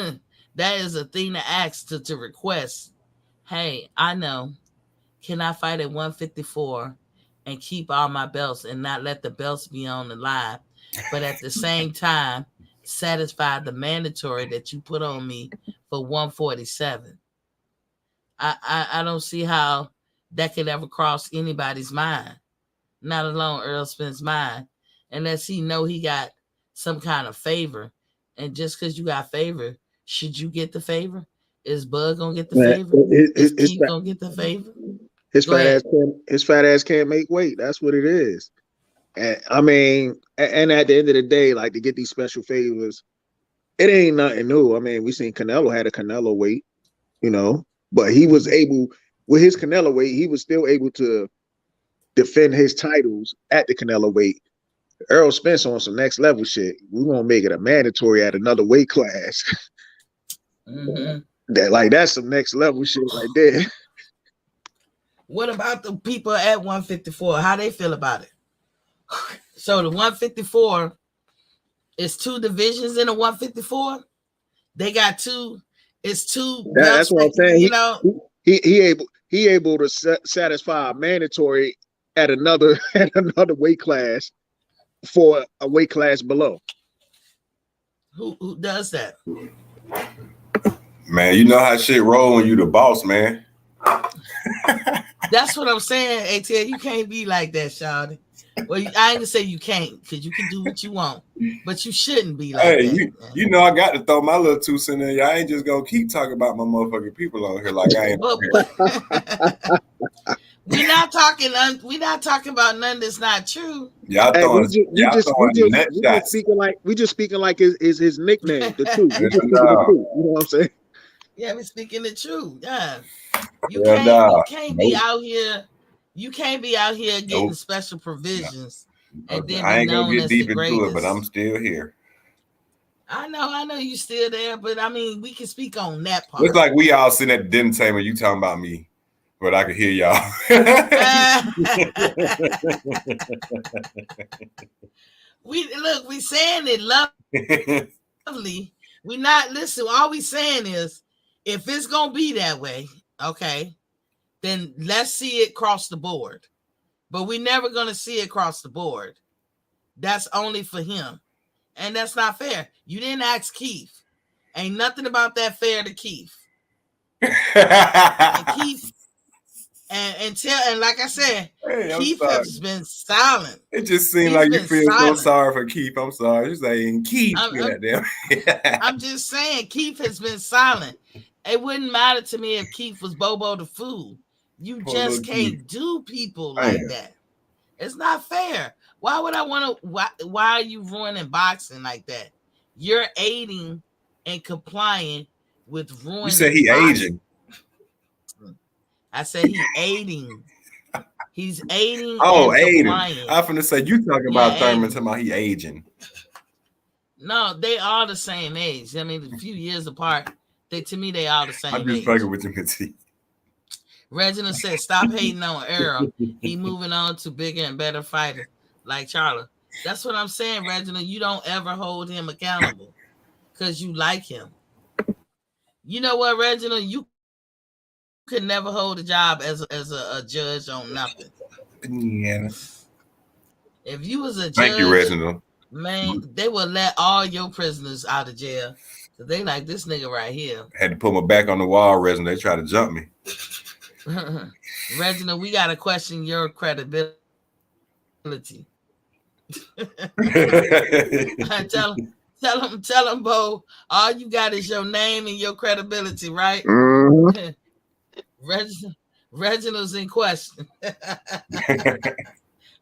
That is a thing to ask, to request. Hey, I know. Can I fight at 154 and keep all my belts and not let the belts be on the line, but at the same time satisfy the mandatory that you put on me for 147? I don't see how that could ever cross anybody's mind, not alone Earl Spence' mind, unless he know he got some kind of favor. And just because you got favor, should you get the favor? Is Bud gonna get the favor? Is Keith gonna get the favor? His fat ass can't make weight. That's what it is. And I mean, and at the end of the day, like, to get these special favors, it ain't nothing new. I mean, we seen Canelo had a Canelo weight, but he was able, with his Canelo weight, he was still able to defend his titles at the Canelo weight. Earl Spence on some next level shit. We're gonna make it a mandatory at another weight class. Mm-hmm. That's some next level shit right there. What about the people at 154? How they feel about it? So the 154 is two divisions in a 154. They got two. It's two. That's what I'm saying. He able to satisfy a mandatory at another weight class for a weight class below. Who does that? Man, you know how shit roll when you the boss, man. That's what I'm saying, ATL. You can't be like that, Shawty. Well, I ain't gonna say you can't, because you can do what you want, but you shouldn't be like that. You know I got to throw my little 2 cents in. I ain't just gonna keep talking about my motherfucking people on here like I ain't. We're not talking about nothing that's not true. Y'all throwing we just speaking like his nickname, the truth. We just speaking the truth. You know what I'm saying? Yeah, we're speaking the truth. Yeah. You can't be out here. You can't be out here getting special provisions and then I ain't gonna get deep into it, but I'm still here. I know you still there, but I mean, we can speak on that part. Looks like we all sitting at the dinner table. You talking about me, but I can hear y'all. We saying it lovely. We not listen. All we saying is, if it's gonna be that way, okay, then let's see it cross the board. But we're never gonna see it cross the board. That's only for him, and that's not fair. You didn't ask Keith. Ain't nothing about that fair to Keith. And Keith, and like I said, Keith has been silent. It just seemed like you feel so sorry for Keith. I'm sorry. You're saying Keith. I'm just saying Keith has been silent. It wouldn't matter to me if Keith was Bobo the Fool. You just can't do people like that. It's not fair. Why would I want to? Why are you ruining boxing like that? You're aiding and complying with ruining. You said he boxing. aging. I said he aiding. He's aiding. Oh, and aiding. complying. I'm finna say you talking about Thurman talking about he aging. No, they are the same age. I mean, a few years apart. To me, they all the same age. I'm just fucking with you, Mitzi. Reginald said, "Stop hating on Earl. He moving on to bigger and better fighter like Charlie." That's what I'm saying, Reginald. You don't ever hold him accountable because you like him. You know what, Reginald? You could never hold a job as a judge on nothing. Yeah. If you was a judge, thank you, Reginald. Man, they would let all your prisoners out of jail. So they like this nigga right here. Had to put my back on the wall, Reginald. They tried to jump me. Reginald, we gotta question your credibility. Tell him, Bo. All you got is your name and your credibility, right? Mm-hmm. Reginald's in question. I'm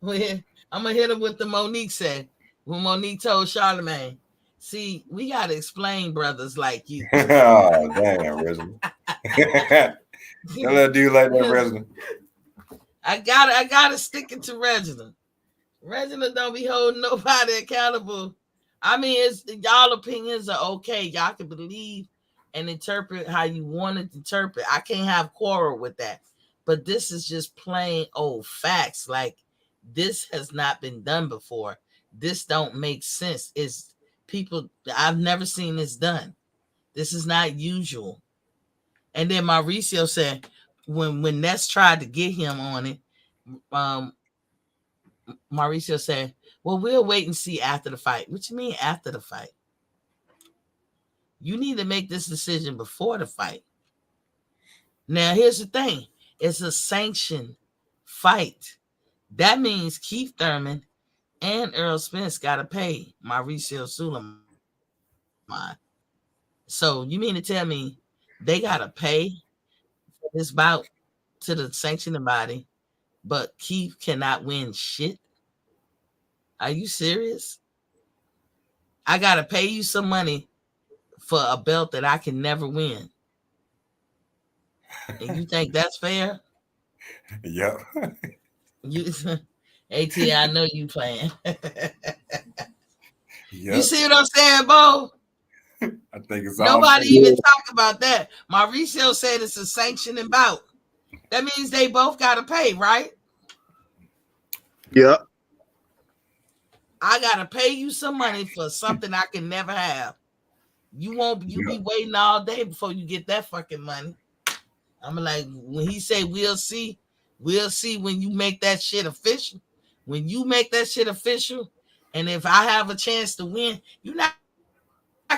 gonna hit him with the Monique said when Monique told Charlemagne, See, we gotta explain brothers like you. Oh, damn, Reginald. Don't let a dude like that, Reginald. I gotta stick it to Reginald. Reginald don't be holding nobody accountable. I mean, it's y'all opinions are okay. Y'all can believe and interpret how you want to interpret. I can't have quarrel with that. But this is just plain old facts. Like, this has not been done before. This don't make sense. It's people, I've never seen this done. This is not usual. And then Mauricio said when Ness tried to get him on it, Mauricio said, well, we'll wait and see after the fight. What you mean after the fight? You need to make this decision before the fight. Now, here's the thing. It's a sanctioned fight. That means Keith Thurman and Errol Spence got to pay Mauricio Suleiman. So you mean to tell me they got to pay for this bout to the sanctioning body, but Keith cannot win shit? Are you serious? I got to pay you some money for a belt that I can never win. And you think that's fair? Yep. You, AT, I know you playing. Yep. You see what I'm saying, Bo? I think it's nobody even talk about that. Mauricio said it's a sanctioning bout. That means they both got to pay, right? Yep. I got to pay you some money for something I can never have. You won't. You be waiting all day before you get that fucking money. I'm like, when he say we'll see when you make that shit official. When you make that shit official, and if I have a chance to win, you're not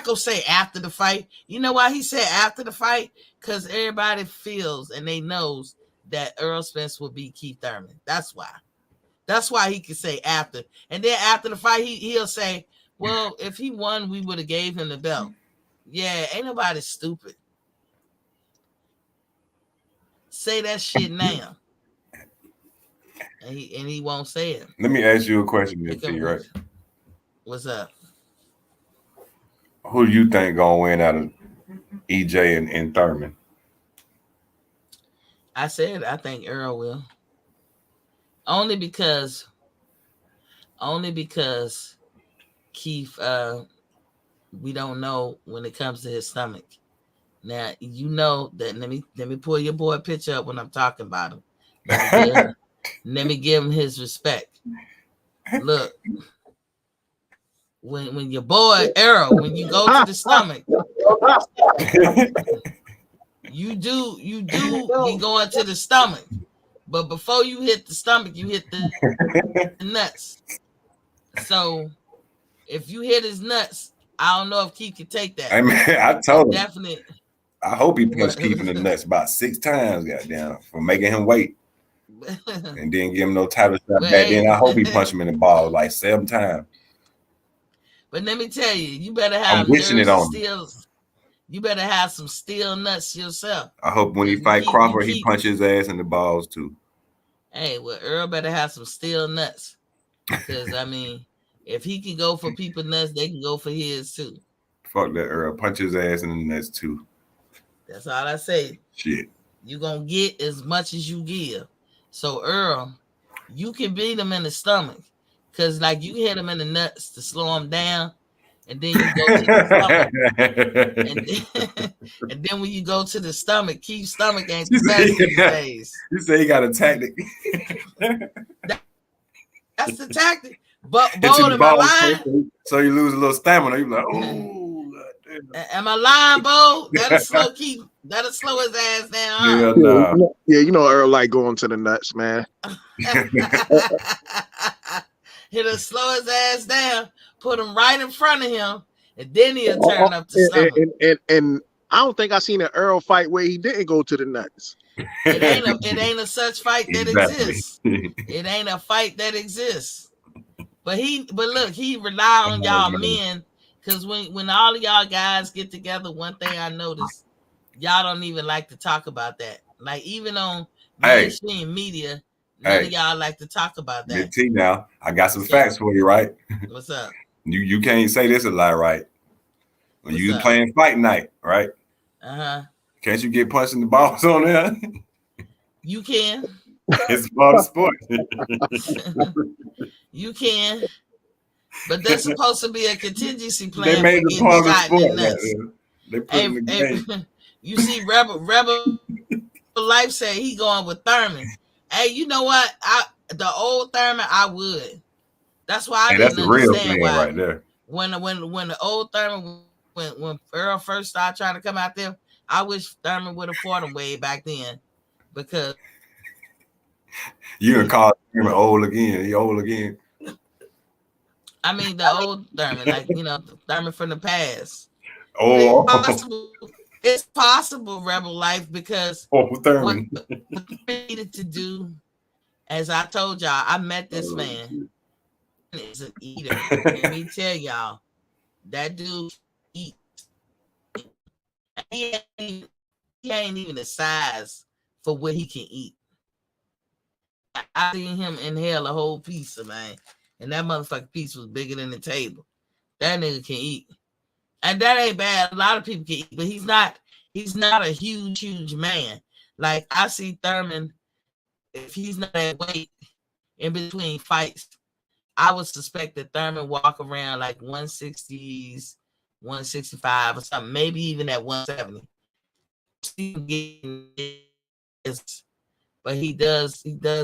gonna say after the fight. You know why he said after the fight? Because everybody feels and they knows that Errol Spence will beat Keith Thurman. That's why. That's why he can say after. And then after the fight, he'll say, well, if he won, we would have gave him the belt. Yeah, ain't nobody stupid. Say that shit now. And he won't say it. Let me ask you a question, T, right? What's up? Who do you think gonna win out of EJ and Thurman? I said I think Earl will. Only because Keith, we don't know when it comes to his stomach. Now you know that. Let me pull your boy picture up when I'm talking about him. Let me give him his respect. Look, when your boy Earl, when you go to the stomach, you be going to the stomach. But before you hit the stomach, you hit the nuts. So if you hit his nuts, I don't know if Keith can take that. I mean, I told him. Definitely. I hope he punched Keith in the nuts about 6 times, goddamn, for making him wait. And didn't give him no title shot back then. I hope he punched him in the ball like 7 times. But let me tell you, you better have you better have some steel nuts yourself. I hope when he fight Crawford, he punches his ass in the balls too. Hey, well, Earl better have some steel nuts. Because, I mean, if he can go for people's nuts, they can go for his too. Fuck that Earl. Punch his ass in the nuts too. That's all I say. Shit. You're going to get as much as you give. So, Earl, you can beat him in the stomach. Because, like, you hit him in the nuts to slow him down. And then you go to the stomach. And then when you go to the stomach, Keith's stomach ain't the best these days. You say he got a tactic. That's the tactic. But Bo, am I lying? So you lose a little stamina. You're like, oh, goddamn. Am I lying, Bo? That'll slow Keith. That'll slow his ass down. Yeah, nah. Yeah, you know Earl like going to the nuts, man. It'll slow his ass down, put him right in front of him, and then he'll turn up the stomach. And I don't think I seen an Earl fight where he didn't go to the nuts. It ain't a such fight that exists. It ain't a fight that exists. But look, he rely on y'all men, because when all of y'all guys get together, one thing I noticed, y'all don't even like to talk about that. Like, even on mainstream media, none of y'all like to talk about that. T, now I got some facts for you, right? What's up? You can't say this a lie, right? when you playing fight night, right? Can't you get punched in the balls on there? You can. It's part of sport. You can. But there's supposed to be a contingency plan. They made for the part of shot sport. in the nuts. They put in the game. You see, Rebel Life said he going with Thurman. Hey, you know what? The old Thurman, I would. That's why I didn't understand why. Right there. When the old Thurman, when Earl first started trying to come out there, I wish Thurman would have fought him way back then, because you gonna call Thurman old again? He old again. I mean, the old Thurman, like, the Thurman from the past. Oh, it's possible, Rebel Life, because Thurman. what we needed to do, as I told y'all, I met this man. Is an eater. Let me tell y'all, that dude eats. He ain't even the size for what he can eat. I seen him inhale a whole pizza, man, and that motherfucking piece was bigger than the table. That nigga can eat, and that ain't bad. A lot of people can eat, but he's not a huge man. Like, I see Thurman, if he's not at weight in between fights, I would suspect that Thurman walk around like 160s, 165 or something, maybe even at 170. But he does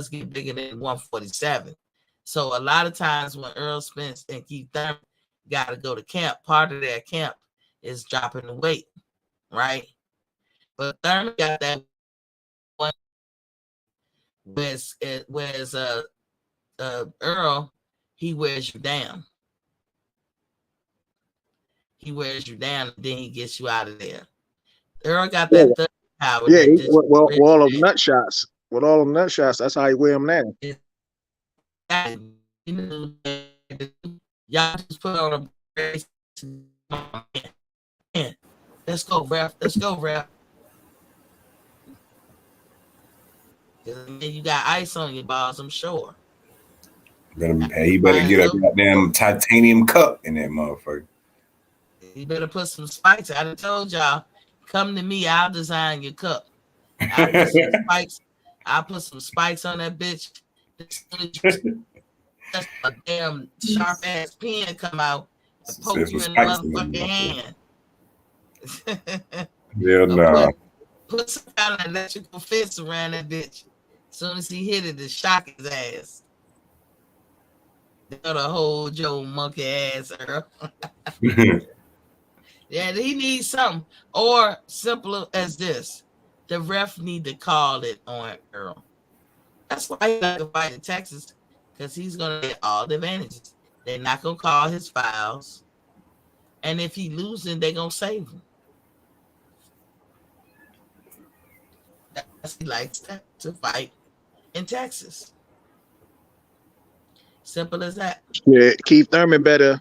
get bigger than 147. So a lot of times when Earl Spence and Keith Thurman got to go to camp, part of their camp is dropping the weight, right? But Thurman got that one, whereas Earl, he wears you down. He wears you down, and then he gets you out of there. Earl got that third power. Yeah, with all of nut shots. With all of nut shots, that's how he wear them now. Y'all just put on a brace. Let's go, ref. Let's go, ref. You got ice on your balls, I'm sure. He better get a goddamn titanium cup in that motherfucker. You better put some spikes. I done told y'all, come to me, I'll design your cup. I'll put some spikes on that bitch. That's a damn sharp ass pen come out and poke you in the motherfucking hand. Yeah, no. Put some kind of electrical fence around that bitch. As soon as he hit it, to shock his ass. They're to hold your monkey ass, Earl. Yeah, he needs something. Or simple as this. The ref need to call it on Earl. That's why he's not going to fight in Texas, because he's going to get all the advantages. They're not going to call his fouls. And if he losing, they're going to save him. He likes to fight in Texas. Simple as that. Yeah, Keith Thurman better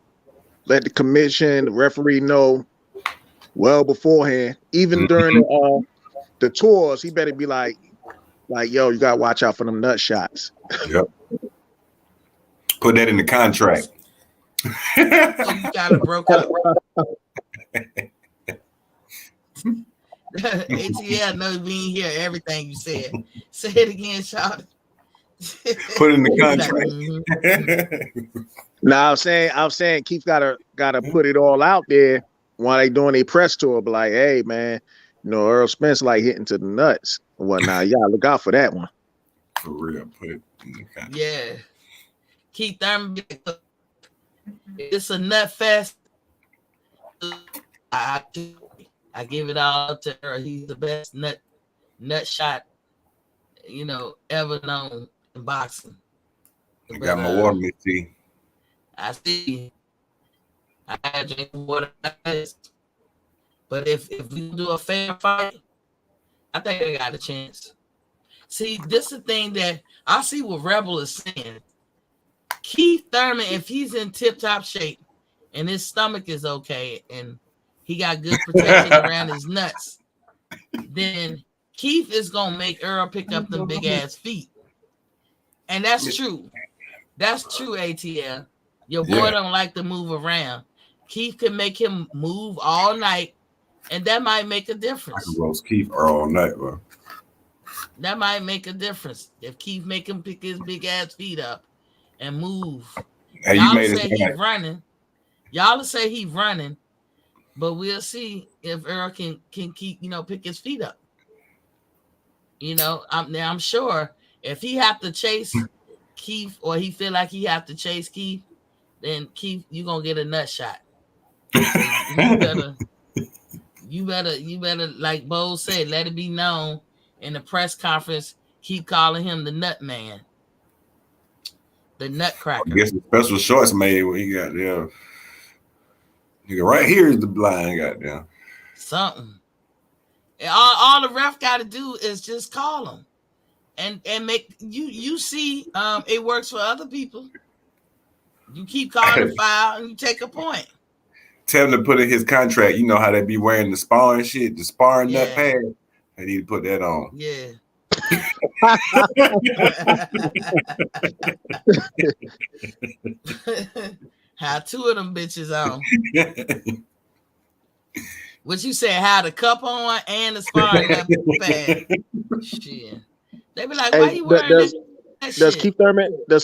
let the commission, the referee know well beforehand. Even during the tours, he better be like, yo, you gotta watch out for them nut shots. Yep. Put that in the contract. So you gotta broke up. ATL knows we ain't hear everything you said. Say it again, Charlotte. Put it in the contract. Now I'm saying Keith gotta put it all out there while they doing a press tour. But like, hey man, Earl Spence like hitting to the nuts and whatnot. Y'all look out for that one. For real, put it in the contract. Yeah. Keith Thurman, it's a nut fest. I give it all to her. He's the best nut shot, ever known in boxing. I got my water, Miss T. I see. I gotta drink water. But if we do a fair fight, I think I got a chance. See, this is the thing that I see what Rebel is saying. Keith Thurman, if he's in tip-top shape and his stomach is okay and he got good protection around his nuts, then Keith is gonna make Earl pick up them big ass feet. And that's true. That's true, ATL. Your boy don't like to move around. Keith can make him move all night, and that might make a I difference. can roast Keith all night, bro. That might make a difference if Keith make him pick his big ass feet up and move. Hey, you Y'all made it say sound he's like running. Y'all say he's running, but we'll see if Earl can keep pick his feet up. I'm sure if he have to chase Keith or he feel like he have to chase Keith, then Keith, you gonna get a nut shot. You better, like Bo said, let it be known in the press conference. Keep calling him the nut man, the I nutcracker. guess the special shorts made what he got there. Nigga, right here is the blind, goddamn. Something. All the ref got to do is just call him, and make you see. It works for other people. You keep calling the foul and you take a point. Tell him to put in his contract. You know how they be wearing the sparring shit, the sparring nut pad. They need to put that on. Yeah. Have two of them bitches on. What you say? How the cup on and the sparring nut pad? Shit. They be like, why you wearing that does shit?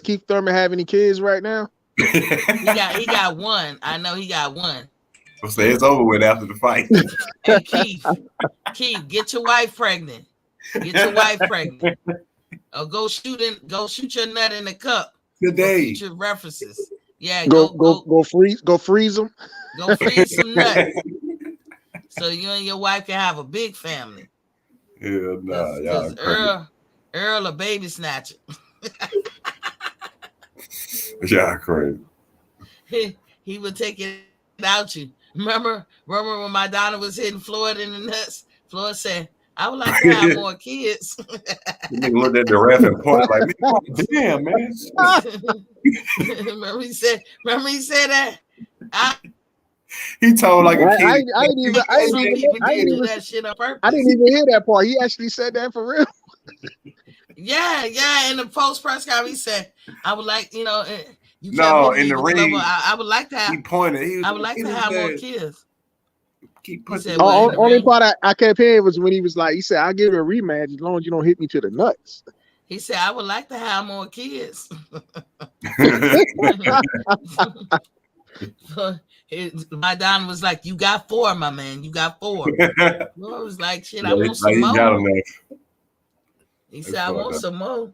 Keith Thurman have any kids right now? He got one. I know he got one. I'll say it's over with after the fight. Hey, Keith, get your wife pregnant. Get your wife pregnant. Or go shoot your nut in the cup. Today. Future references. Yeah, go freeze them. Go freeze some nuts. So you and your wife can have a big family. Yeah, nah, y'all Earl a baby snatcher. Y'all crazy. He would take it out you. Remember when my Donna was hitting Floyd in the nuts? Floyd said, I would like to have more kids. You nigga looked at the ref and pointed like, damn, man. Remember he said that? He told like a kid. I didn't even that shit on purpose. I didn't even hear that part. He actually said that for real. Yeah. In the post press conference, he said, I would like, you in the ring. I would like to have. He pointed. I would like to have more kids. Keep pushing. Only part I kept hearing was when he was like, he said, I'll give it a rematch as long as you don't hit me to the nuts. He said, I would like to have more kids. My Don was like, you got 4, my man. You got 4. I was like, shit, I want some more. He said, I want some more.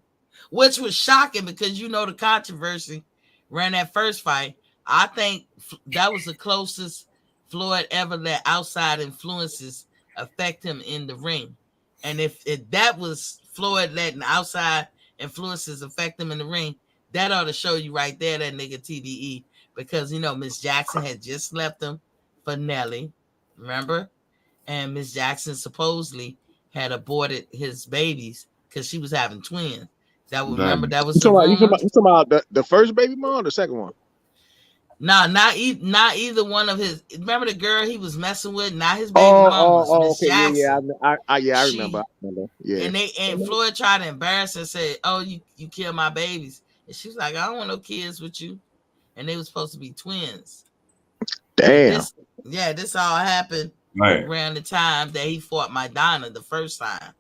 Which was shocking because the controversy ran that first fight. I think that was the closest Floyd ever let outside influences affect him in the ring. And if that was Floyd letting outside influences affect him in the ring, that ought to show you right there that nigga TDE. Because, Miss Jackson had just left him for Nelly, remember? And Miss Jackson supposedly had aborted his babies because she was having twins. That was you talking about the first baby mom or the second one? Nah, not either one of his. Remember the girl he was messing with? Not his baby mom was Miss Jackson. I remember. Yeah. And Floyd tried to embarrass her and said, "Oh, you killed my babies," and she was like, "I don't want no kids with you." And they were supposed to be twins. Damn. This all happened around the time that he fought my Donna the first time.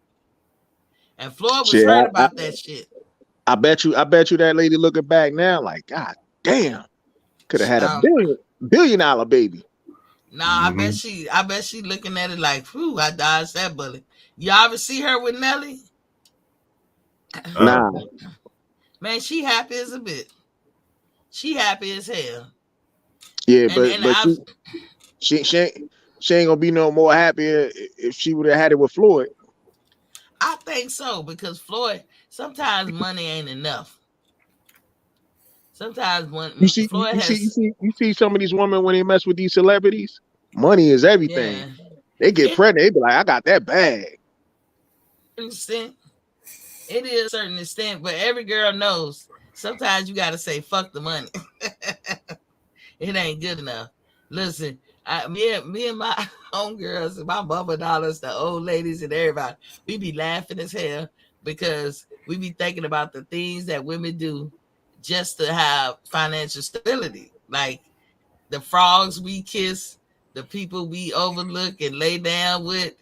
And Floyd was hurt about that shit. I bet you that lady looking back now like, God damn, could have had a billion dollar baby. Nah, mm-hmm. I bet she looking at it like, whew, I dodged that bullet. Y'all ever see her with Nelly? Nah. Man, she happy as a bitch. She happy as hell. Yeah, but she ain't gonna be no more happier if she would have had it with Floyd. I think so, because Floyd, sometimes money ain't enough. Sometimes when you see some of these women when they mess with these celebrities, money is everything. Yeah. They get pregnant, they be like, I got that bag. It is a certain extent, but every girl knows sometimes you gotta say fuck the money. It ain't good enough. Listen, me and my homegirls, my mama dollars, the old ladies and everybody, we be laughing as hell because we be thinking about the things that women do just to have financial stability. Like the frogs we kiss, the people we overlook and lay down with.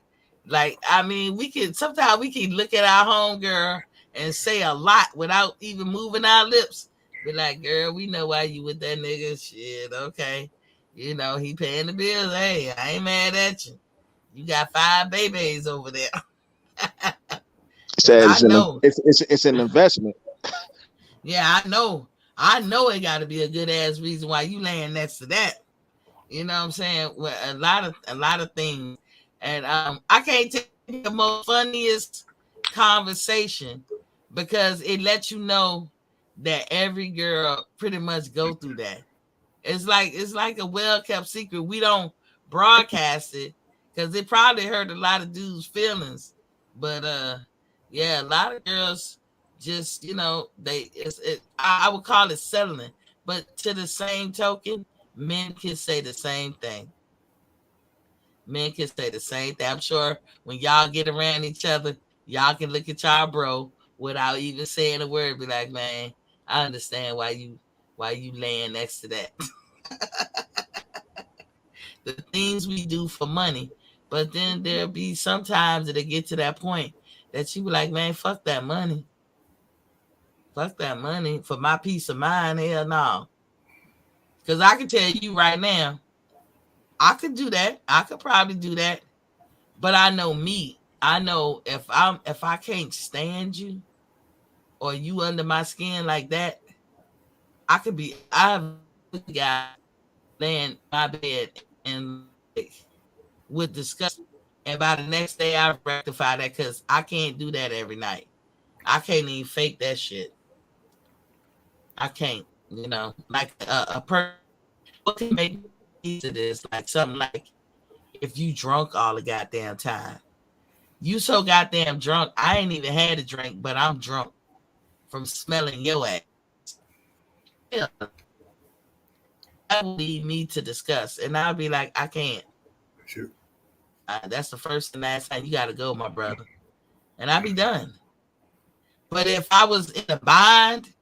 Like, I mean, sometimes we can look at our homegirl and say a lot without even moving our lips. Be like, girl, we know why you with that nigga. Shit, okay. You know, he paying the bills. Hey, I ain't mad at you. You got 5 babies over there. Cause I Says know. it's an investment. Yeah, I know. I know it got to be a good ass reason why you laying next to that. You know what I'm saying? Well, a lot of things, and I can't tell you the most funniest conversation because it lets you know that every girl pretty much go through that. It's like a well kept secret. We don't broadcast it because it probably hurt a lot of dudes' feelings. But yeah, a lot of girls just I would call it settling. But to the same token, men can say the same thing. Men can say the same thing. I'm sure when y'all get around each other, y'all can look at y'all bro without even saying a word. Be like, man, I understand why you laying next to that. The things we do for money. But then there'll be sometimes that it get to that point that you be like, man, fuck that money. Fuck that money for my peace of mind. Hell no. Because I can tell you right now, I could do that. I could probably do that. But I know me. I know if I can't stand you or you under my skin like that, I have a guy laying in my bed and would discuss, and by the next day I rectify that because I can't do that every night. I can't even fake that shit. I can't, like a person. What can make me to this? Like something like if you drunk all the goddamn time. You so goddamn drunk. I ain't even had a drink, but I'm drunk from smelling your ass. Yeah, that would lead me to discuss, and I'll be like, I can't. Sure. That's the first and last time you got to go, my brother, and I'll be done. But if I was in a bind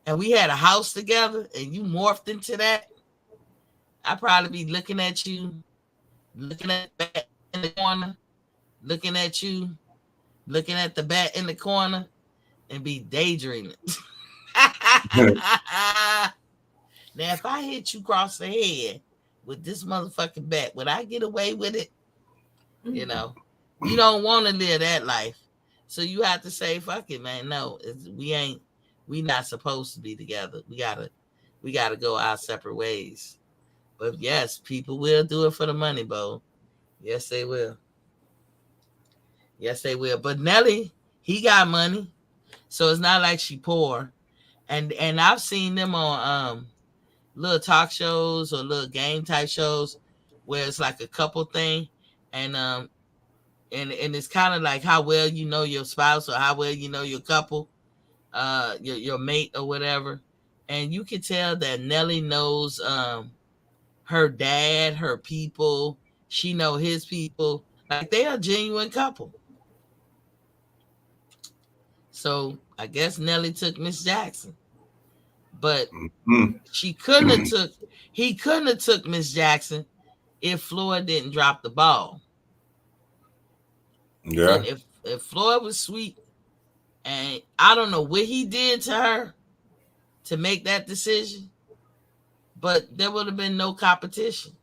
and we had a house together and you morphed into that, I'd probably be looking at you, looking at the bat in the corner, looking at you, looking at the bat in the corner, and be daydreaming. Now, if I hit you across the head with this motherfucking bat, would I get away with it? You don't want to live that life. So you have to say, fuck it, man. No, we not supposed to be together. We gotta go our separate ways. But yes, people will do it for the money, Bo. Yes, they will. Yes, they will. But Nelly, he got money. So it's not like she poor. And I've seen them on little talk shows or little game type shows where it's like a couple thing, and it's kind of like how well you know your spouse or how well you know your couple, your mate or whatever, and you can tell that Nelly knows her dad, her people. She know his people. Like they are a genuine couple. So I guess Nelly took Miss Jackson, but he couldn't have took Miss Jackson if Floyd didn't drop the ball. Yeah. And if Floyd was sweet, and I don't know what he did to her to make that decision, but there would have been no competition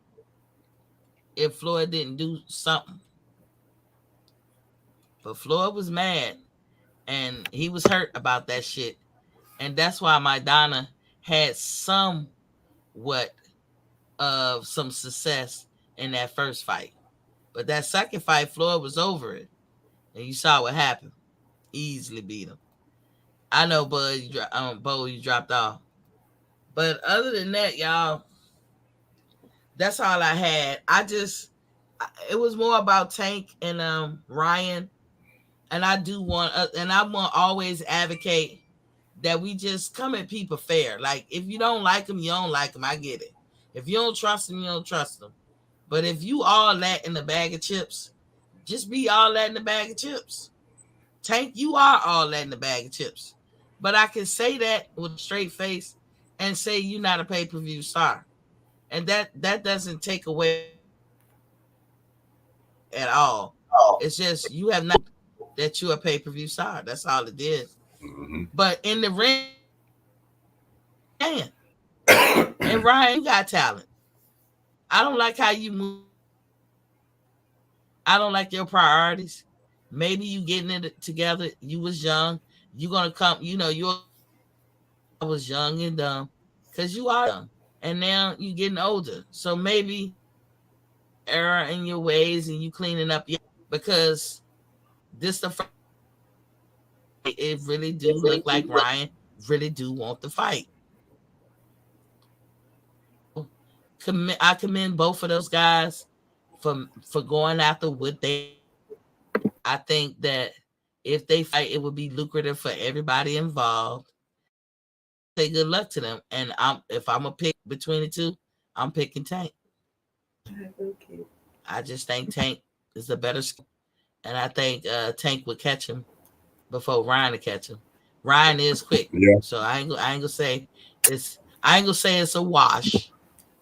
if Floyd didn't do something. But Floyd was mad and he was hurt about that shit. And that's why Maidana had somewhat of some success in that first fight. But that second fight, Floyd was over it. And you saw what happened. Easily beat him. I know, Bud, Bo, you dropped off. But other than that, y'all, that's all I had. It was more about Tank and Ryan. And I do want, and I want to always advocate that we just come at people fair. Like, if you don't like them, you don't like them. I get it. If you don't trust them, you don't trust them. But if you all that in the bag of chips, just be all that in the bag of chips. Tank, you are all that in the bag of chips. But I can say that with a straight face and say you're not a pay-per-view star. and that doesn't take away at all. It's just you have not that you a pay-per-view star. That's all it did. Mm-hmm. But in the ring, and Ryan, you got talent. I don't like how you move. I don't like your priorities. Maybe you getting it together. You was young. You gonna come. You know you was young and dumb because you are young, and now you getting older. So maybe error in your ways and you cleaning up your because this the first. It really do look like Ryan really do want to fight. I commend both of those guys for going after what they. I think that if they fight, it would be lucrative for everybody involved. Say good luck to them. And if I'm gonna pick between the two, I'm picking Tank. Okay. I just think Tank is the better, and I think Tank would catch him before Ryan would catch him. Ryan is quick, Yeah. so I ain't gonna say it's. I ain't gonna say it's a wash,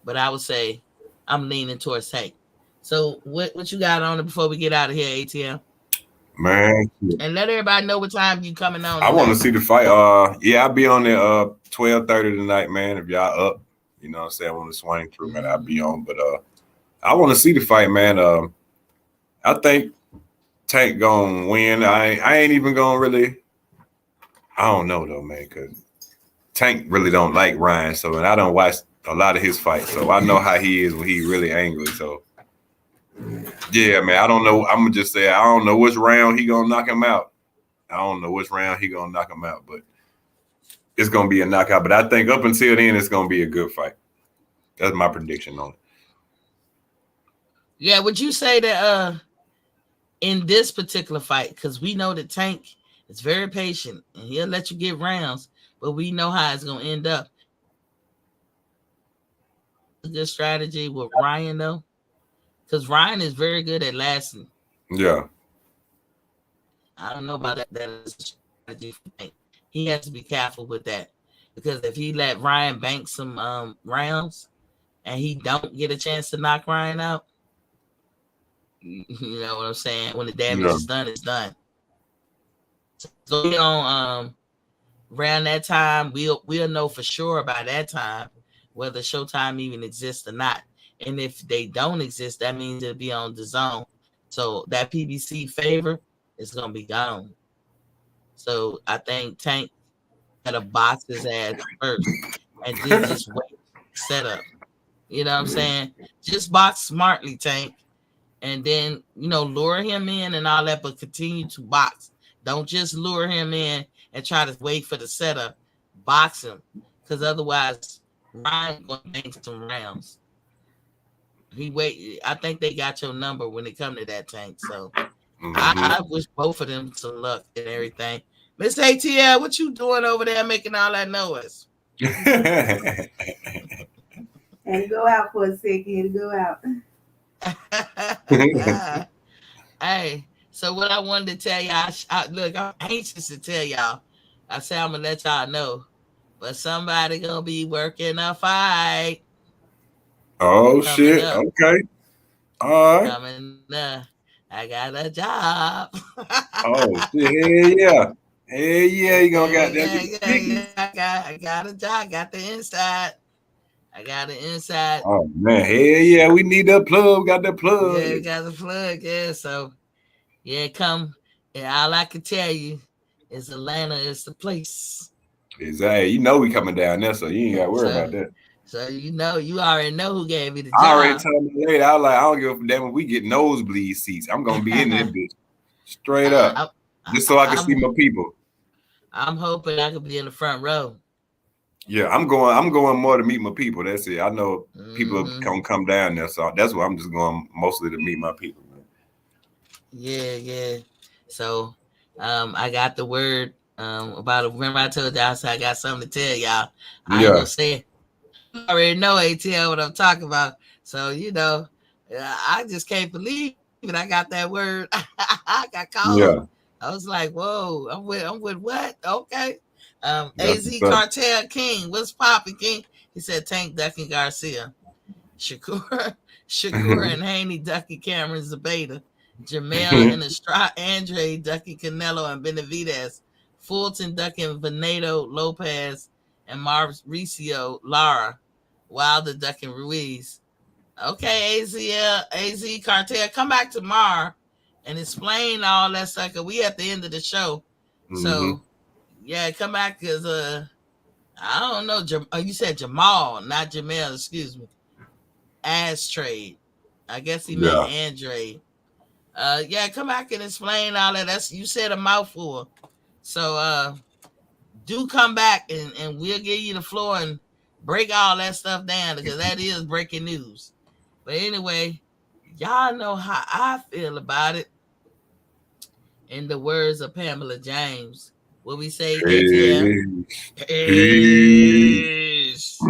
but I would say I'm leaning towards Tank. So what you got on it before we get out of here, ATM? Man, And let everybody know what time you coming on. I want to tonight. see the fight. Yeah, I'll be on there 12:30 tonight, man. If y'all up, you know what I'm saying, I want to swing through, man. I'll be on. But I want to see the fight, man. I think Tank gonna win. I ain't even gonna really. I don't know though, man, because Tank really don't like Ryan. So and I don't watch a lot of his fights, so I know how he is when he really angry. So yeah, man. I don't know. I'm gonna just say I don't know which round he gonna knock him out. I don't know which round he gonna knock him out, but it's gonna be a knockout. But I think up until then, it's gonna be a good fight. That's my prediction on it. Yeah, would you say that in this particular fight, because we know that Tank is very patient and he'll let you get rounds, but we know how it's gonna end up. A good strategy with Ryan though, because Ryan is very good at lasting. Yeah. I don't know about that. That is a strategy for Tank. He has to be careful with that because if he let Ryan bank some rounds and he don't get a chance to knock Ryan out, you know what I'm saying? When the damage is done, it's done. So you know, around that time, we'll know for sure by that time whether Showtime even exists or not. And if they don't exist, that means it'll be on the zone. So that PBC favor is gonna be gone. So I think Tank had to box his ass first and then just wait set up. You know what I'm saying? Just box smartly, Tank. And then, you know, lure him in and all that, but continue to box. Don't just lure him in and try to wait for the setup. Box him. Because otherwise, Ryan going to make some rounds. I think they got your number when it come to that, Tank. So I wish both of them some luck and everything. Miss ATL, what you doing over there making all that noise? And go out for a second. Go out. Hey, so what I wanted to tell y'all, look, I'm anxious to tell y'all. I said I'm gonna let y'all know, but somebody gonna be working a fight. Oh shit! Up. Okay, all right. Coming up, I got a job. Oh shit! Hell yeah! You gonna got that? Yeah. I got a job. Got the inside. I got the inside. Oh man, hell yeah! We need that plug. Got that plug. Yeah, got the plug. Yeah, so yeah, come. And all I can tell you is Atlanta is the place. Exactly. You know we coming down there, so you ain't got to worry about that. So you already know who gave me the job. I already told my lady, I was like, I don't give a damn if we get nosebleed seats. I'm gonna be in that bitch straight up, just so I can see my people. I'm hoping I could be in the front row. Yeah, I'm going more to meet my people. That's it. I know people are gonna come down there, so that's why I'm just going mostly to meet my people, man. Yeah. So I got the word about it. Remember I told y'all I got something to tell y'all. I ain't gonna say it. You already know ATL what I'm talking about. So you know, I just can't believe it. I got that word. I got called. Yeah. I was like, whoa, I'm with what? Okay. AZ Cartel King. What's popping, King? He said Tank Ducking Garcia. Shakur and Haney ducking Cameron Zabeta. Jamel and Estrada, Andre ducking Canelo and Benavidez. Fulton ducking Veneto Lopez and Mauricio Lara. Wilder ducking Ruiz. Okay, AZ Cartel, come back tomorrow and explain all that stuff. Cause we at the end of the show. So yeah, come back because I don't know. You said Jamal, not Jamel. Excuse me. Ass trade. I guess he meant Andre. Yeah, come back and explain all that. That's you said a mouthful. So do come back and we'll give you the floor and break all that stuff down because that is breaking news. But anyway, y'all know how I feel about it. In the words of Pamela James, what we say, ATL. Peace. Peace.